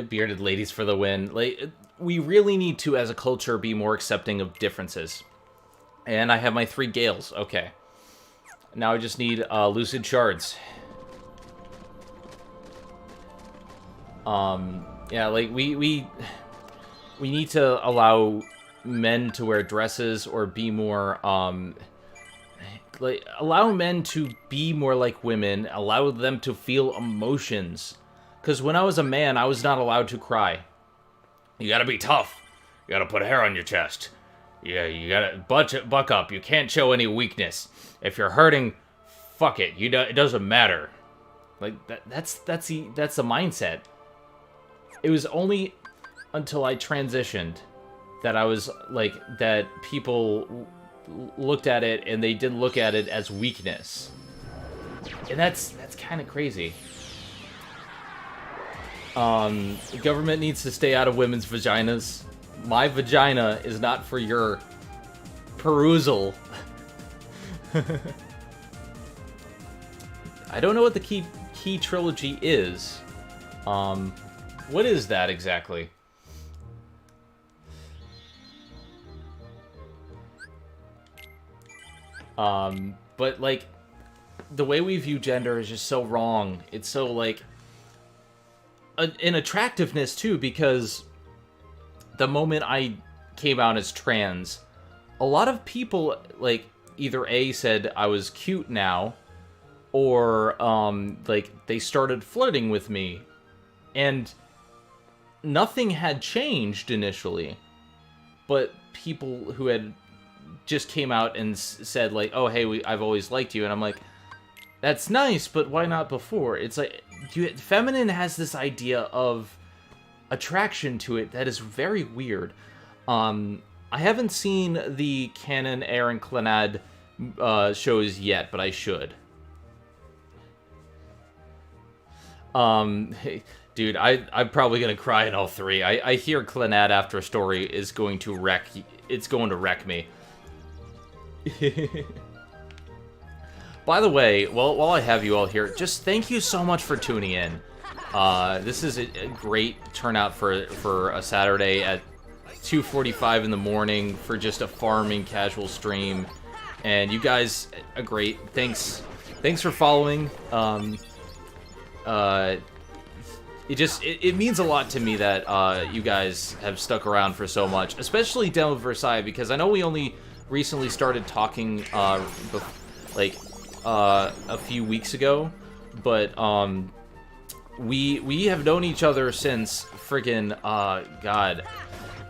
Bearded ladies for the win. Like, we really need to, as a culture, be more accepting of differences. And I have my 3 Gales. Okay. Now I just need lucid shards. Yeah, like, we need to allow men to wear dresses or be more, like, allow men to be more like women, allow them to feel emotions. Because when I was a man, I was not allowed to cry. You gotta be tough. You gotta put hair on your chest. Yeah, you gotta buck up. You can't show any weakness. If you're hurting, fuck it. It doesn't matter. Like, that's the mindset. It was only until I transitioned that I was, like, that people looked at it and they didn't look at it as weakness. And that's kind of crazy. The government needs to stay out of women's vaginas. My vagina is not for your perusal. I don't know what the key trilogy is. What is that exactly? But, like, the way we view gender is just so wrong. It's so, like, an attractiveness, too, because the moment I came out as trans, a lot of people, like, either A, said I was cute now, or, like, they started flirting with me, and nothing had changed initially, but people who had just came out and said, like, oh, hey, I've always liked you, and I'm like, that's nice, but why not before? It's like, feminine has this idea of attraction to it that is very weird. I haven't seen the canon Aaron Clannad shows yet, but I should. Hey, dude, I'm probably gonna cry in all 3. I hear Clannad after a story is going to wreck. It's going to wreck me. By the way, while I have you all here, just thank you so much for tuning in. This is a great turnout for a Saturday at 2:45 in the morning for just a farming casual stream, and you guys are great. Thanks for following. It means a lot to me that you guys have stuck around for so much, especially Demo Versailles, because I know we only recently started talking like a few weeks ago, but we have known each other since friggin' God,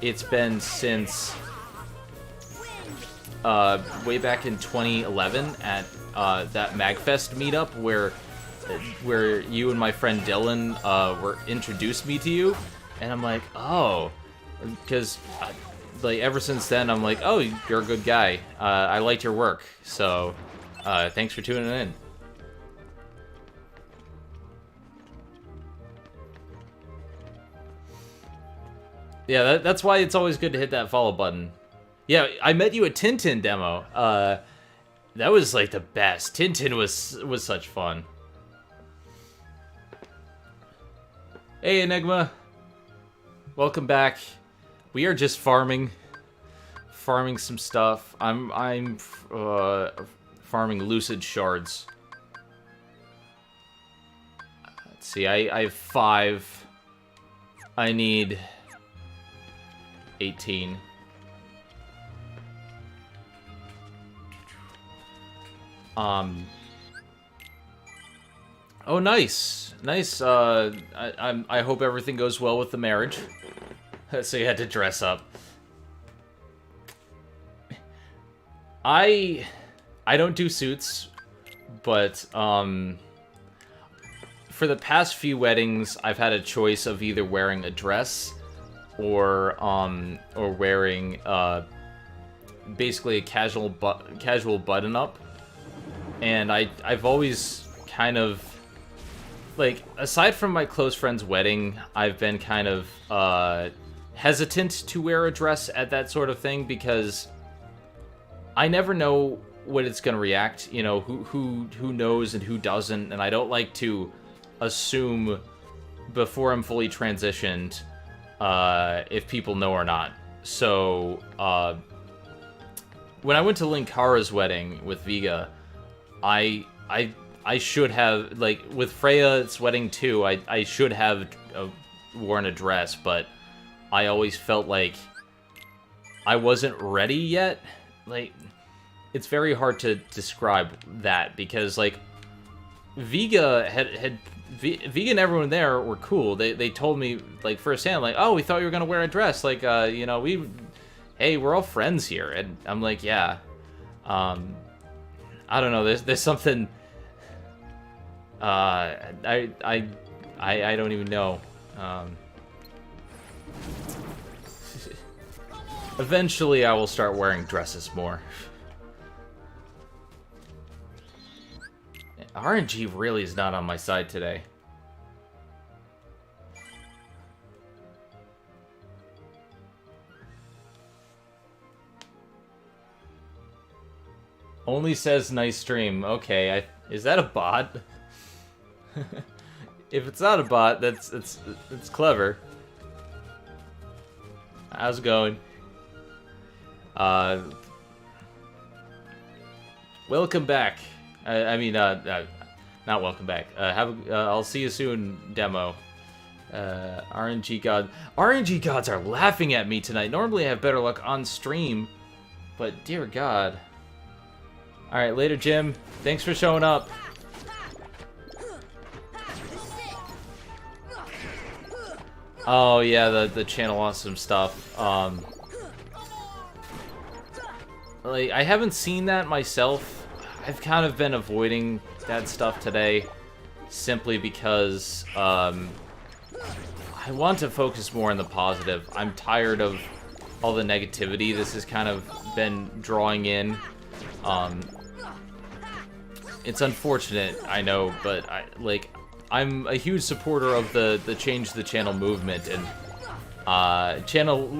it's been since way back in 2011 at that MagFest meetup where you and my friend Dylan were introduced me to you, and I'm like, oh, because like ever since then I'm like, oh, you're a good guy. I liked your work, so thanks for tuning in. Yeah, that's why it's always good to hit that follow button. Yeah, I met you at Tintin demo. That was like the best. Tintin was such fun. Hey, Enigma. Welcome back. We are just farming farming some stuff. I'm farming lucid shards. Let's see, I have 5. I need 18. Oh, nice. Nice. I hope everything goes well with the marriage. So you had to dress up. I don't do suits, but for the past few weddings, I've had a choice of either wearing a dress or wearing basically a casual button-up. And I've always kind of, like, aside from my close friend's wedding, I've been kind of hesitant to wear a dress at that sort of thing because I never know what it's gonna react. You know, who knows and who doesn't, and I don't like to assume before I'm fully transitioned if people know or not. So when I went to Linkara's wedding with Vega, I should have, like, with Freya's wedding too, I should have worn a dress, but I always felt like I wasn't ready yet. Like, it's very hard to describe that because, like, Vega Vega and everyone there were cool. They told me, like, firsthand, like, oh, we thought you were gonna wear a dress, like, you know, hey, we're all friends here, and I'm like, yeah. I don't know. There's something. I don't even know. Eventually, I will start wearing dresses more. RNG really is not on my side today. Only says nice stream. Okay, is that a bot? If it's not a bot, it's clever. How's it going? Welcome back. I mean, not welcome back. I'll see you soon, demo. RNG gods are laughing at me tonight. Normally I have better luck on stream, but dear God. All right, later, Jim. Thanks for showing up. Oh yeah, the channel awesome stuff. Like, I haven't seen that myself. I've kind of been avoiding that stuff today, simply because I want to focus more on the positive. I'm tired of all the negativity this has kind of been drawing in. It's unfortunate, I know, but I'm a huge supporter of the Change the Channel movement, and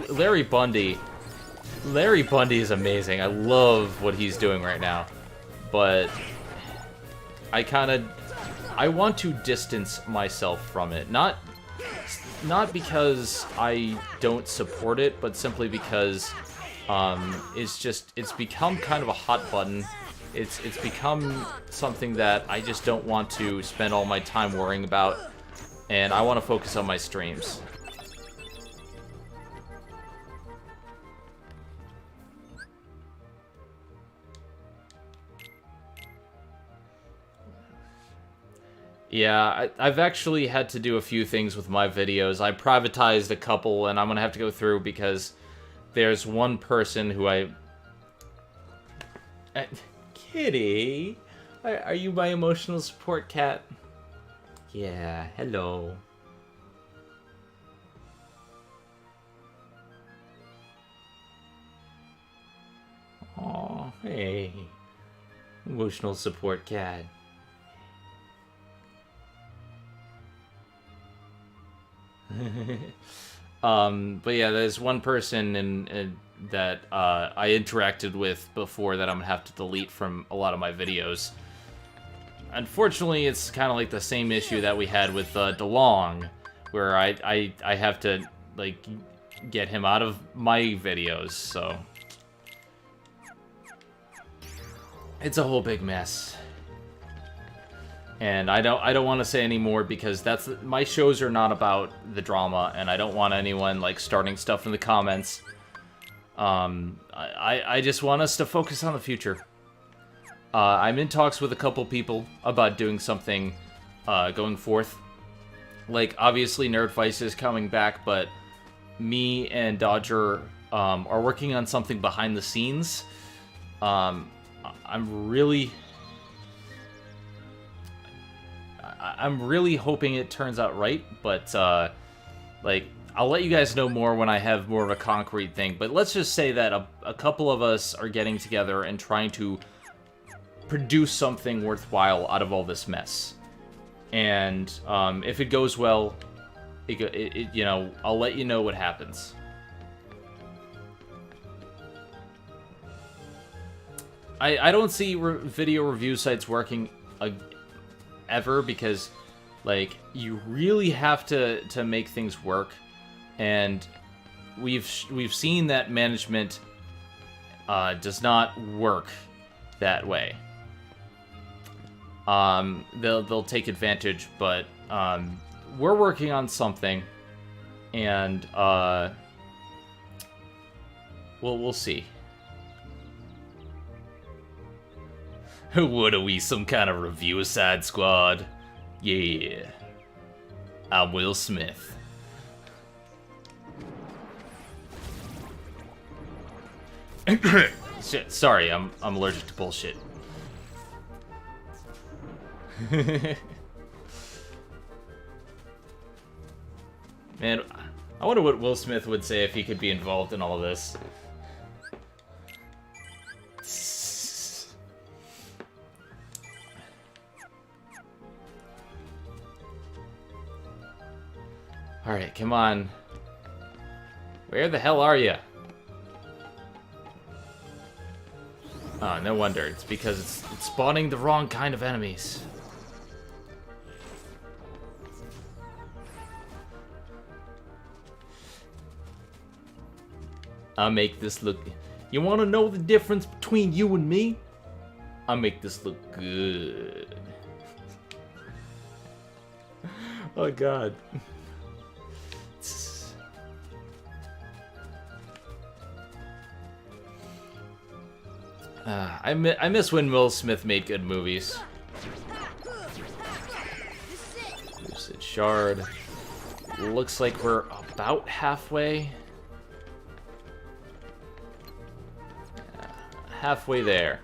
Larry Bundy is amazing. I love what he's doing right now, but I want to distance myself from it. Not because I don't support it, but simply because it's become kind of a hot button. It's become something that I just don't want to spend all my time worrying about, and I want to focus on my streams. Yeah, I've actually had to do a few things with my videos. I privatized a couple, and I'm gonna have to go through because there's one person who Kitty, are you my emotional support cat? Yeah, hello. Aw, hey. Emotional support cat. But yeah, there's one person that I interacted with before that I'm gonna have to delete from a lot of my videos. Unfortunately, it's kind of like the same issue that we had with DeLong, where I have to, like, get him out of my videos, so It's a whole big mess. And I don't want to say any more because my shows are not about the drama, and I don't want anyone like starting stuff in the comments. I just want us to focus on the future. I'm in talks with a couple people about doing something going forth. Like, obviously Nerdvice is coming back, but me and Dodger are working on something behind the scenes. I'm really hoping it turns out right, but like, I'll let you guys know more when I have more of a concrete thing. But let's just say that a couple of us are getting together and trying to produce something worthwhile out of all this mess. And if it goes well, you know, I'll let you know what happens. I don't see video review sites working ever, because like, you really have to make things work, and we've seen that management does not work that way. They'll take advantage, but we're working on something, and we'll see. What are we, some kind of review-a-side squad? Yeah. I'm Will Smith. Shit, sorry, I'm allergic to bullshit. Man, I wonder what Will Smith would say if he could be involved in all this. Alright, come on. Where the hell are you? Oh, no wonder. It's because it's spawning the wrong kind of enemies. I'll make this look... You want to know the difference between you and me? I'll make this look good. Oh, God. I miss when Will Smith made good movies. Lucid Shard. Looks like we're about halfway. Halfway there.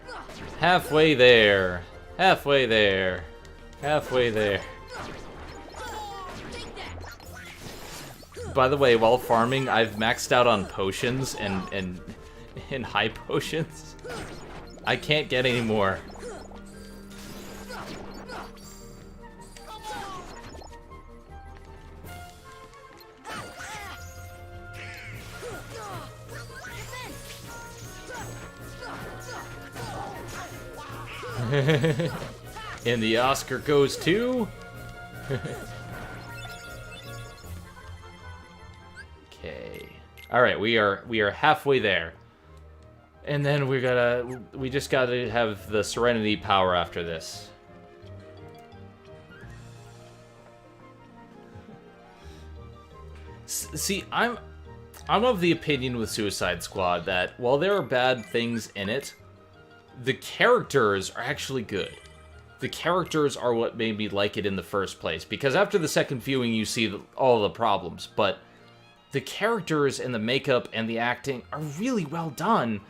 Halfway there. Halfway there. Halfway there. By the way, while farming, I've maxed out on potions and high potions. I can't get any more. And the Oscar goes to... Okay. Alright, we are halfway there. And then we just gotta have the Serenity power after this. See, I'm of the opinion with Suicide Squad that while there are bad things in it, the characters are actually good. The characters are what made me like it in the first place, because after the second viewing you see all the problems, but the characters and the makeup and the acting are really well done.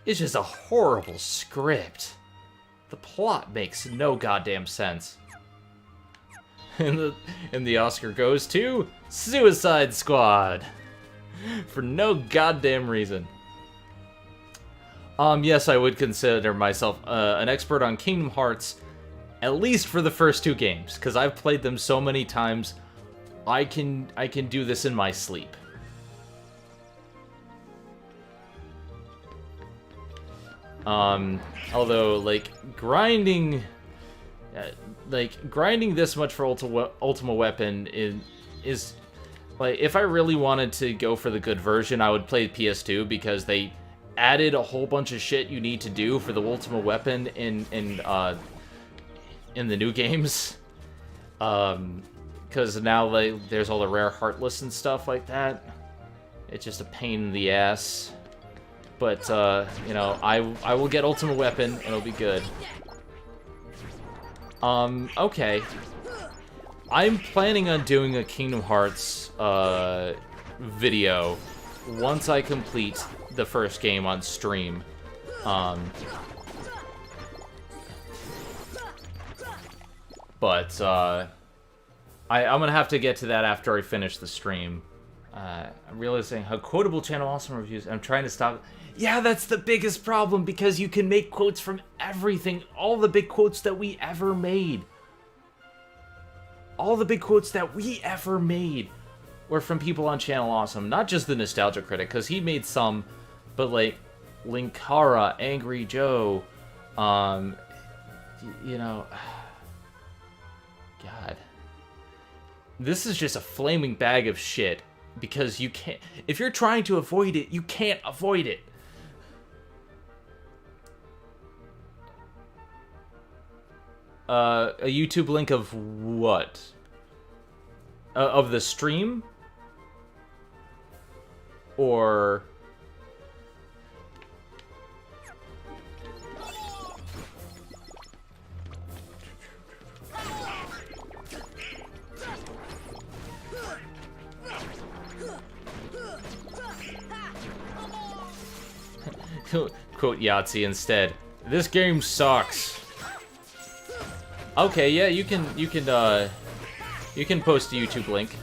It's just a horrible script. The plot makes no goddamn sense. And the Oscar goes to Suicide Squad. For no goddamn reason. Yes, I would consider myself an expert on Kingdom Hearts, at least for the first two games, because I've played them so many times, I can do this in my sleep. Although, like, grinding this much for Ultima Weapon is like, if I really wanted to go for the good version, I would play PS2, because they added a whole bunch of shit you need to do for the ultimate weapon in the new games. Because now like there's all the rare heartless and stuff like that. It's just a pain in the ass. But you know, I will get ultimate weapon and it'll be good. Okay. I'm planning on doing a Kingdom Hearts video once I complete the first game on stream. But I'm gonna have to get to that after I finish the stream. I'm realizing how quotable channel awesome reviews. I'm trying to stop. Yeah, that's the biggest problem, because you can make quotes from everything. All the big quotes that we ever made. All the big quotes that we ever made were from people on Channel Awesome. Not just the Nostalgia Critic, because he made some, but like Linkara, Angry Joe, you know, God. This is just a flaming bag of shit, because you can't, if you're trying to avoid it, you can't avoid it. A YouTube link of what? Of the stream? Or... Quote Yahtzee instead. This game sucks. Okay, yeah, you can post a YouTube link.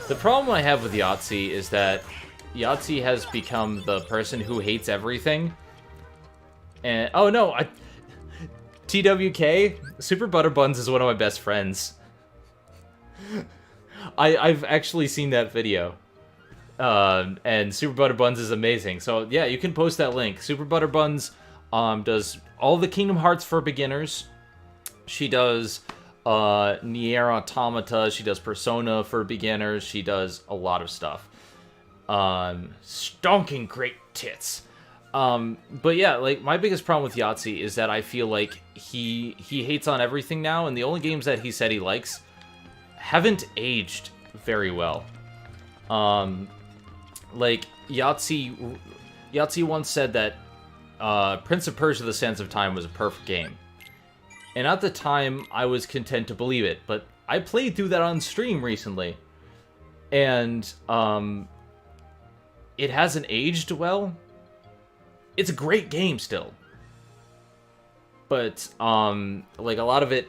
The problem I have with Yahtzee is that Yahtzee has become the person who hates everything. And oh no, TWK, Super Butter Buns is one of my best friends. I've actually seen that video. And Super Butter Buns is amazing. So yeah, you can post that link. Super Butter Buns does all the Kingdom Hearts for beginners. She does Nier Automata. She does Persona for beginners. She does a lot of stuff. Stonking great tits. But yeah, like my biggest problem with Yahtzee is that I feel like he hates on everything now, and the only games that he said he likes haven't aged very well. Like Yahtzee once said that Prince of Persia: The Sands of Time was a perfect game. And at the time, I was content to believe it, but I played through that on stream recently. And it hasn't aged well. It's a great game still. But like a lot of it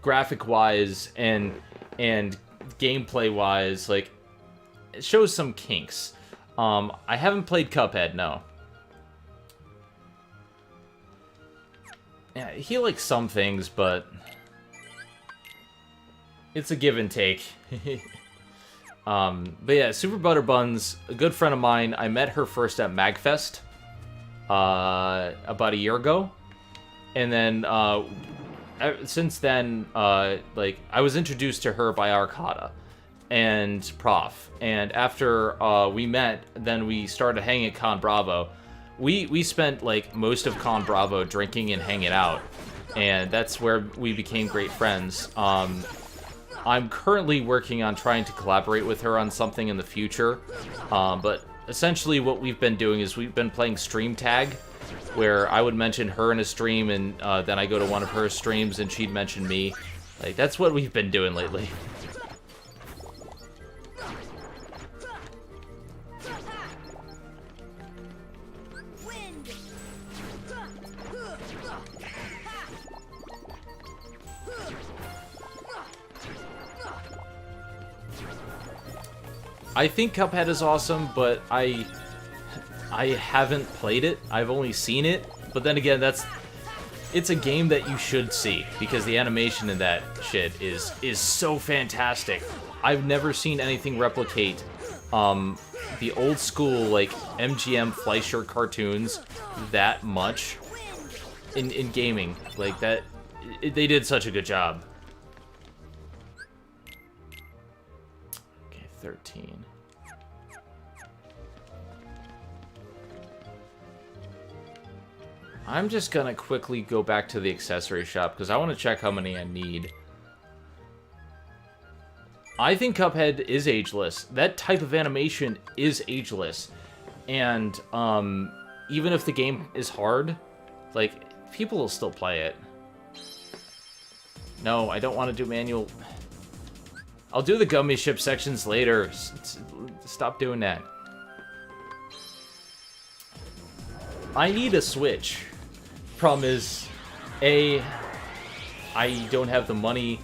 graphic-wise and gameplay-wise, like it shows some kinks. I haven't played Cuphead, no. Yeah, he likes some things, but it's a give and take. But yeah, Super Butter Buns, a good friend of mine. I met her first at MagFest about a year ago, and then since then, like I was introduced to her by Arcada and Prof, and after we met, then we started hanging at Con Bravo. We spent like most of Con Bravo drinking and hanging out, and that's where we became great friends. I'm currently working on trying to collaborate with her on something in the future, but essentially what we've been doing is we've been playing stream tag, where I would mention her in a stream, and then I go to one of her streams and she'd mention me. Like, that's what we've been doing lately. I think Cuphead is awesome, but I haven't played it. I've only seen it. But then again, it's a game that you should see, because the animation in that shit is so fantastic. I've never seen anything replicate the old school like MGM Fleischer cartoons that much in gaming. Like that, they did such a good job. 13. I'm just gonna quickly go back to the accessory shop because I want to check how many I need. I think Cuphead is ageless. That type of animation is ageless. And even if the game is hard, like, people will still play it. No, I don't want to do manual. I'll do the gummy ship sections later. Stop doing that. I need a Switch. Problem is, A, I don't have the money.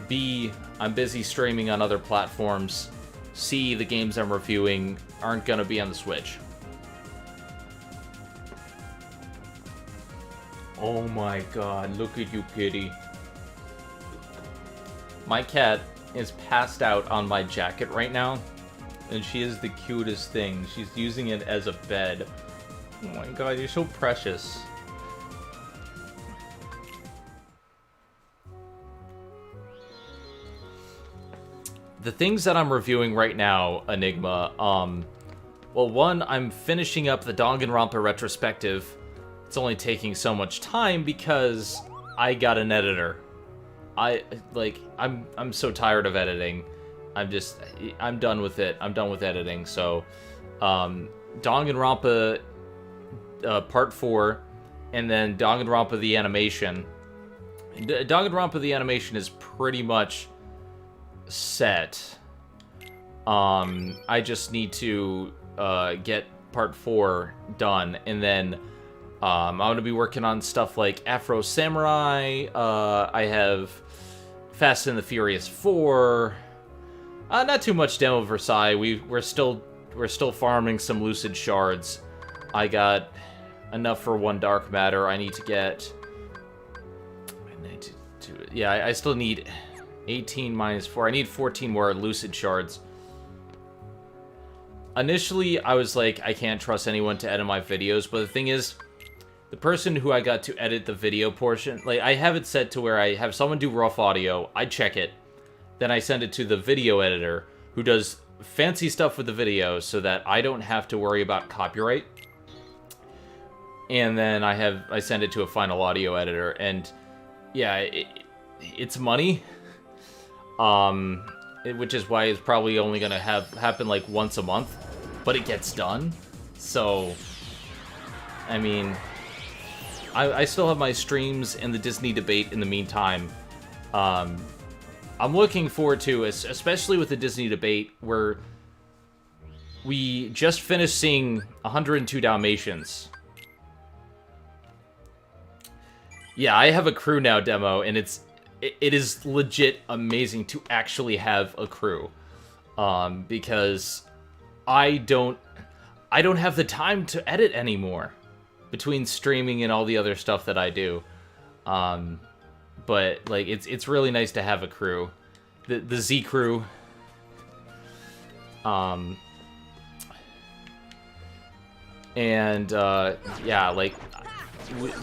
B, I'm busy streaming on other platforms. C, the games I'm reviewing aren't gonna be on the Switch. Oh my god, look at you, kitty. My cat is passed out on my jacket right now, and she is the cutest thing. She's using it as a bed. Oh my god, you're so precious. The things that I'm reviewing right now, Enigma, well, one, I'm finishing up the Danganronpa retrospective. It's only taking so much time because I got an editor. I'm so tired of editing. I'm done with it. I'm done with editing. So, Danganronpa Part 4, and then Danganronpa the animation. Danganronpa the animation is pretty much set. I just need to get Part 4 done, and then I'm going to be working on stuff like Afro Samurai. I have Fast and the Furious 4. Not too much Demo Versailles. We're still farming some Lucid Shards. I got enough for one Dark Matter. I need to get... I still need 18 minus 4. I need 14 more Lucid Shards. Initially, I was like, I can't trust anyone to edit my videos, but the thing is, the person who I got to edit the video portion, like, I have it set to where I have someone do rough audio, I check it, then I send it to the video editor, who does fancy stuff with the video so that I don't have to worry about copyright. And then I send it to a final audio editor, and yeah, it's money. Which is why it's probably only gonna happen like once a month, but it gets done. So, I mean, I still have my streams and the Disney debate in the meantime. I'm looking forward to, especially with the Disney debate, where we just finished seeing 102 Dalmatians. Yeah, I have a crew now demo, and it is legit amazing to actually have a crew, because I don't have the time to edit anymore between streaming and all the other stuff that I do. But like it's really nice to have a crew, the Z crew. Yeah, like.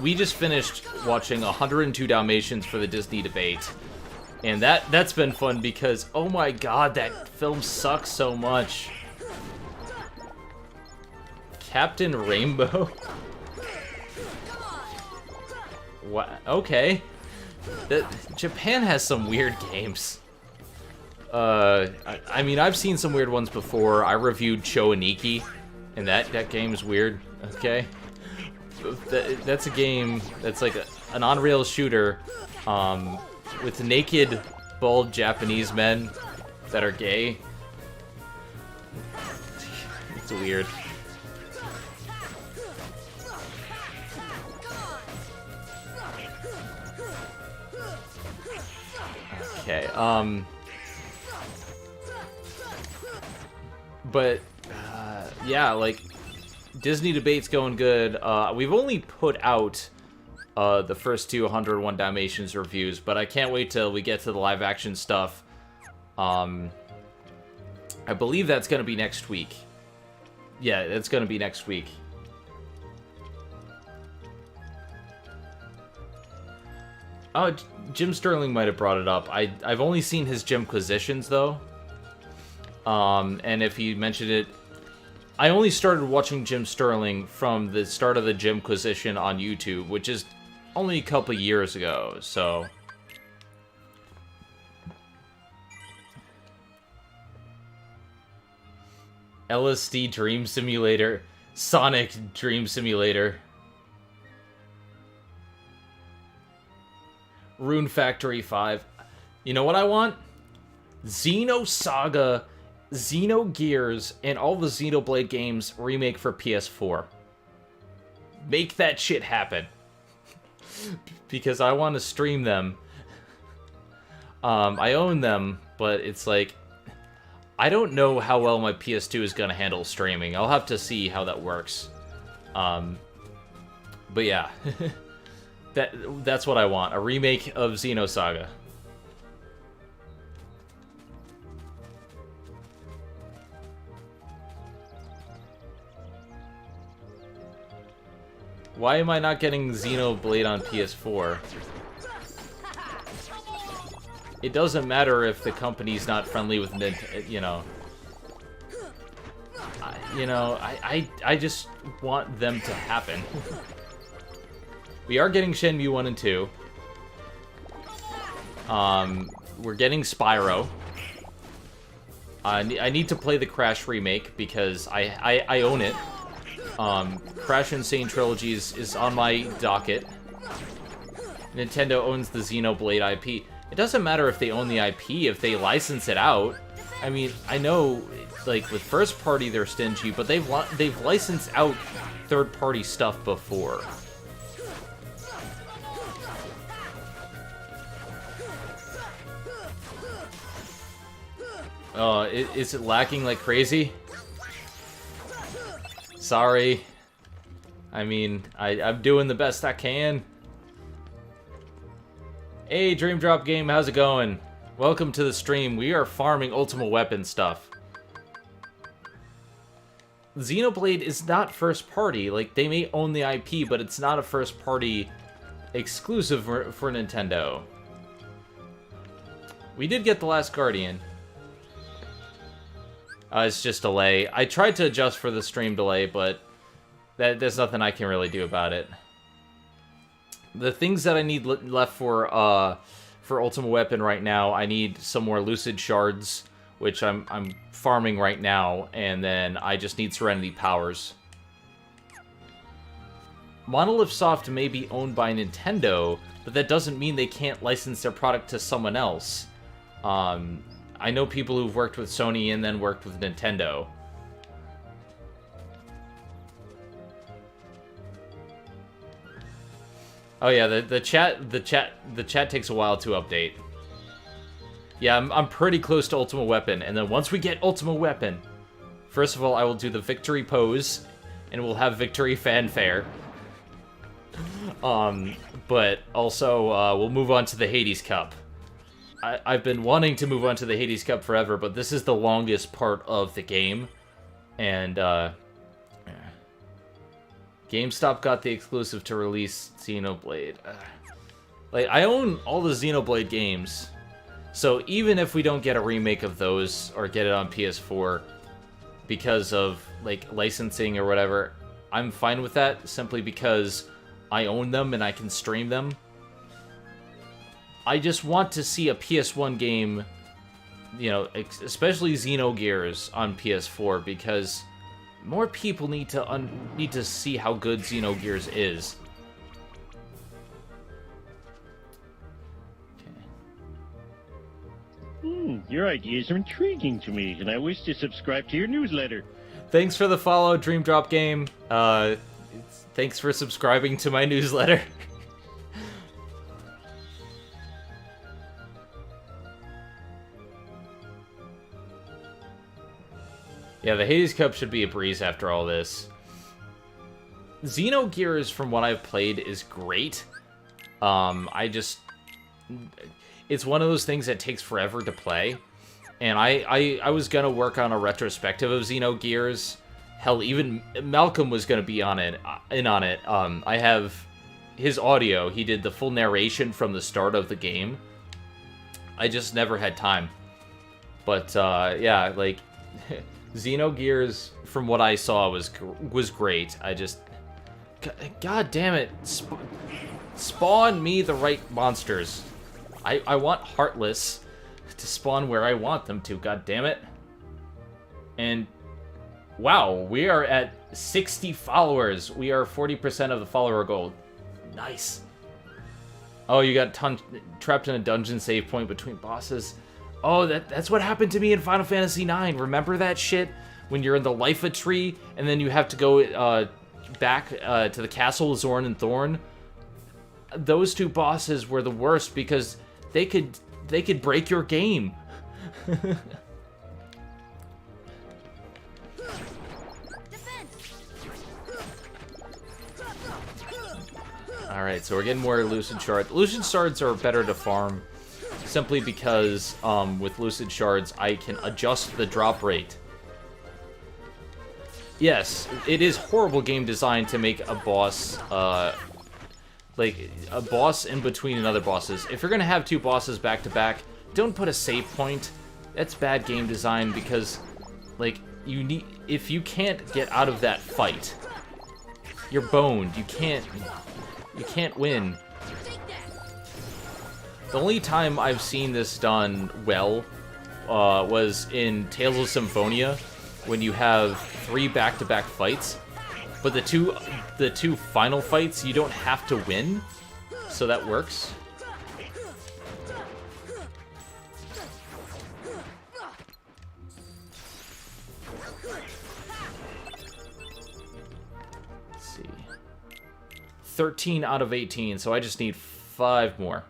We just finished watching 102 Dalmatians for the Disney debate, and that's been fun because, oh my god, that film sucks so much. Captain Rainbow? What? Okay. Japan has some weird games. I mean, I've seen some weird ones before. I reviewed Choaniki, and that game is weird, okay? That's a game that's like an on-rail shooter with naked, bald Japanese men that are gay. It's weird. Okay, but yeah, like, Disney debate's going good. We've only put out the first 101 Dalmatians reviews, but I can't wait till we get to the live action stuff. I believe that's going to be next week. Yeah, it's going to be next week. Oh, Jim Sterling might have brought it up. I've only seen his Jimquisitions, though. And if he mentioned it, I only started watching Jim Sterling from the start of the Jimquisition on YouTube, which is only a couple years ago, so... LSD Dream Simulator, Sonic Dream Simulator, Rune Factory 5. You know what I want? Xenosaga, Xenogears, and all the Xenoblade games remake for PS4. Make that shit happen. Because I want to stream them. I own them, but it's like... I don't know how well my PS2 is going to handle streaming. I'll have to see how that works. But yeah. That's what I want. A remake of Xenosaga. Why am I not getting Xenoblade on PS4? It doesn't matter if the company's not friendly with Nintendo, you know. I just want them to happen. We are getting Shenmue 1 and 2. We're getting Spyro. I need to play the Crash remake because I own it. Crash Insane Trilogy is on my docket. Nintendo owns the Xenoblade IP. It doesn't matter if they own the IP, if they license it out. I mean, I know, like, with first party they're stingy, but they've licensed out third party stuff before. Is it lacking like crazy? Sorry. I mean, I'm doing the best I can. Hey, Dream Drop Game, how's it going? Welcome to the stream. We are farming Ultimate Weapon stuff. Xenoblade is not first party. Like, they may own the IP, but it's not a first party exclusive for Nintendo. We did get The Last Guardian. It's just delay. I tried to adjust for the stream delay, but there's nothing I can really do about it. The things that I need left for Ultimate Weapon right now, I need some more Lucid Shards, which I'm farming right now, and then I just need Serenity Powers. Monolith Soft may be owned by Nintendo, but that doesn't mean they can't license their product to someone else. I know people who've worked with Sony and then worked with Nintendo. Oh yeah, the chat takes a while to update. Yeah, I'm pretty close to Ultimate Weapon, and then once we get Ultimate Weapon, first of all, I will do the victory pose, and we'll have victory fanfare. But also, we'll move on to the Hades Cup. I've been wanting to move on to the Hades Cup forever, but this is the longest part of the game, and, GameStop got the exclusive to release Xenoblade. Like, I own all the Xenoblade games, so even if we don't get a remake of those, or get it on PS4, because of, like, licensing or whatever, I'm fine with that, simply because I own them and I can stream them. I just want to see a PS1 game, you know, especially Xenogears on PS4, because more people need to see how good Xenogears is. Your ideas are intriguing to me, and I wish to subscribe to your newsletter. Thanks for the follow, Dream Drop Game. Thanks for subscribing to my newsletter. Yeah, the Hades Cup should be a breeze after all this. Xenogears, from what I've played, is great. It's one of those things that takes forever to play. And I was gonna work on a retrospective of Xenogears. Hell, even Malcolm was gonna be on it. I have his audio. He did the full narration from the start of the game. I just never had time. But, yeah, like, Xenogears, from what I saw, was great. I just... God damn it. Spawn me the right monsters. I want Heartless to spawn where I want them to, god damn it. And... Wow, we are at 60 followers. We are 40% of the follower goal. Nice. Oh, you got trapped in a dungeon save point between bosses. Oh, that's what happened to me in Final Fantasy IX. Remember that shit? When you're in the Lifa tree, and then you have to go back to the Castle of Zorn and Thorn? Those two bosses were the worst because they could break your game. Alright, so we're getting more Lucid Shards. Lucid Shards are better to farm simply because with Lucid Shards I can adjust the drop rate. Yes, it is horrible game design to make a boss, like, a boss in between other bosses. If you're gonna have two bosses back to back, don't put a save point. That's bad game design because, like, if you can't get out of that fight, you're boned. You can't win. The only time I've seen this done well was in Tales of Symphonia, when you have 3 back-to-back fights, but the two final fights you don't have to win, so that works. Let's see. 13 out of 18, so I just need 5 more.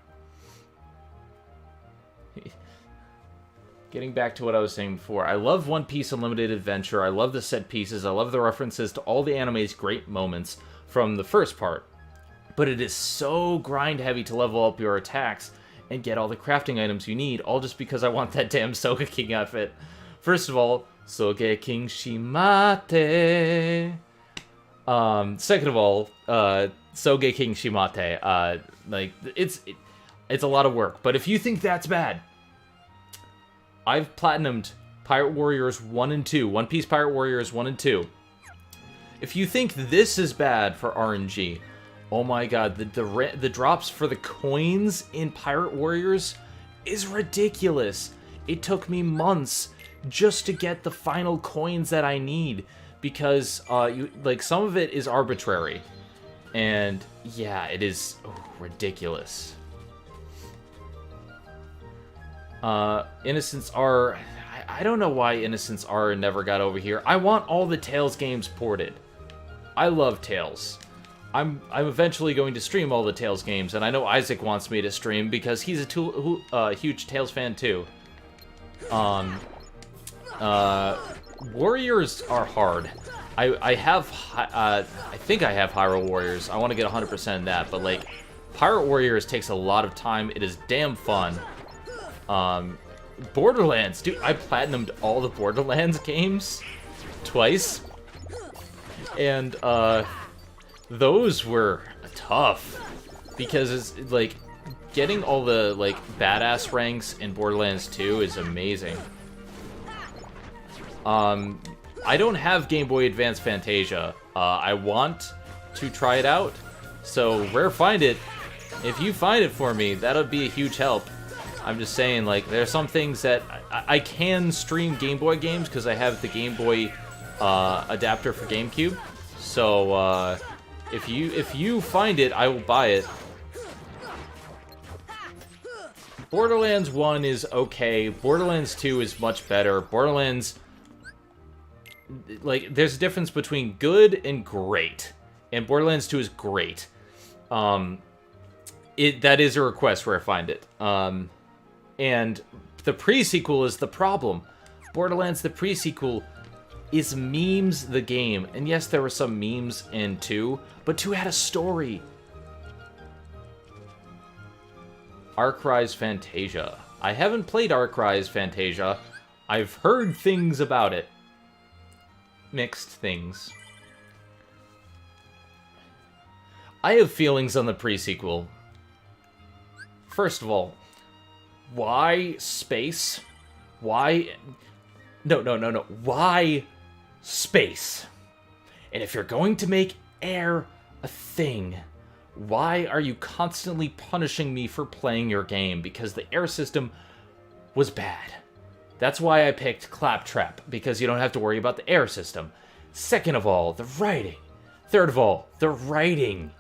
Getting back to what I was saying before, I love One Piece Unlimited Adventure, I love the set pieces, I love the references to all the anime's great moments from the first part. But it is so grind heavy to level up your attacks and get all the crafting items you need, all just because I want that damn Soga King outfit. First of all, Soge King Shimate. Second of all, Soge King Shimate. Like, it's a lot of work, but if you think that's bad, I've platinumed Pirate Warriors 1 and 2. One Piece Pirate Warriors 1 and 2. If you think this is bad for RNG, oh my god, the drops for the coins in Pirate Warriors is ridiculous. It took me months just to get the final coins that I need because some of it is arbitrary. And yeah, it is ridiculous. Innocence R, I don't know why Innocence R never got over here. I want all the Tales games ported. I love Tales. I'm eventually going to stream all the Tales games, and I know Isaac wants me to stream because he's a huge Tales fan too. Warriors are hard. I think I have Hyrule Warriors. I want to get 100% in that, but like, Pirate Warriors takes a lot of time. It is damn fun. Borderlands, dude, I platinumed all the Borderlands games twice, and those were tough because it's like getting all the like badass ranks in Borderlands 2 is amazing. I don't have Game Boy Advance Fantasia. I want to try it out, so Rare Find It, if you find it for me, that'll be a huge help. I'm just saying, like, there are some things that I can stream Game Boy games because I have the Game Boy adapter for GameCube. So if you find it, I will buy it. Borderlands 1 is okay. Borderlands 2 is much better. Borderlands, like, there's a difference between good and great, and Borderlands 2 is great. That is a request where I find it. And the pre-sequel is the problem. Borderlands, the pre-sequel, is memes the game. And yes, there were some memes in 2, but 2 had a story. Arcry's Fantasia. I haven't played Arcry's Fantasia. I've heard things about it. Mixed things. I have feelings on the pre-sequel. First of all, why space? Why? No, no, no, no. Why space? And if you're going to make air a thing, why are you constantly punishing me for playing your game? Because the air system was bad. That's why I picked Claptrap, because you don't have to worry about the air system. Second of all, the writing. Third of all, the writing.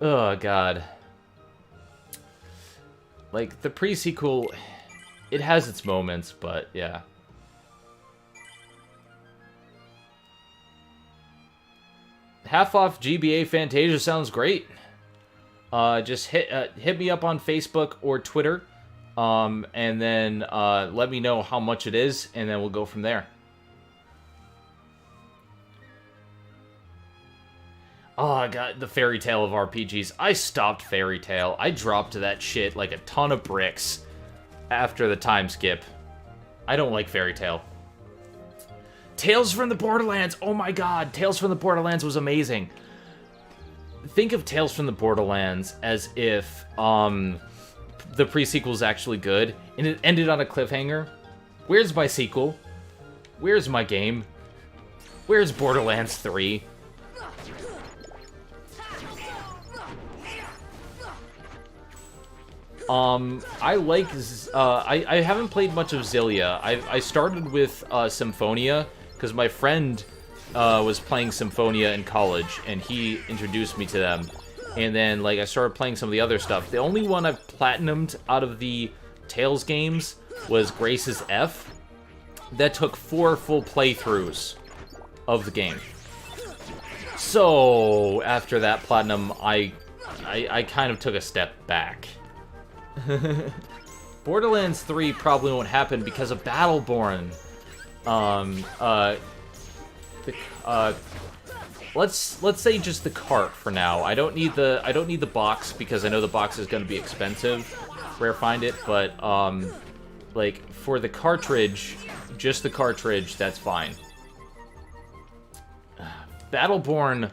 Oh, God. Like, the pre-sequel, it has its moments, but yeah. Half off GBA Fantasia sounds great. Just hit me up on Facebook or Twitter, and then let me know how much it is, and then we'll go from there. Oh, I got the Fairy Tail of RPGs. I stopped Fairy Tail. I dropped that shit like a ton of bricks after the time skip. I don't like Fairy Tail. Tales from the Borderlands. Oh my god, Tales from the Borderlands was amazing. Think of Tales from the Borderlands as if the pre-sequel is actually good, and it ended on a cliffhanger. Where's my sequel? Where's my game? Where's Borderlands 3? I like, I haven't played much of Xillia. I started with, Symphonia, because my friend, was playing Symphonia in college, and he introduced me to them. And then, like, I started playing some of the other stuff. The only one I've platinumed out of the Tales games was Grace's F. That took 4 full playthroughs of the game. So, after that platinum, I kind of took a step back. Borderlands 3 probably won't happen because of Battleborn. Let's say just the cart for now. I don't need the box because I know the box is going to be expensive. Rare find it, but like for the cartridge, just the cartridge, that's fine. Battleborn,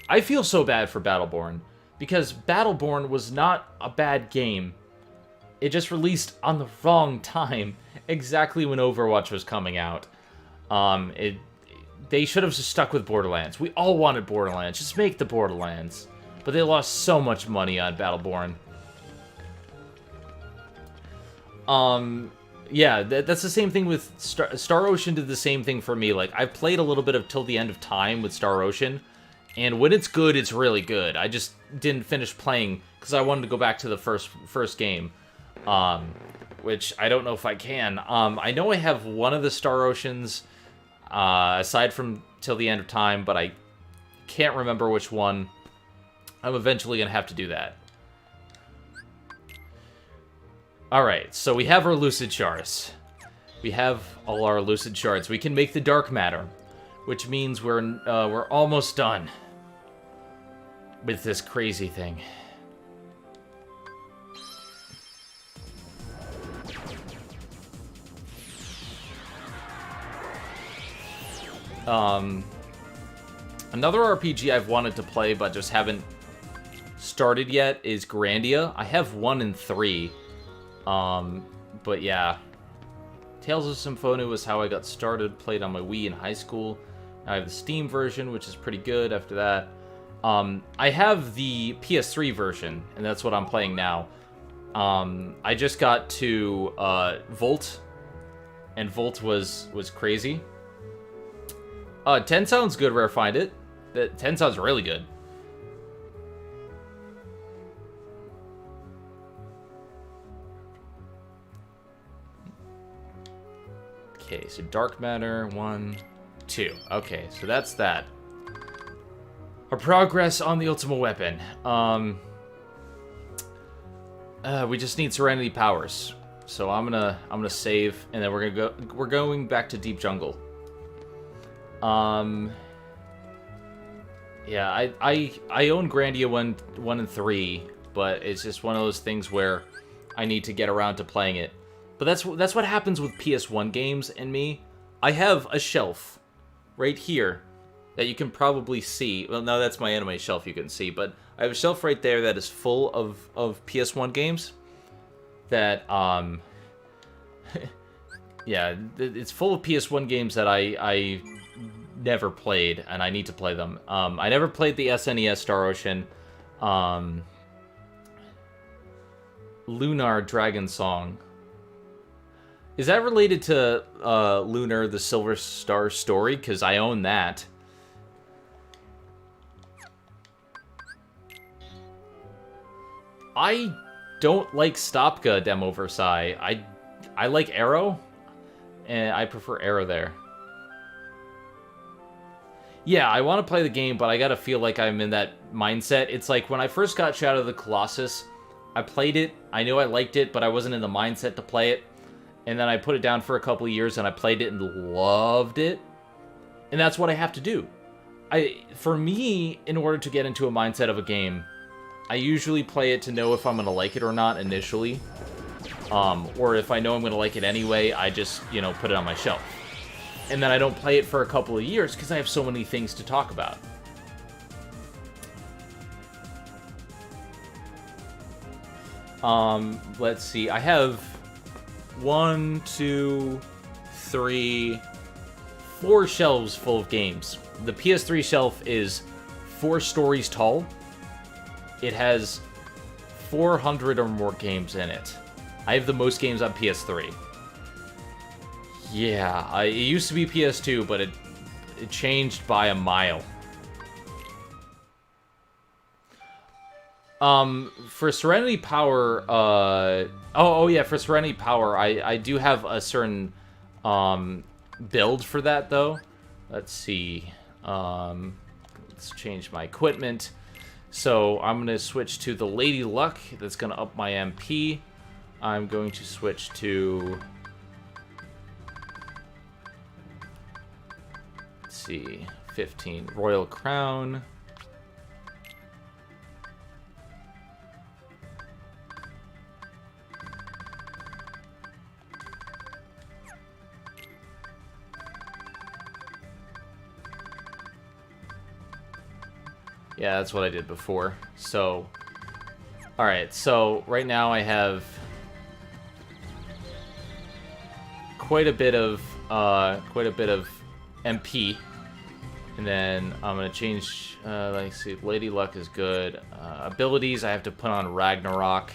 I feel so bad for Battleborn. Because Battleborn was not a bad game. It just released on the wrong time. Exactly when Overwatch was coming out. They should have just stuck with Borderlands. We all wanted Borderlands. Just make the Borderlands. But they lost so much money on Battleborn. Yeah, that's the same thing with Star Ocean did the same thing for me. Like, I've played a little bit of Till the End of Time with Star Ocean. And when it's good, it's really good. I just didn't finish playing because I wanted to go back to the first game, which I don't know if I can. I know I have one of the Star Oceans, aside from Till the End of Time, but I can't remember which one. I'm eventually going to have to do that. Alright, so we have our Lucid Shards. We have all our Lucid Shards. We can make the Dark Matter, which means we're almost done with this crazy thing. Another RPG I've wanted to play but just haven't started yet is Grandia. I have 1 and 3. But yeah. Tales of Symphonia was how I got started, played on my Wii in high school. I have the Steam version, which is pretty good after that. I have the PS3 version, and that's what I'm playing now. I just got to Volt, and Volt was crazy. 10 sounds good, Rare Find It. 10 sounds really good. Okay, so Dark Matter, 1, 2. Okay, so that's that. Our progress on the Ultimate Weapon. We just need Serenity Powers. So I'm gonna save, and then we're going back to Deep Jungle. Yeah, I own Grandia 1 and 3, but it's just one of those things where I need to get around to playing it. But that's what happens with PS1 games and me. I have a shelf right here that you can probably see. Well, no, that's my anime shelf you can see, but I have a shelf right there that is full of PS1 games that Yeah, it's full of PS1 games that I never played, and I need to play them. I never played the SNES Star Ocean. Lunar Dragon Song. Is that related to Lunar the Silver Star Story? Because I own that. I don't like Stopka Demo Versailles. I like Arrow, and I prefer Arrow there. Yeah, I want to play the game, but I gotta feel like I'm in that mindset. It's like when I first got Shadow of the Colossus, I played it, I knew I liked it, but I wasn't in the mindset to play it. And then I put it down for a couple of years, and I played it and loved it. And that's what I have to do. For me, in order to get into a mindset of a game, I usually play it to know if I'm going to like it or not initially. Or if I know I'm going to like it anyway, I just, you know, put it on my shelf. And then I don't play it for a couple of years because I have so many things to talk about. Let's see. I have 1, 2, 3, 4 shelves full of games. The PS3 shelf is 4 stories tall. It has 400 or more games in it. I have the most games on PS3. Yeah, it used to be PS2, but it changed by a mile. For Serenity Power, oh yeah, for Serenity Power, I do have a certain, build for that, though. Let's see, let's change my equipment. So, I'm gonna switch to the Lady Luck, that's gonna up my MP. I'm going to switch to... Let's see, 15, Royal Crown. Yeah, that's what I did before. So, alright, so right now I have quite a bit of MP. And then I'm gonna change, let's see, Lady Luck is good. Abilities, I have to put on Ragnarok.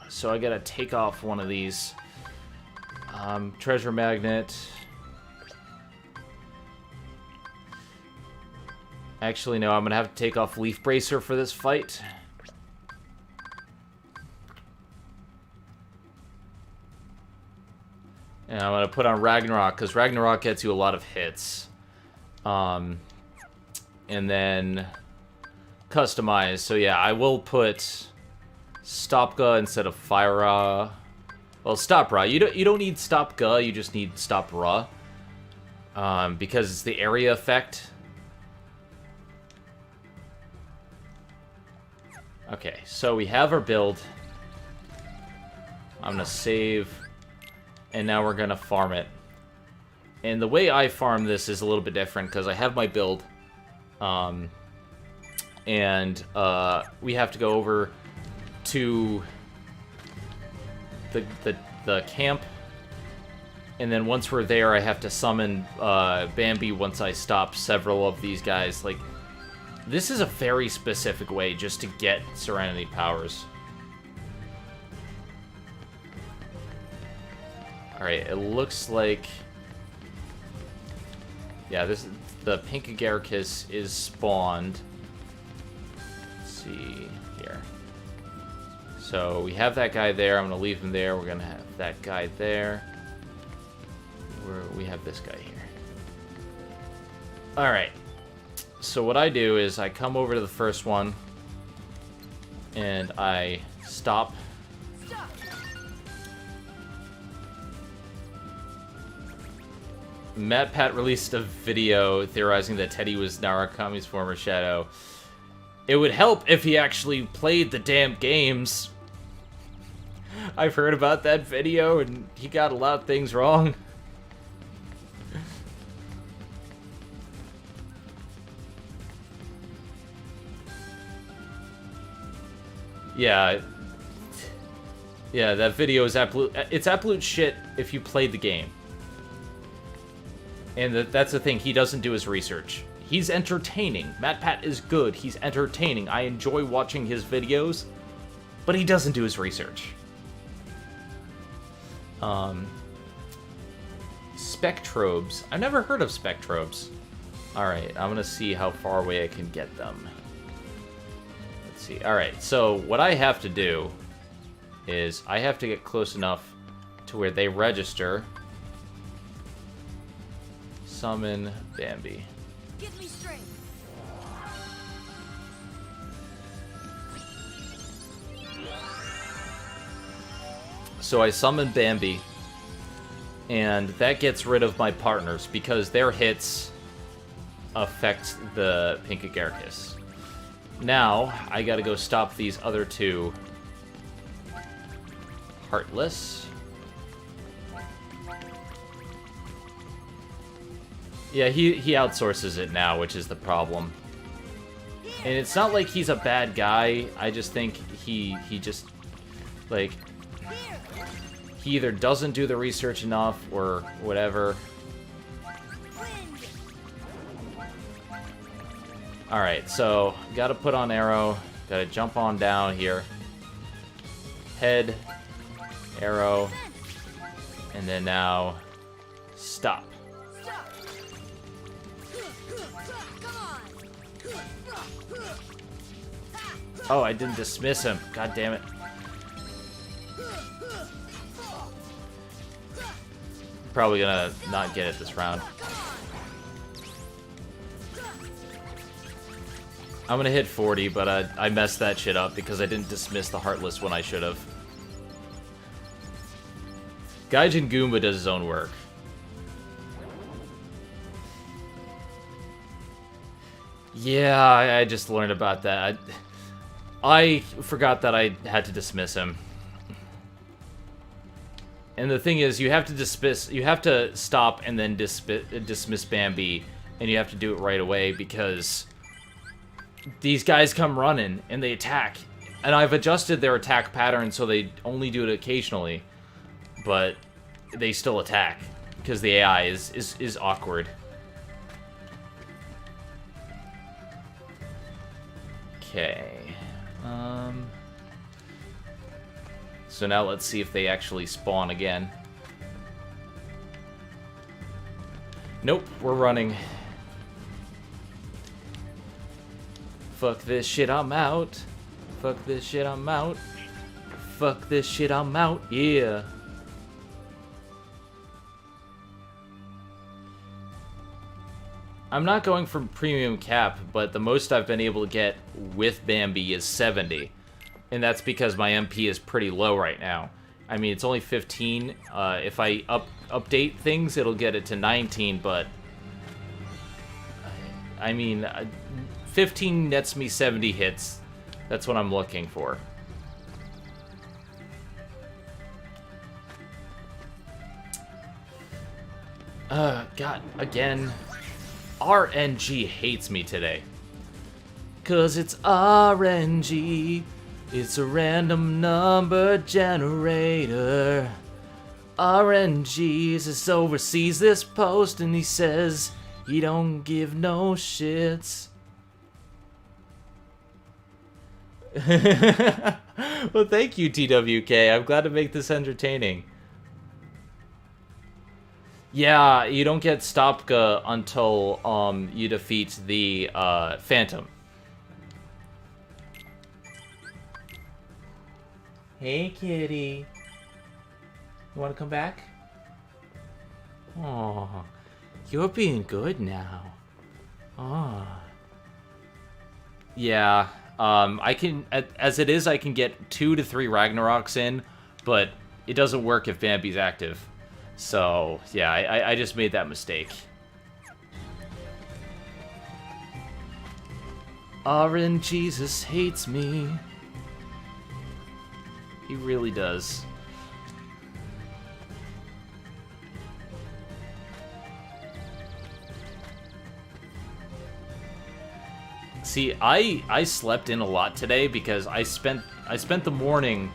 So I gotta take off one of these. Treasure Magnet. Actually, no, I'm gonna have to take off Leaf Bracer for this fight. And I'm gonna put on Ragnarok, because Ragnarok gets you a lot of hits. And then customize. So yeah, I will put Stopga instead of Fire. Well, Stop Ra. You don't need Stopga, you just need Stop Ra. Because it's the area effect. Okay, so we have our build. I'm gonna save, and now we're gonna farm it. And the way I farm this is a little bit different, because I have my build. And we have to go over to the camp. And then once we're there, I have to summon Bambi once I stop several of these guys. Like, this is a very specific way just to get Serenity Powers. Alright, it looks like... Yeah, the Pink Agaricus is spawned. Let's see here. So, we have that guy there. I'm going to leave him there. We're going to have that guy there. We have this guy here. Alright. So what I do is I come over to the first one, and I stop. MatPat released a video theorizing that Teddy was Narakami's former shadow. It would help if he actually played the damn games. I've heard about that video, and he got a lot of things wrong. Yeah, that video is it's absolute shit if you played the game. And that's the thing, he doesn't do his research. He's entertaining. MatPat is good. He's entertaining. I enjoy watching his videos, but he doesn't do his research. Spectrobes. I've never heard of Spectrobes. Alright, I'm gonna see how far away I can get them. Let's see. Alright, so what I have to do is I have to get close enough to where they register. Summon Bambi. Give me strength. So I summon Bambi, and that gets rid of my partners because their hits affect the Pink Agaricus. Now, I gotta go stop these other two. Heartless. Yeah, he outsources it now, which is the problem. And it's not like he's a bad guy, I just think he just, like, he either doesn't do the research enough or whatever. Alright, so gotta put on arrow, gotta jump on down here. Head, arrow, and then now stop. Oh, I didn't dismiss him. God damn it. Probably gonna not get it this round. I'm gonna hit 40, but I messed that shit up because I didn't dismiss the Heartless when I should have. Gaijin Goomba does his own work. Yeah, I just learned about that. I forgot that I had to dismiss him. And the thing is, you have to stop and then dismiss Bambi, and you have to do it right away because these guys come running and they attack. And I've adjusted their attack pattern so they only do it occasionally, but they still attack because the AI is awkward. Okay. So now let's see if they actually spawn again. Nope, we're running. Fuck this shit, I'm out. Fuck this shit, I'm out. Fuck this shit, I'm out. Yeah. I'm not going for premium cap, but the most I've been able to get with Bambi is 70. And that's because my MP is pretty low right now. I mean, it's only 15. If I update things, it'll get it to 19, but I mean, 15 nets me 70 hits. That's what I'm looking for. God, again. RNG hates me today. 'Cause it's RNG. It's a random number generator. RNG just oversees this post and he says he don't give no shits. Well, thank you, TWK. I'm glad to make this entertaining. Yeah, you don't get Stopka until you defeat the Phantom. Hey, kitty. You want to come back? Oh, you're being good now. Oh. Yeah, I can, as it is, I can get 2 to 3 Ragnaroks in, but it doesn't work if Bambi's active. So, yeah, I just made that mistake. RNGesus hates me. He really does. See, I slept in a lot today because I spent the morning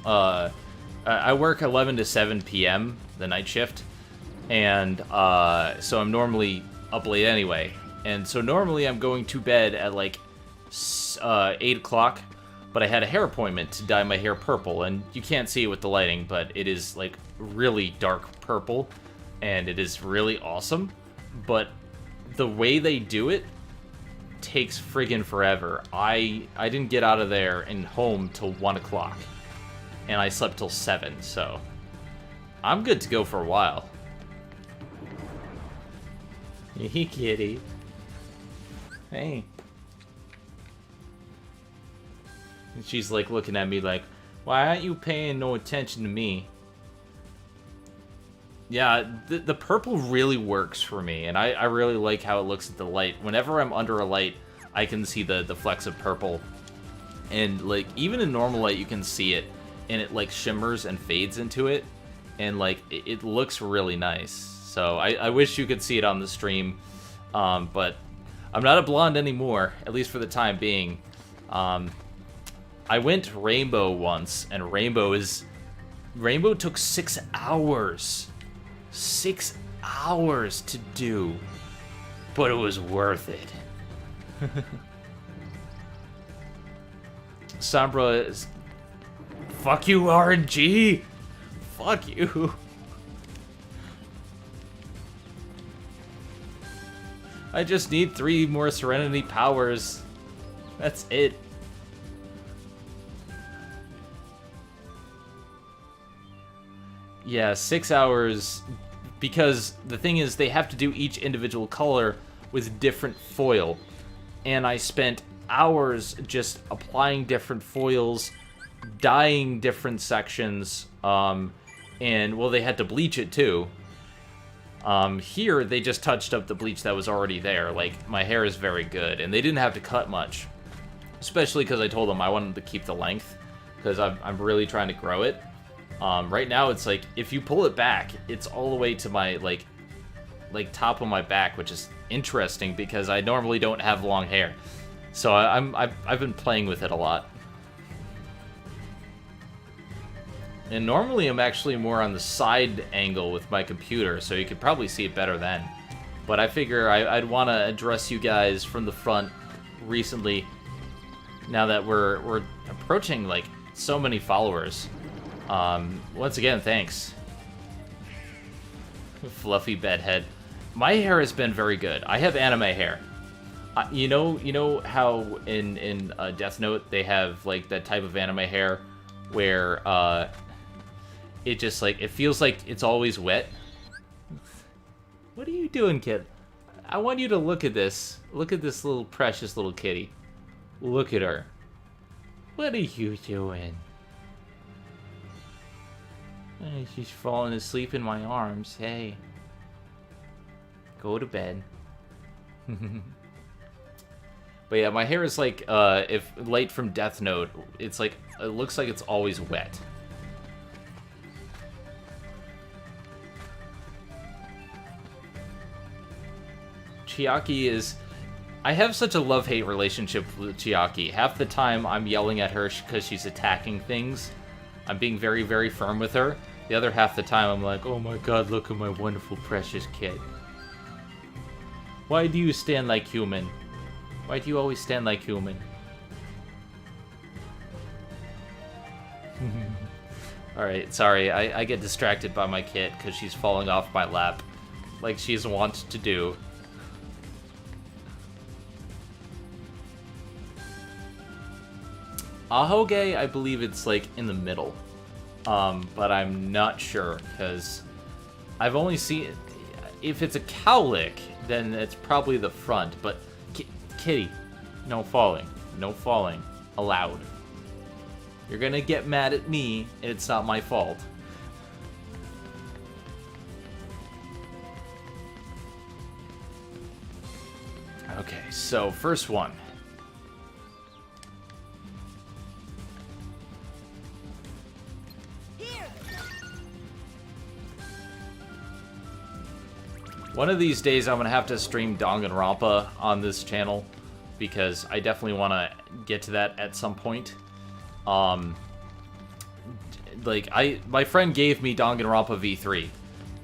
I work 11 to 7 p.m., the night shift, and so I'm normally up late anyway. And so normally I'm going to bed at like 8 o'clock, but I had a hair appointment to dye my hair purple, and you can't see it with the lighting, but it is like really dark purple, and it is really awesome. But the way they do it takes friggin' forever. I didn't get out of there and home till 1 o'clock, and I slept till 7, so I'm good to go for a while. Hey, kitty. Hey. And she's like looking at me like, why aren't you paying no attention to me? Yeah, the purple really works for me, and I really like how it looks at the light. Whenever I'm under a light, I can see the flecks of purple. And like, even in normal light, you can see it, and it like shimmers and fades into it, and like, it looks really nice. So I wish you could see it on the stream, but I'm not a blonde anymore, at least for the time being. I went rainbow once, and rainbow took 6 hours. 6 hours to do, but it was worth it. Sombra is... Fuck you, RNG! Fuck you! I just need 3 more Serenity powers. That's it. Yeah, 6 hours, because the thing is, they have to do each individual color with different foil. And I spent hours just applying different foils, dyeing different sections, and, well, they had to bleach it too. Here, they just touched up the bleach that was already there. Like, my hair is very good, and they didn't have to cut much. Especially because I told them I wanted to keep the length, because I'm really trying to grow it. Right now, it's like, if you pull it back, it's all the way to my, like top of my back, which is interesting, because I normally don't have long hair. So I've been playing with it a lot. And normally I'm actually more on the side angle with my computer, so you could probably see it better then. But I figure I'd want to address you guys from the front recently, now that we're approaching, like, so many followers. Once again, thanks. Fluffy bedhead. My hair has been very good. I have anime hair. You know how in Death Note they have, like, that type of anime hair where, it just, like, it feels like it's always wet? What are you doing, kid? I want you to look at this. Look at this little precious little kitty. Look at her. What are you doing? She's falling asleep in my arms. Hey. Go to bed. But yeah, my hair is like, if Light from Death Note, it's like, it looks like it's always wet. Chiaki is... I have such a love-hate relationship with Chiaki. Half the time I'm yelling at her because she's attacking things. I'm being very, very firm with her. The other half the time I'm like, oh my god, look at my wonderful, precious kid. Why do you stand like human? Why do you always stand like human? Alright, sorry, I get distracted by my kit because she's falling off my lap. Like she's wont to do. Ahoge, I believe it's like in the middle. But I'm not sure, because I've only seen... If it's a cowlick, then it's probably the front, but... Kitty, no falling. No falling. Allowed. You're gonna get mad at me, and it's not my fault. Okay, so first one. One of these days I'm going to have to stream Danganronpa on this channel, because I definitely want to get to that at some point. like, my friend gave me Danganronpa V3,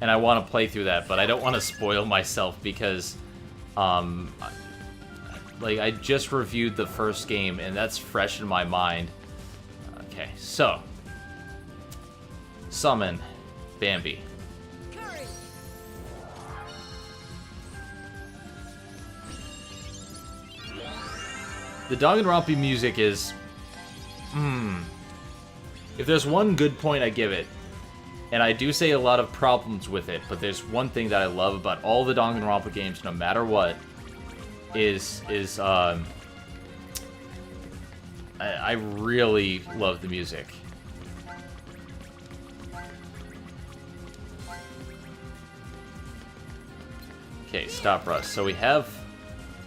and I want to play through that, but I don't want to spoil myself because, like, I just reviewed the first game, and that's fresh in my mind. Okay, so, summon Bambi. The Danganronpa music is, if there's one good point I give it, and I do say a lot of problems with it, but there's one thing that I love about all the Danganronpa games, no matter what, is I really love the music. Okay, stop rust. So we have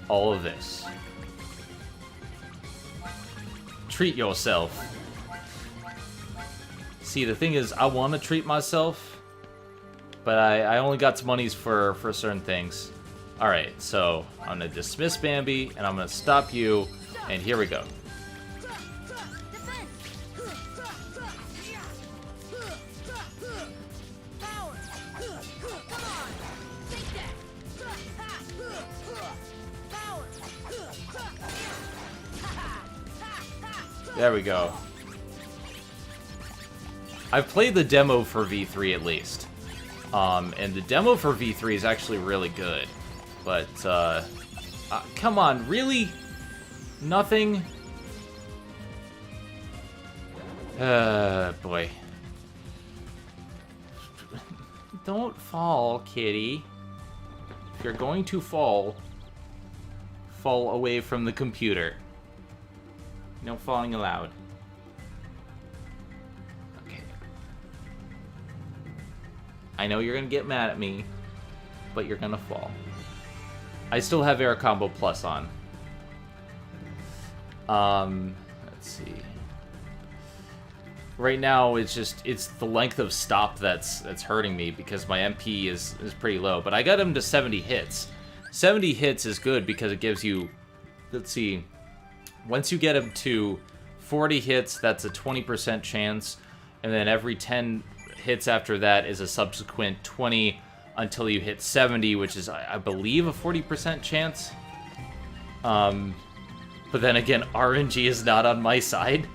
all of this. Treat yourself. See, the thing is, I want to treat myself, but I only got some monies for certain things. Alright, so I'm going to dismiss Bambi, and I'm going to stop you, and here we go. There we go. I've played the demo for V3 at least. And the demo for V3 is actually really good. But, come on, really? Nothing? Boy. Don't fall, kitty. If you're going to fall, fall away from the computer. No falling allowed. Okay. I know you're gonna get mad at me, but you're gonna fall. I still have Air Combo Plus on. Let's see. Right now, it's the length of stop that's hurting me because my MP is pretty low. But I got him to 70 hits. 70 hits is good because it gives you, let's see, once you get him to 40 hits, that's a 20% chance, and then every 10 hits after that is a subsequent 20 until you hit 70, which is, I believe, a 40% chance. But then again, RNG is not on my side.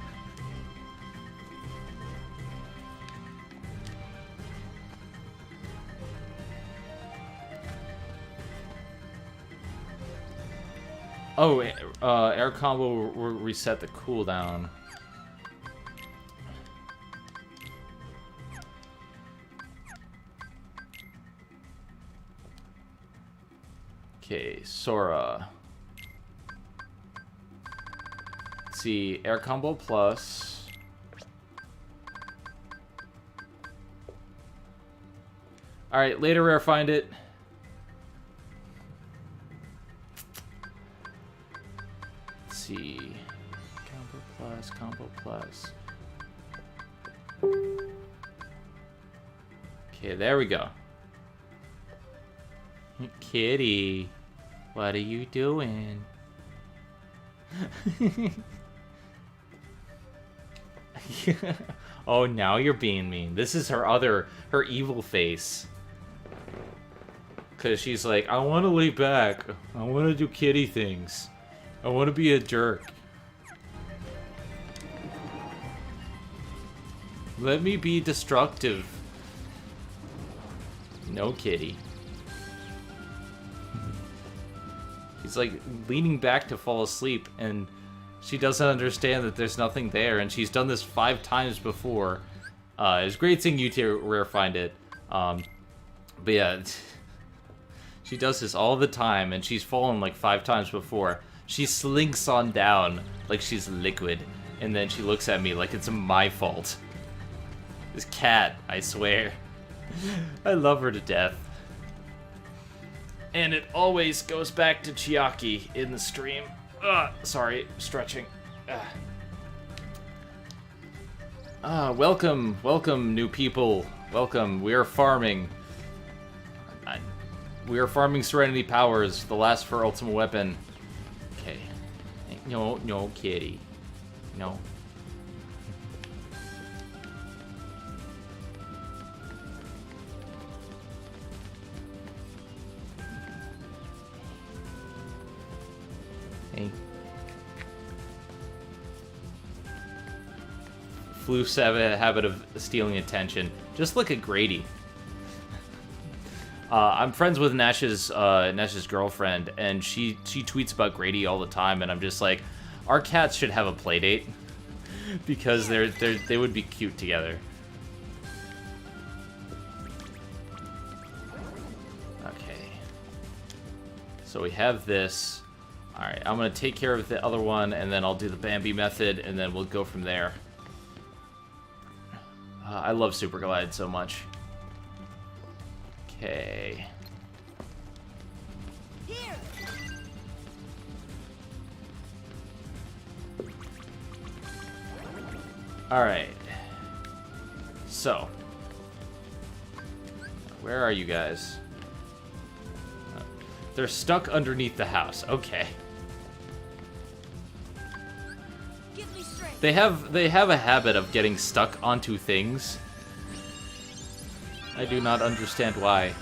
Oh, air combo will reset the cooldown. Okay, Sora. Let's see, air combo plus. Alright, later rare find it. See, combo plus. Okay, there we go. Kitty, what are you doing? Oh, now you're being mean. This is her evil face. Cause she's like, I want to lay back. I want to do kitty things. I want to be a jerk. Let me be destructive. No, kitty. He's like leaning back to fall asleep, and she doesn't understand that there's nothing there, and she's done this 5 times before. It's great seeing you to rare find it. But yeah, she does this all the time, and she's fallen like 5 times before. She slinks on down like she's liquid, and then she looks at me like it's my fault. This cat, I swear. I love her to death. And it always goes back to Chiaki in the stream. Sorry, stretching. Welcome, new people. Welcome, we are farming. We are farming Serenity Powers, the last for Ultimate Weapon. Okay. No, kitty. No. floofs have a habit of stealing attention. Just look at Grady. I'm friends with Nash's girlfriend, and she tweets about Grady all the time, and I'm just like, our cats should have a play date because they would be cute together. Okay. So we have this. All right, I'm gonna take care of the other one, and then I'll do the Bambi method, and then we'll go from there. I love Super Glide so much. Okay. Alright. So. Where are you guys? They're stuck underneath the house. Okay. They have a habit of getting stuck onto things. I do not understand why.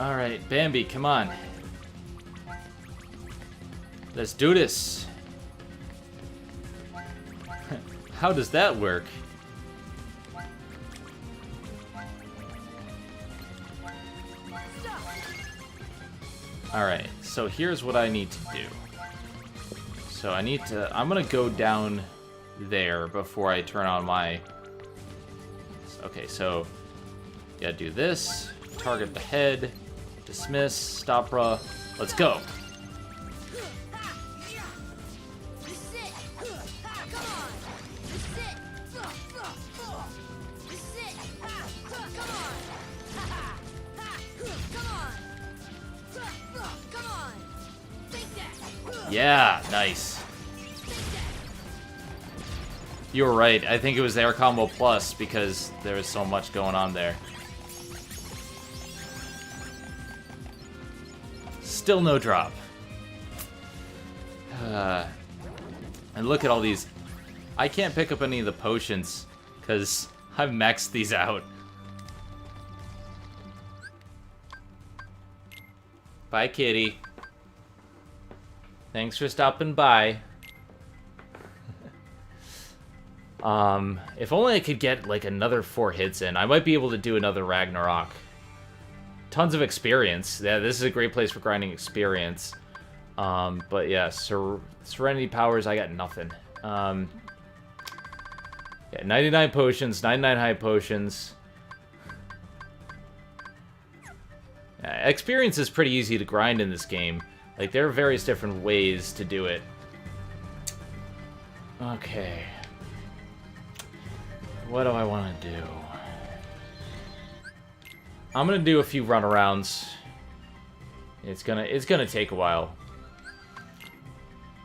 Alright, Bambi, come on. Let's do this. How does that work? Alright, so here's what I need to do. So I'm gonna go down there before I turn on my... Okay, so, yeah, do this, target the head, dismiss, stopra, let's go. Yeah, nice. You were right. I think it was Air Combo Plus because there was so much going on there. Still no drop. And look at all these. I can't pick up any of the potions because I've maxed these out. Bye, kitty. Thanks for stopping by. If only I could get, like, another 4 hits in. I might be able to do another Ragnarok. Tons of experience. Yeah, this is a great place for grinding experience. But yeah, Serenity Powers, I got nothing. Yeah, 99 potions, 99 high potions. Yeah, experience is pretty easy to grind in this game. Like, there are various different ways to do it. Okay. What do I want to do? I'm gonna do a few runarounds. It's gonna take a while.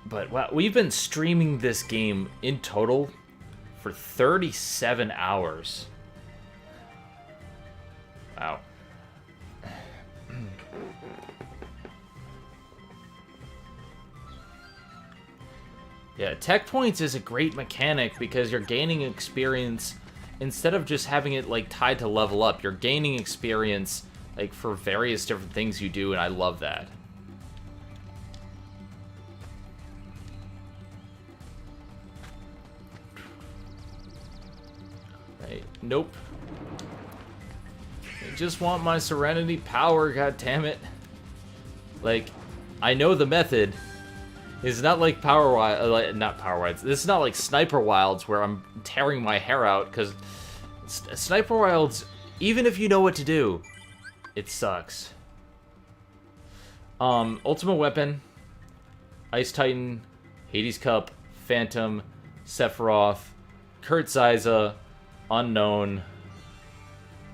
But wow, we've been streaming this game in total for 37 hours. Wow. Yeah, tech points is a great mechanic because you're gaining experience instead of just having it like tied to level up. You're gaining experience like for various different things you do, and I love that. Right, nope. I just want my Serenity Power, god damn it. Like, I know the method. It's not like not Power Wilds. This is not like Sniper Wilds where I'm tearing my hair out, because Sniper Wilds, even if you know what to do, it sucks. Ultimate Weapon, Ice Titan, Hades Cup, Phantom, Sephiroth, Kurtziza, Unknown,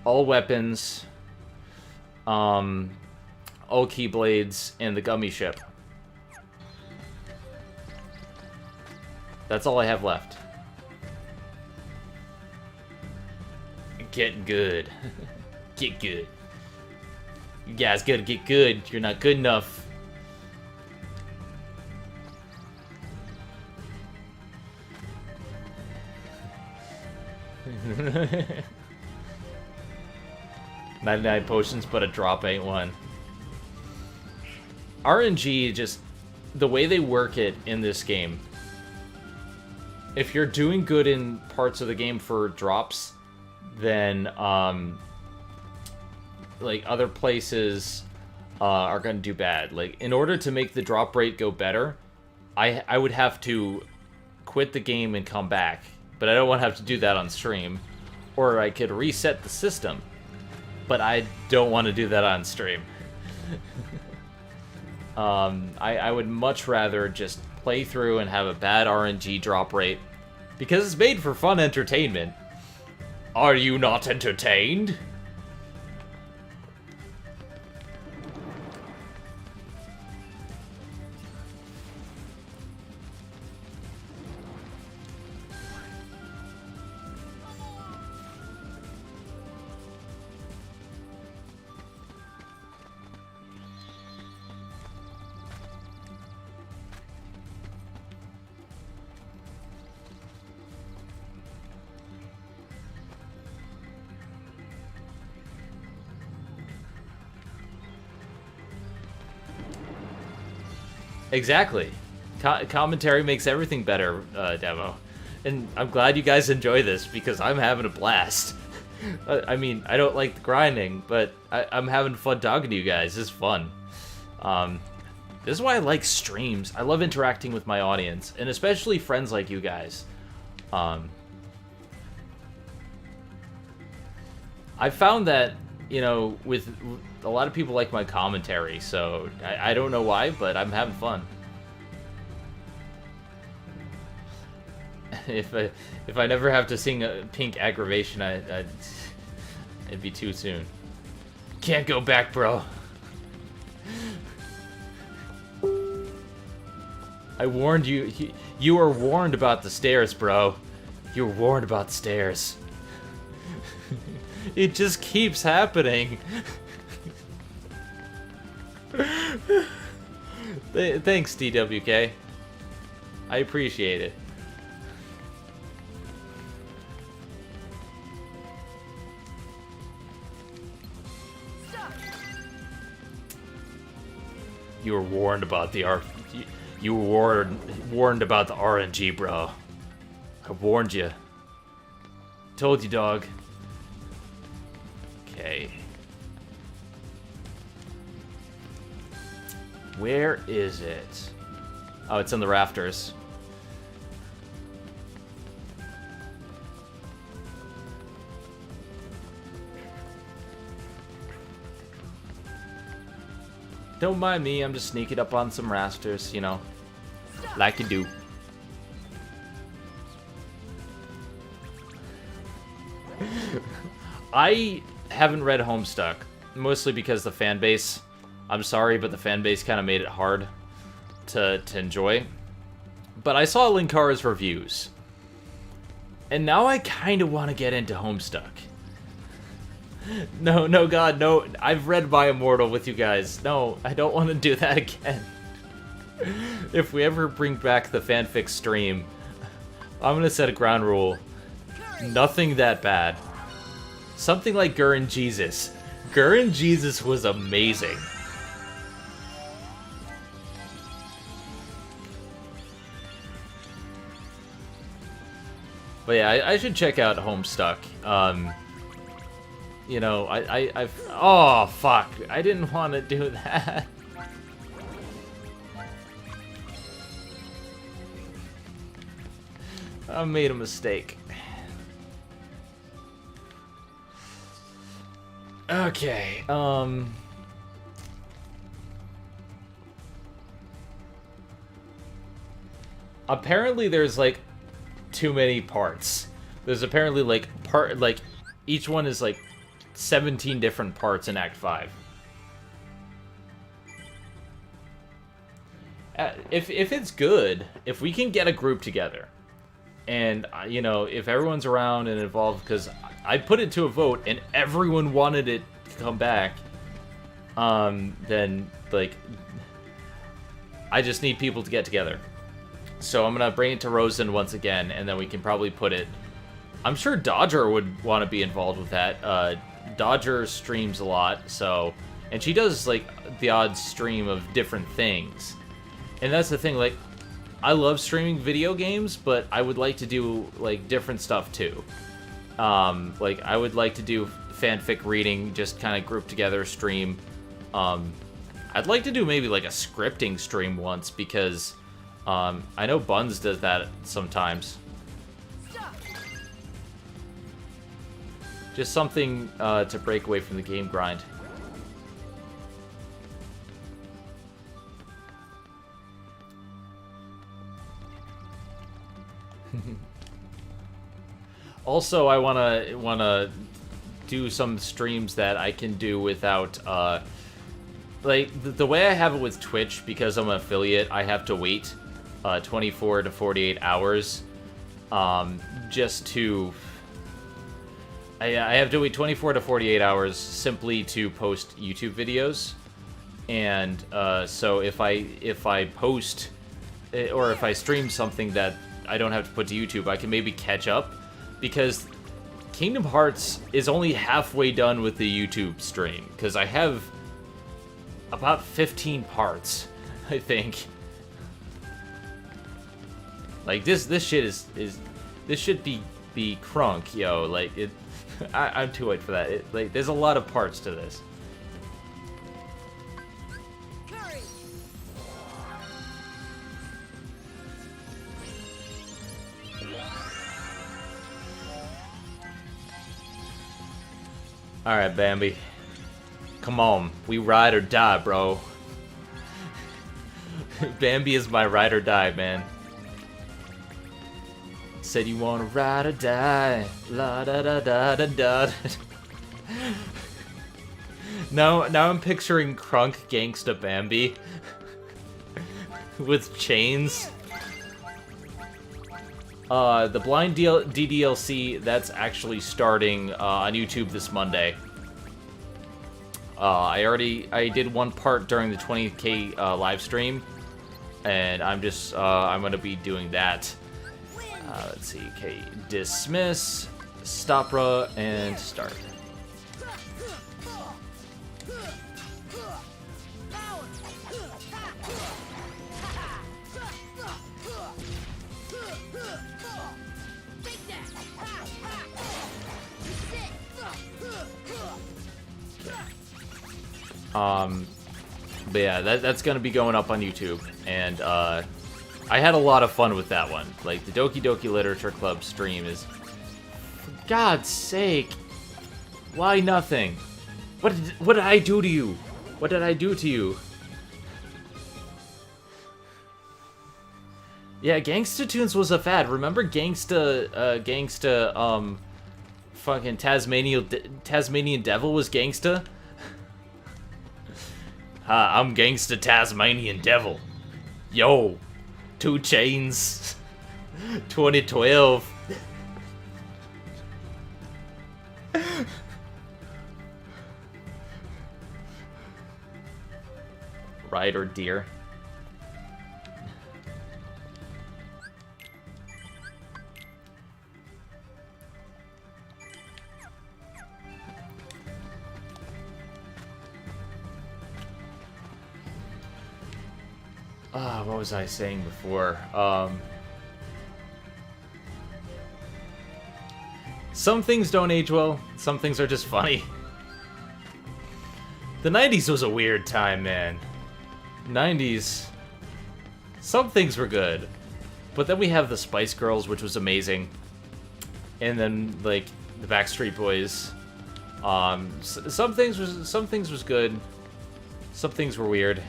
all weapons, all Keyblades, and the Gummy Ship. That's all I have left. Get good. Get good. You guys gotta get good. You're not good enough. "99 potions, but a drop ain't one." RNG, just the way they work it in this game, if you're doing good in parts of the game for drops, then like other places are going to do bad. Like, in order to make the drop rate go better, I would have to quit the game and come back, but I don't want to have to do that on stream. Or I could reset the system, but I don't want to do that on stream. I would much rather just play through and have a bad RNG drop rate, because it's made for fun entertainment. Are you not entertained? Exactly. Commentary makes everything better, Demo. And I'm glad you guys enjoy this, because I'm having a blast. I mean, I don't like the grinding, but I'm having fun talking to you guys. It's fun. This is why I like streams. I love interacting with my audience, and especially friends like you guys. I found that, you know, with a lot of people like my commentary, so I don't know why, but I'm having fun. If I never have to sing a Pink Aggravation, it'd be too soon. Can't go back, bro. I warned you. You were warned about the stairs, bro. You were warned about the stairs. It just keeps happening. Thanks, DWK. I appreciate it. You were warned about the You were warned about the RNG, bro. I warned you. Told you, dog. Okay. Where is it? Oh, it's in the rafters. Don't mind me, I'm just sneaking up on some rafters, you know, like you do. I haven't read Homestuck, mostly because the fan base, I'm sorry, but the fan base kind of made it hard to enjoy. But I saw Linkara's reviews, and now I kind of want to get into Homestuck. No, God, no. I've read My Immortal with you guys. No, I don't want to do that again. If we ever bring back the fanfic stream, I'm going to set a ground rule. Nothing that bad. Something like Gurren Jesus. Gurren Jesus was amazing. But yeah, I should check out Homestuck. You know, I've... Oh, fuck. I didn't want to do that. I made a mistake. Okay, apparently there's, like, too many parts. There's apparently, like, each one is, like, 17 different parts in Act 5. If it's good, if we can get a group together, and, you know, if everyone's around and involved, because I put it to a vote, and everyone wanted it to come back, then, like, I just need people to get together. So I'm gonna bring it to Rosen once again, and then we can probably put it... I'm sure Dodger would want to be involved with that. Dodger streams a lot, so and she does like the odd stream of different things. And that's the thing, like, I love streaming video games, but I would like to do like different stuff too. Like I would like to do fanfic reading, just kind of group together stream. I'd like to do maybe like a scripting stream once, because I know Buns does that sometimes. Just something to break away from the game grind. Also, I wanna do some streams that I can do without like the way I have it with Twitch, because I'm an affiliate, I have to wait 24 to 48 hours just to I have to wait 24 to 48 hours simply to post YouTube videos. And so if I post or if I stream something that I don't have to put to YouTube, I can maybe catch up, because Kingdom Hearts is only halfway done with the YouTube stream, because I have about 15 parts, I think. Like this shit is this should be crunk, yo. Like it, I'm too late for that. Like there's a lot of parts to this. Alright, Bambi. Come on. We ride or die, bro. Bambi is my ride or die, man. Said you wanna ride or die. La da da da da da. Now I'm picturing Crunk Gangsta Bambi. With chains. The blind DDLC, that's actually starting on YouTube this Monday. I did one part during the 20K live stream, and I'm gonna be doing that. Let's see, okay, dismiss, stopra, and start. But yeah, that's gonna be going up on YouTube, and I had a lot of fun with that one. Like the Doki Doki Literature Club stream is, for God's sake, why nothing? What did I do to you? What did I do to you? Yeah, Gangsta Tunes was a fad. Remember Gangsta, fucking Tasmanian Devil was Gangsta? I'm Gangsta Tasmanian Devil. Yo, 2 Chainz, 2012. Rider deer. What was I saying before? Some things don't age well, some things are just funny. The 90s was a weird time, man. 90s, some things were good, but then we have the Spice Girls, which was amazing, and then like the Backstreet Boys. Some things was good, some things were weird.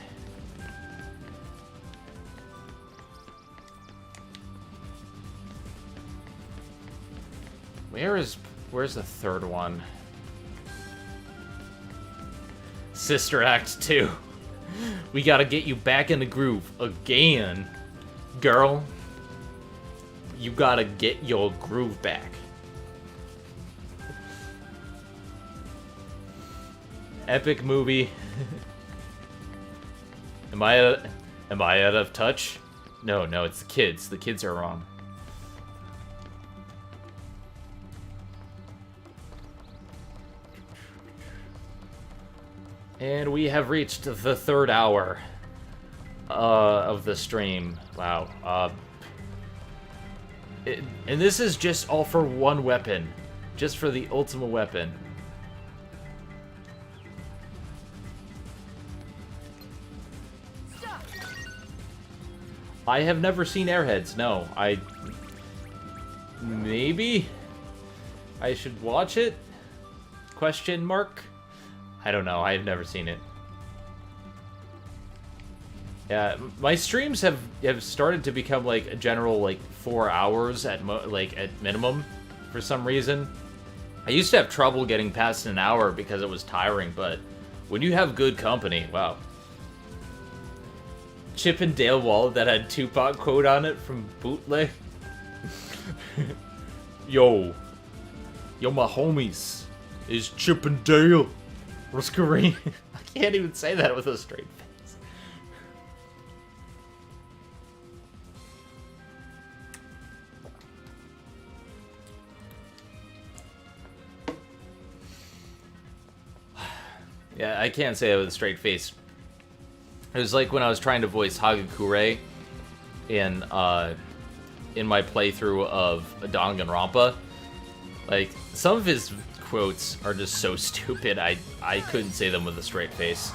Where's the third one? Sister Act 2. We gotta get you back in the groove again, girl. You gotta get your groove back. Epic movie. Am I out of touch? No, it's the kids. The kids are wrong. And we have reached the 3rd hour of the stream. Wow. And this is just all for one weapon. Just for the ultimate weapon. Stop. I have never seen Airheads, no. Maybe I should watch it? Question mark? I don't know, I've never seen it. Yeah, my streams have started to become like a general like 4 hours at minimum for some reason. I used to have trouble getting past an hour because it was tiring, but when you have good company, wow. Chip and Dale wallet that had Tupac quote on it from Bootleg. Yo, my homies is Chip and Dale. What's Kareem? I can't even say that with a straight face. Yeah, I can't say it with a straight face. It was like when I was trying to voice Hagakure in my playthrough of Danganronpa. Like, some of his quotes are just so stupid, I couldn't say them with a straight face.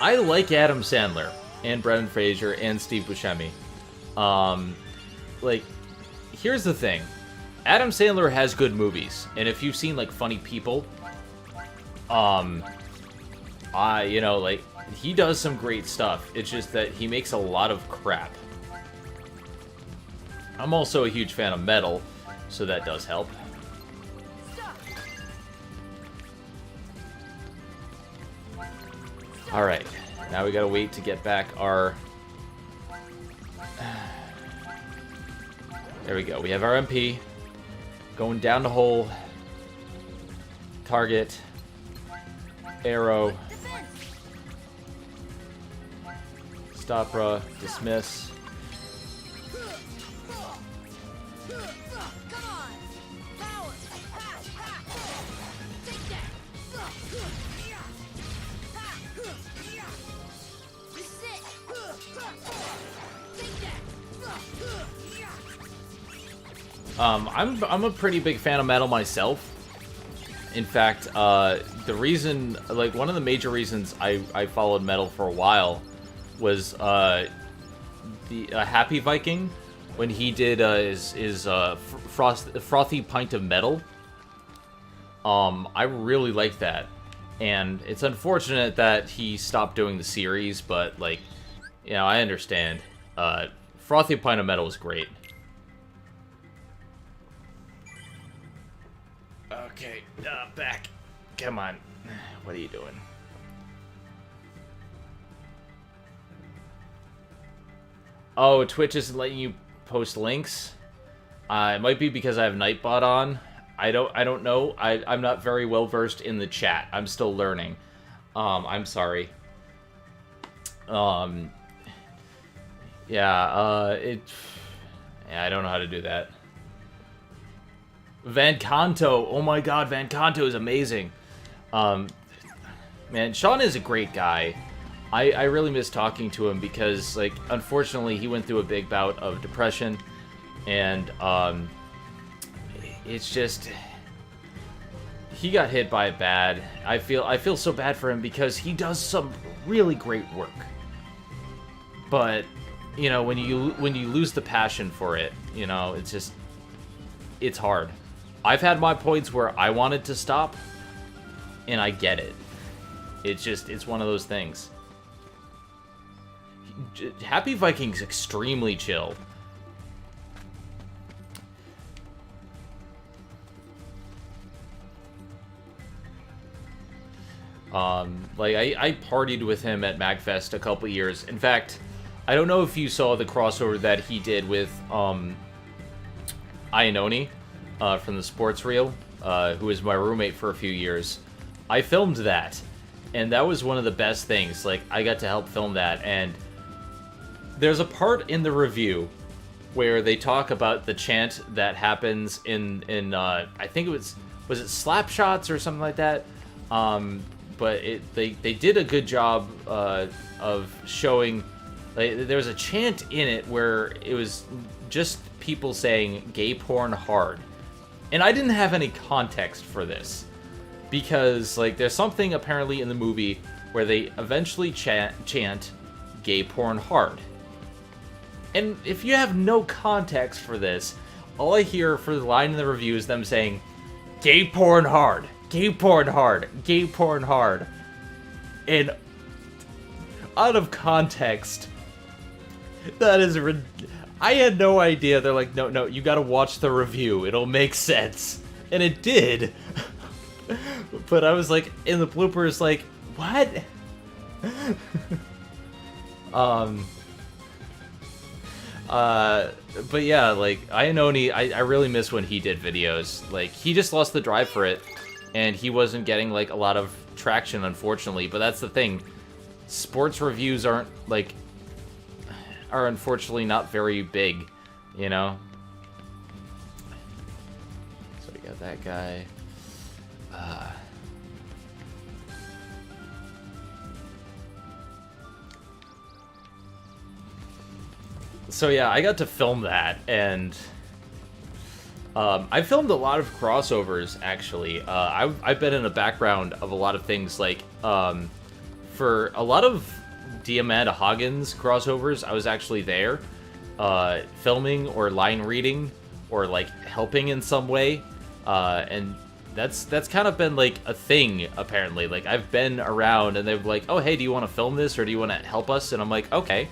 I like Adam Sandler, and Brendan Fraser, and Steve Buscemi. Like, here's the thing. Adam Sandler has good movies, and if you've seen, like, Funny People, you know, like, he does some great stuff. It's just that he makes a lot of crap. I'm also a huge fan of metal, so that does help. Alright, now we gotta wait to get back our... There we go, we have our MP. Going down the hole. Target. Arrow. Stopra. Dismiss. I'm a pretty big fan of metal myself. In fact, the reason, like, one of the major reasons I followed metal for a while was the Happy Viking, when he did his Frothy Pint of Metal. I really liked that, and it's unfortunate that he stopped doing the series, but, like, you know, I understand. Frothy Pint of Metal was great. Okay, back. Come on. What are you doing? Oh, Twitch isn't letting you post links? It might be because I have Nightbot on. I don't know. I'm not very well versed in the chat. I'm still learning. I'm sorry. Yeah, I don't know how to do that. Van Kanto. Oh my god, Van Kanto is amazing. Man, Sean is a great guy. I really miss talking to him because, like, unfortunately, he went through a big bout of depression, and it's just, he got hit by it bad. I feel so bad for him because he does some really great work, but you know, when you lose the passion for it, you know, it's hard. I've had my points where I wanted to stop, and I get it. It's one of those things. Happy Viking's extremely chill. Like, I partied with him at MagFest a couple years. In fact, I don't know if you saw the crossover that he did with, Iononi, from the Sports Reel, who was my roommate for a few years. I filmed that, and that was one of the best things. Like, I got to help film that, and there's a part in the review where they talk about the chant that happens in I think it was was it Slapshots or something like that? But they did a good job of showing. Like, there was a chant in it where it was just people saying "gay porn hard," and I didn't have any context for this because like there's something apparently in the movie where they eventually chant "gay porn hard," and if you have no context for this, all I hear for the line in the review is them saying "gay porn hard." Gay porn hard, gay porn hard, and out of context, that is I had no idea. They're like, no, you gotta watch the review. It'll make sense, and it did. But I was like, in the bloopers, like, what? But yeah, like, I really miss when he did videos. Like, he just lost the drive for it. And he wasn't getting, like, a lot of traction, unfortunately. But that's the thing. Sports reviews are unfortunately not very big, you know? So we got that guy. So yeah, I got to film that, and... I filmed a lot of crossovers, actually. I've been in the background of a lot of things, like, for a lot of Diamanda Hagen's crossovers, I was actually there, filming or line reading, or, like, helping in some way, and that's kind of been, like, a thing, apparently. Like, I've been around, and they're like, oh, hey, do you want to film this, or do you want to help us? And I'm like, okay.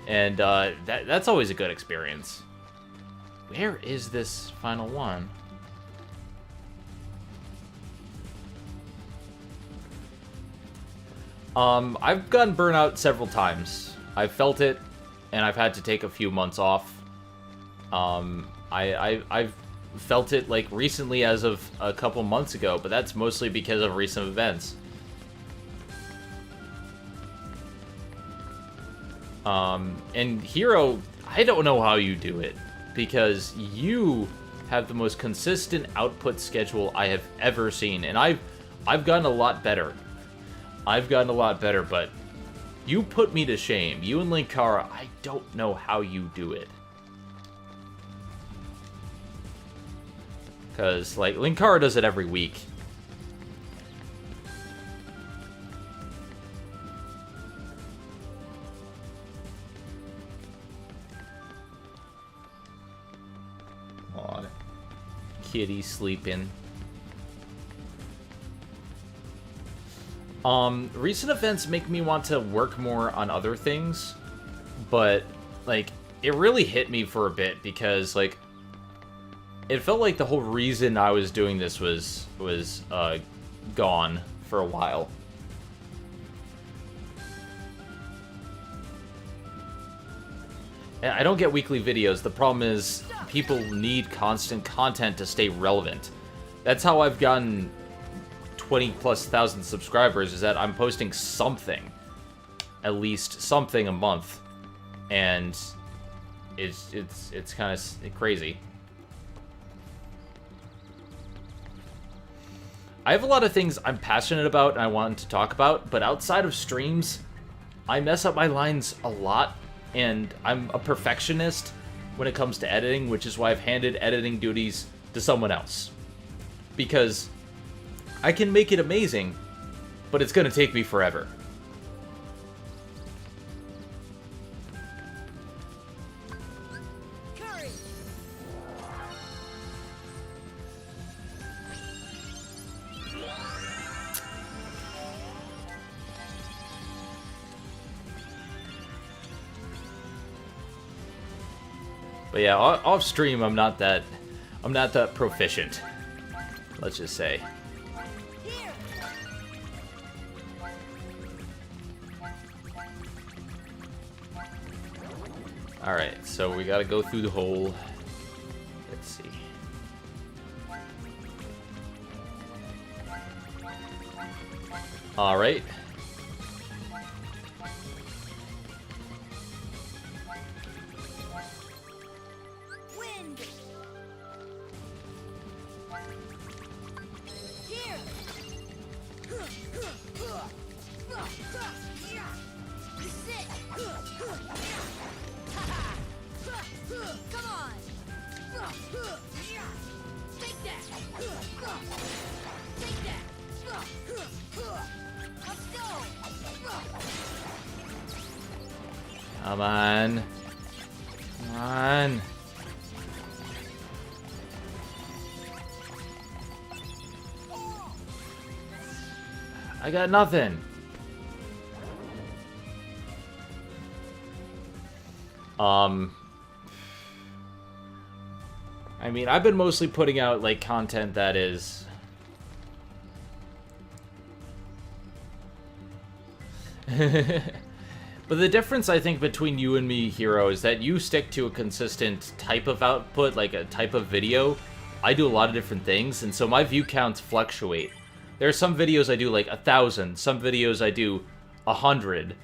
And, that's always a good experience. Where is this final one? I've gotten burnout several times. I've felt it, and I've had to take a few months off. I've felt it, like, recently as of a couple months ago, but that's mostly because of recent events. And Hero, I don't know how you do it. Because you have the most consistent output schedule I have ever seen. And I've gotten a lot better. But you put me to shame. You and Linkara, I don't know how you do it. Because, like, Linkara does it every week. Kitty sleeping. Recent events make me want to work more on other things, but, like, it really hit me for a bit because, like, it felt like the whole reason I was doing this was gone for a while. I don't get weekly videos. The problem is people need constant content to stay relevant. That's how I've gotten 20,000+ subscribers, is that I'm posting something. At least something a month. And it's kind of crazy. I have a lot of things I'm passionate about and I want to talk about, but outside of streams, I mess up my lines a lot. And I'm a perfectionist when it comes to editing, which is why I've handed editing duties to someone else. Because I can make it amazing, but it's going to take me forever. But yeah, off stream I'm not that proficient. Let's just say. All right, so we got to go through the hole. Let's see. All right. Come on. Come on. I got nothing. I mean, I've been mostly putting out, like, content that is... But the difference, I think, between you and me, Hero, is that you stick to a consistent type of output, like a type of video. I do a lot of different things, and so my view counts fluctuate. There are some videos I do, like, 1,000. Some videos I do 100.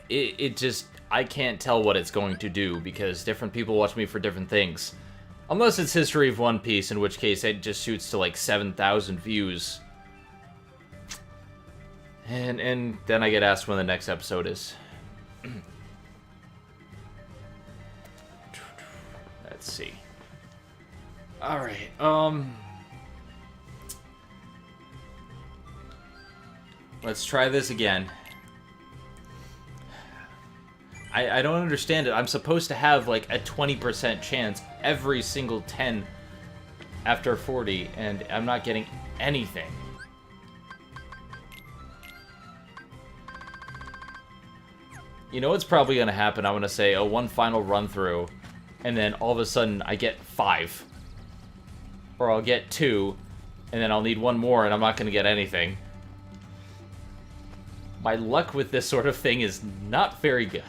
It just... I can't tell what it's going to do, because different people watch me for different things. Unless it's History of One Piece, in which case it just shoots to, like, 7,000 views. And then I get asked when the next episode is. Let's see. Alright, let's try this again. I don't understand it. I'm supposed to have, like, a 20% chance every single 10 after 40, and I'm not getting anything. You know what's probably going to happen? I'm going to say, oh, one final run through, and then all of a sudden I get 5. Or I'll get 2, and then I'll need one more, and I'm not going to get anything. My luck with this sort of thing is not very good.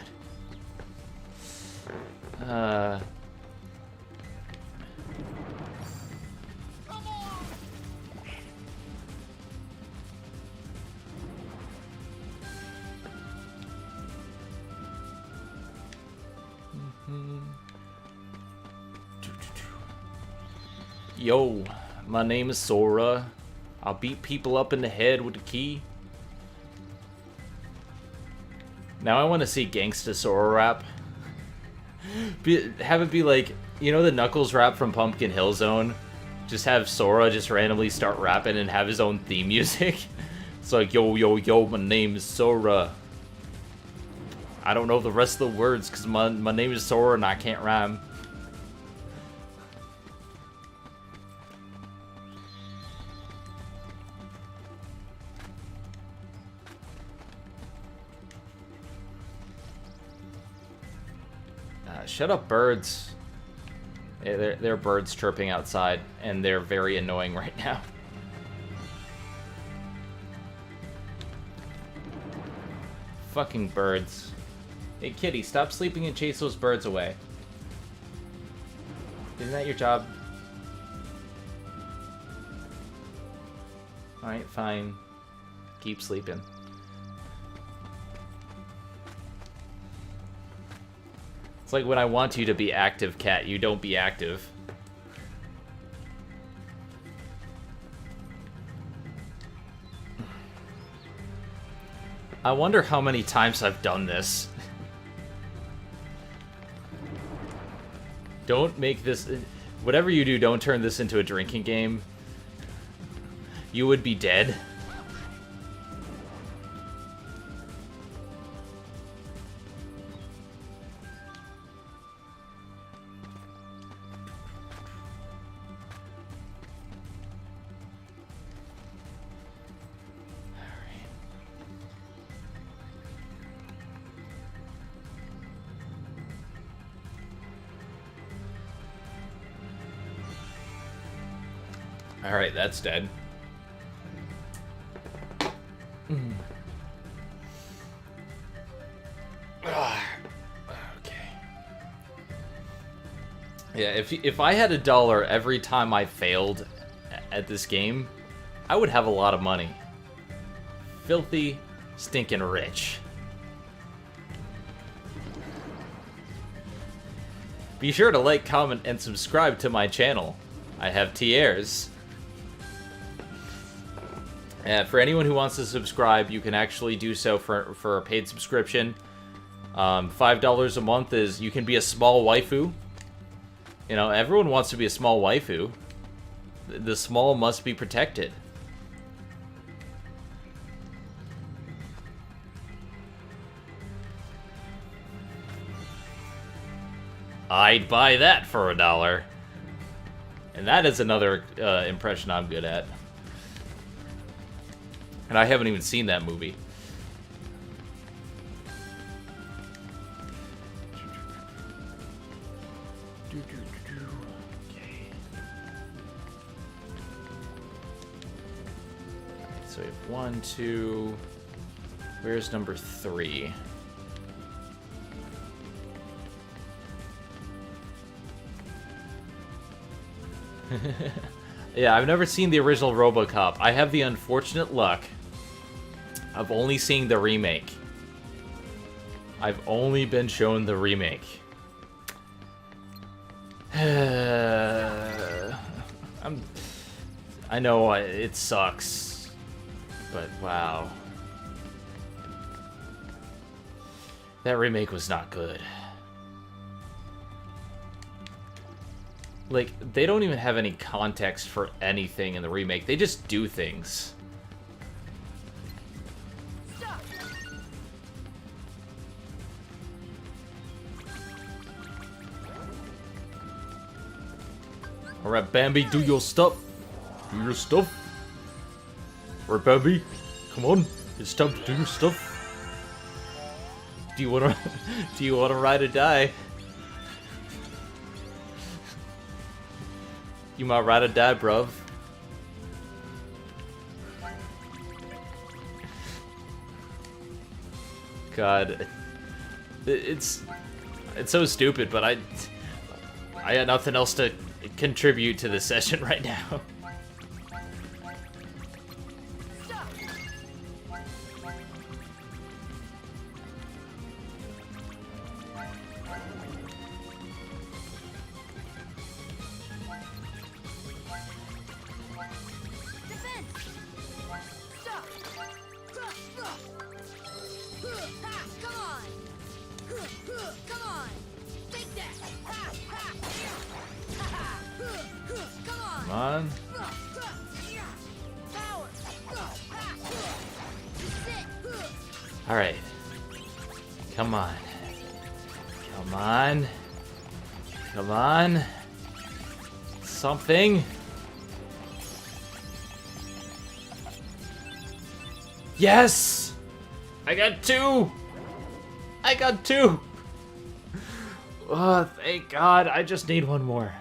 Yo, my name is Sora. I'll beat people up in the head with a key. Now I want to see Gangsta Sora rap. Have it be like, you know the Knuckles rap from Pumpkin Hill Zone? Just have Sora just randomly start rapping and have his own theme music. It's like, yo, yo, yo, my name is Sora. I don't know the rest of the words because my name is Sora and I can't rhyme. Shut up, birds. Yeah, they're birds chirping outside, and they're very annoying right now. Fucking birds. Hey, kitty, stop sleeping and chase those birds away. Isn't that your job? Alright, fine. Keep sleeping. It's like when I want you to be active, cat, you don't be active. I wonder how many times I've done this. Don't make this... Whatever you do, don't turn this into a drinking game. You would be dead. Alright, that's dead. Okay. Yeah, if I had $1 every time I failed at this game, I would have a lot of money. Filthy, stinking rich. Be sure to like, comment, and subscribe to my channel. I have tiers. For anyone who wants to subscribe, you can actually do so for a paid subscription. $5 a month is, you can be a small waifu. You know, everyone wants to be a small waifu. The small must be protected. I'd buy that for $1. And that is another impression I'm good at. And I haven't even seen that movie. Okay. So we have 1, 2. Where's number 3? Yeah, I've never seen the original RoboCop. I have the unfortunate luck of only seeing the remake. I've only been shown the remake. I know it sucks, but wow. That remake was not good. Like, they don't even have any context for anything in the remake. They just do things. Alright, Bambi, do your stuff. Do your stuff. Alright, Bambi, come on. It's time to do your stuff. Do you wanna ride or die? You might ride or die, bruv. God, it's so stupid, but I had nothing else to contribute to this session right now. Come on. Alright. Come on. Come on. Come on. Something. Yes! I got 2! I got 2! Oh, thank God. I just need 1 more.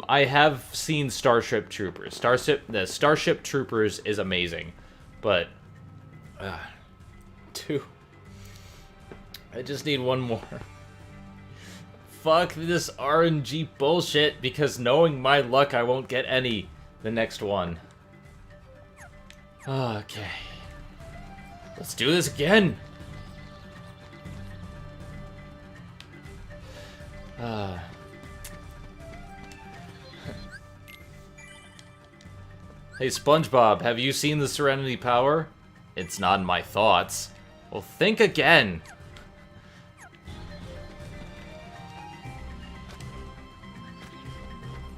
I have seen Starship Troopers. The Starship Troopers is amazing, but 2. I just need 1 more. Fuck this RNG bullshit, because knowing my luck, I won't get any the next one. Okay. Let's do this again. Hey, SpongeBob, have you seen the Serenity Power? It's not in my thoughts. Well, think again.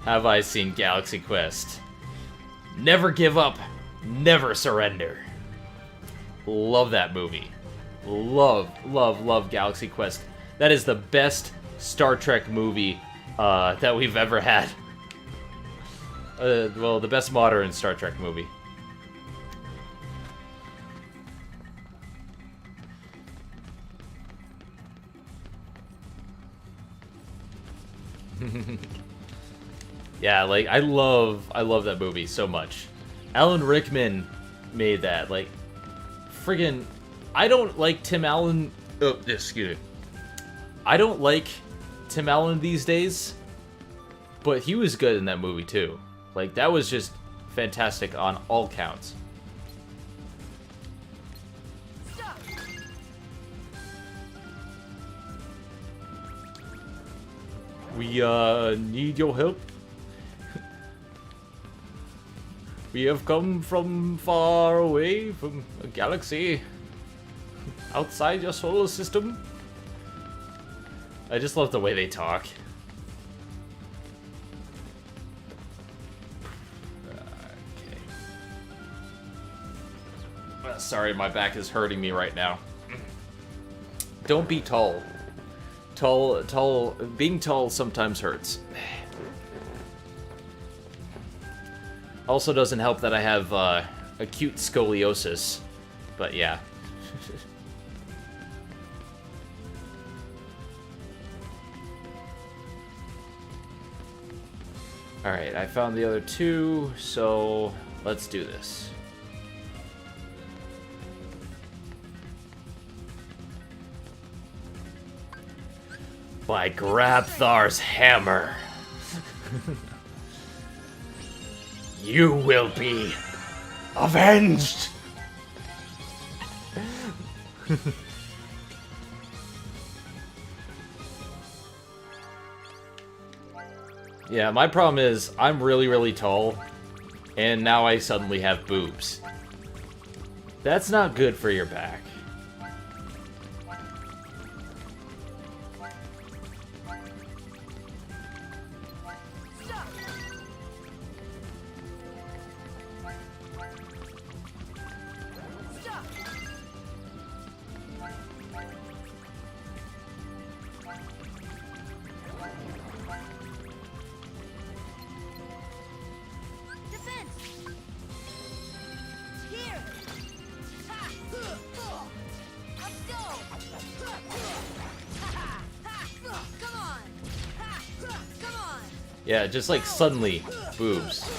Have I seen Galaxy Quest? Never give up, never surrender. Love that movie. Love, love, love Galaxy Quest. That is the best Star Trek movie that we've ever had. Well, the best modern Star Trek movie. Yeah, like, I love that movie so much. Alan Rickman made that, like, friggin', I don't like Tim Allen, excuse me. I don't like Tim Allen these days, but he was good in that movie too. Like, that was just fantastic on all counts. We, need your help. We have come from far away, from a galaxy outside your solar system. I just love the way they talk. Okay. Sorry, my back is hurting me right now. Don't be tall. Being tall sometimes hurts. Also doesn't help that I have acute scoliosis, but yeah. Alright, I found the other two, so let's do this. By Grabthar's hammer. You will be avenged! Yeah, my problem is, I'm really, really tall, and now I suddenly have boobs. That's not good for your back. Yeah, just like suddenly, boobs.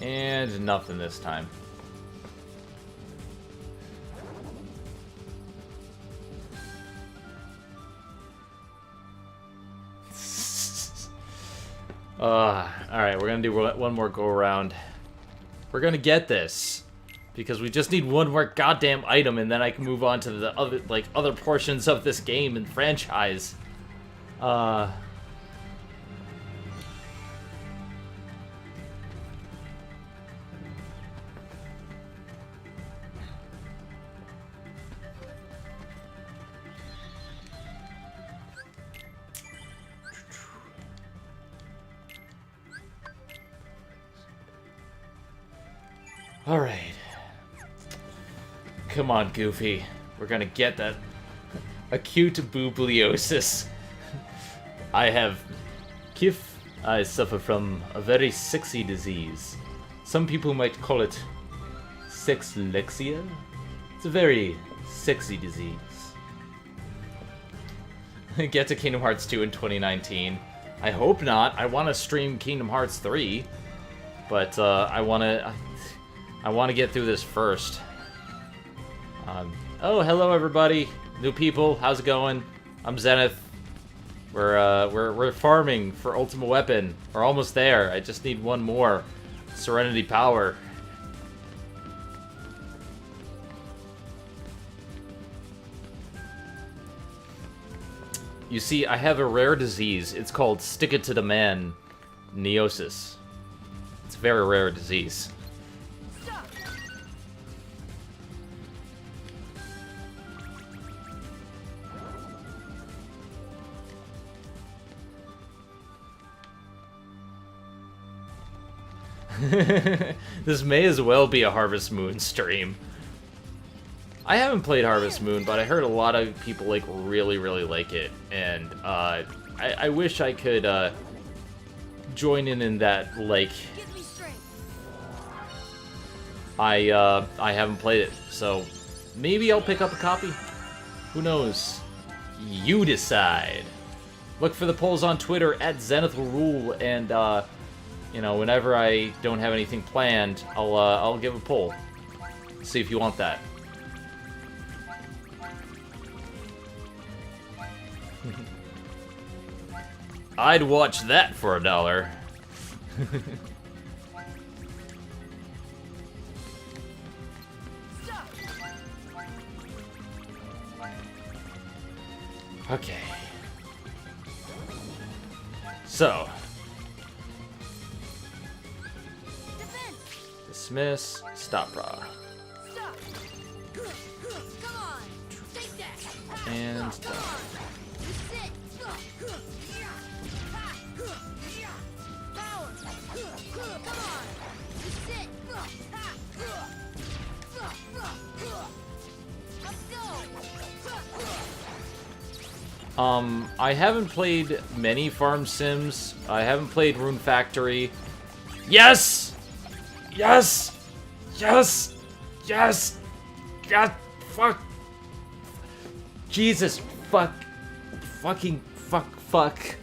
And nothing this time. Alright, we're gonna do one more go around. We're gonna get this. Because we just need one more goddamn item and then I can move on to the other portions of this game and franchise. Alright. Come on, Goofy. We're gonna get that acute boobliosis. I have Kif. I suffer from a very sexy disease. Some people might call it sexlexia. It's a very sexy disease. Get to Kingdom Hearts 2 in 2019. I hope not. I want to stream Kingdom Hearts 3, but I want to get through this first. Oh, hello everybody, new people. How's it going? I'm Zenith. We're farming for Ultimate Weapon. We're almost there. I just need one more. Serenity Power. You see, I have a rare disease. It's called Stick It to the Man Neosis. It's a very rare disease. This may as well be a Harvest Moon stream. I haven't played Harvest Moon, but I heard a lot of people really like it, and I wish I could join in that. I haven't played it, so maybe I'll pick up a copy. Who knows? You decide. Look for the polls on Twitter at Zenith will rule, and you know, whenever I don't have anything planned, I'll give a poll. See if you want that. I'd watch that for $1. Okay. So. Dismiss. Stop raw. Stop. Come on. Take that. And Come done. on. You sit. Power. Come on. You sit. Let's go. I haven't played many farm sims. I haven't played Rune Factory. Yes! Yes! Yes! Yes! God, fuck! Jesus, fuck. Fucking fuck.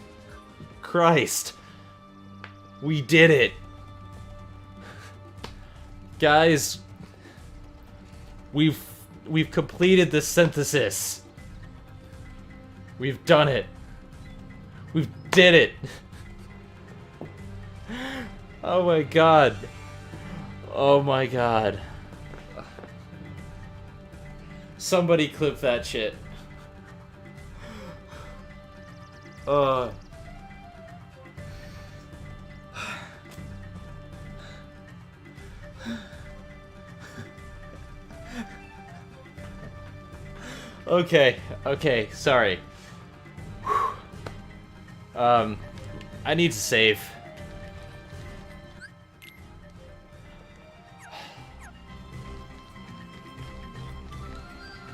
Christ. We did it. Guys, we've completed the synthesis. We've done it. We did it. Oh my god. Oh my god. Somebody clip that shit. Okay, sorry. I need to save.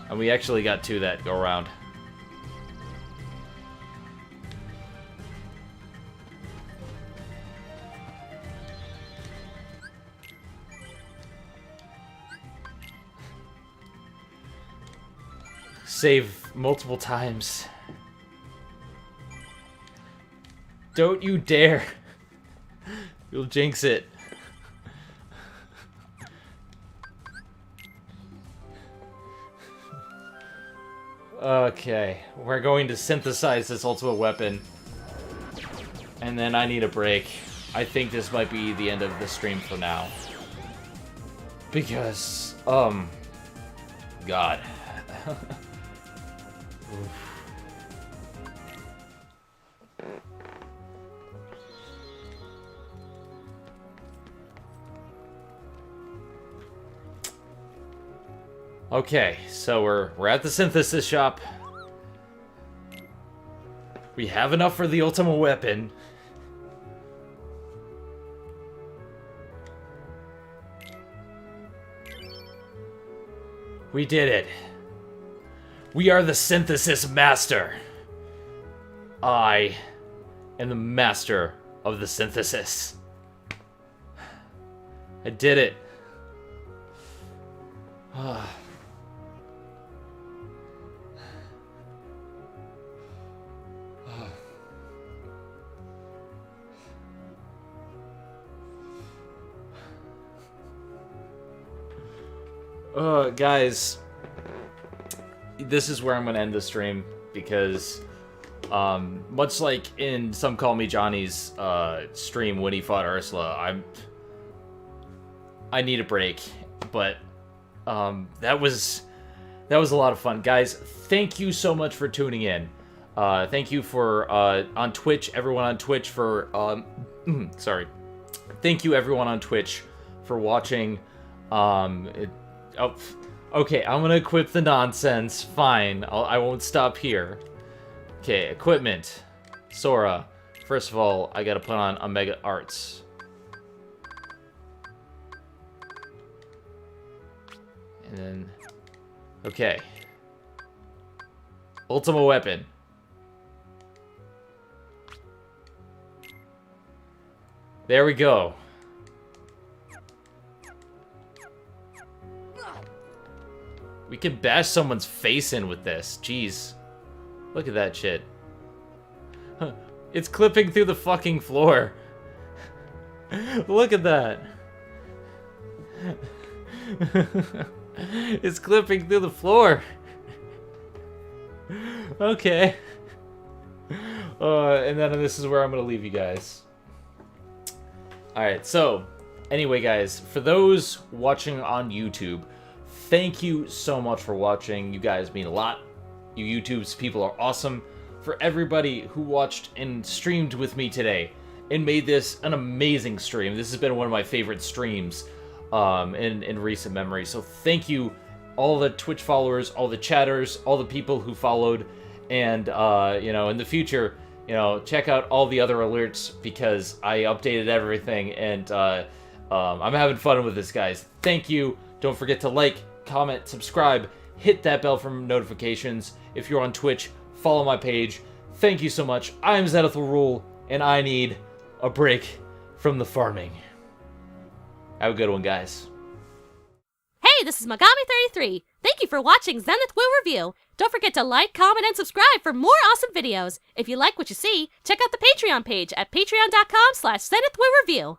And we actually got two that go around. Save multiple times. Don't you dare. You'll jinx it. Okay, we're going to synthesize this ultimate weapon. And then I need a break. I think this might be the end of the stream for now. Because, God. Okay, so we're at the synthesis shop. We have enough for the ultimate weapon. We did it. We are the synthesis master. I am the master of the synthesis. I did it. Guys, this is where I'm gonna end the stream because, much like in Some Call Me Johnny's stream when he fought Ursula, I need a break. But that was a lot of fun, guys. Thank you so much for tuning in. Thank you for on Twitch, everyone on Twitch for sorry. Thank you everyone on Twitch for watching. Okay, I'm gonna equip the nonsense. Fine, I won't stop here. Okay, equipment. Sora. First of all, I gotta put on Omega Arts. And then... Okay. Ultima Weapon. There we go. We can bash someone's face in with this. Jeez. Look at that shit. Huh. It's clipping through the fucking floor. Look at that. It's clipping through the floor. Okay. And then this is where I'm going to leave you guys. Alright, so, anyway guys, for those watching on YouTube, thank you so much for watching. You guys mean a lot. You YouTube's people are awesome. For everybody who watched and streamed with me today and made this an amazing stream. This has been one of my favorite streams in recent memory. So thank you, all the Twitch followers, all the chatters, all the people who followed. And, you know, in the future, you know, check out all the other alerts because I updated everything. And I'm having fun with this, guys. Thank you. Don't forget to like, comment, subscribe, hit that bell for notifications. If you're on Twitch, follow my page. Thank you so much. I'm Zenith will rule, and I need a break from the farming. Have a good one, guys. Hey, this is Megami33. Thank you for watching Zenith Will Review. Don't forget to like, comment, and subscribe for more awesome videos. If you like what you see, check out the Patreon page at patreon.com/ZenithWillReview.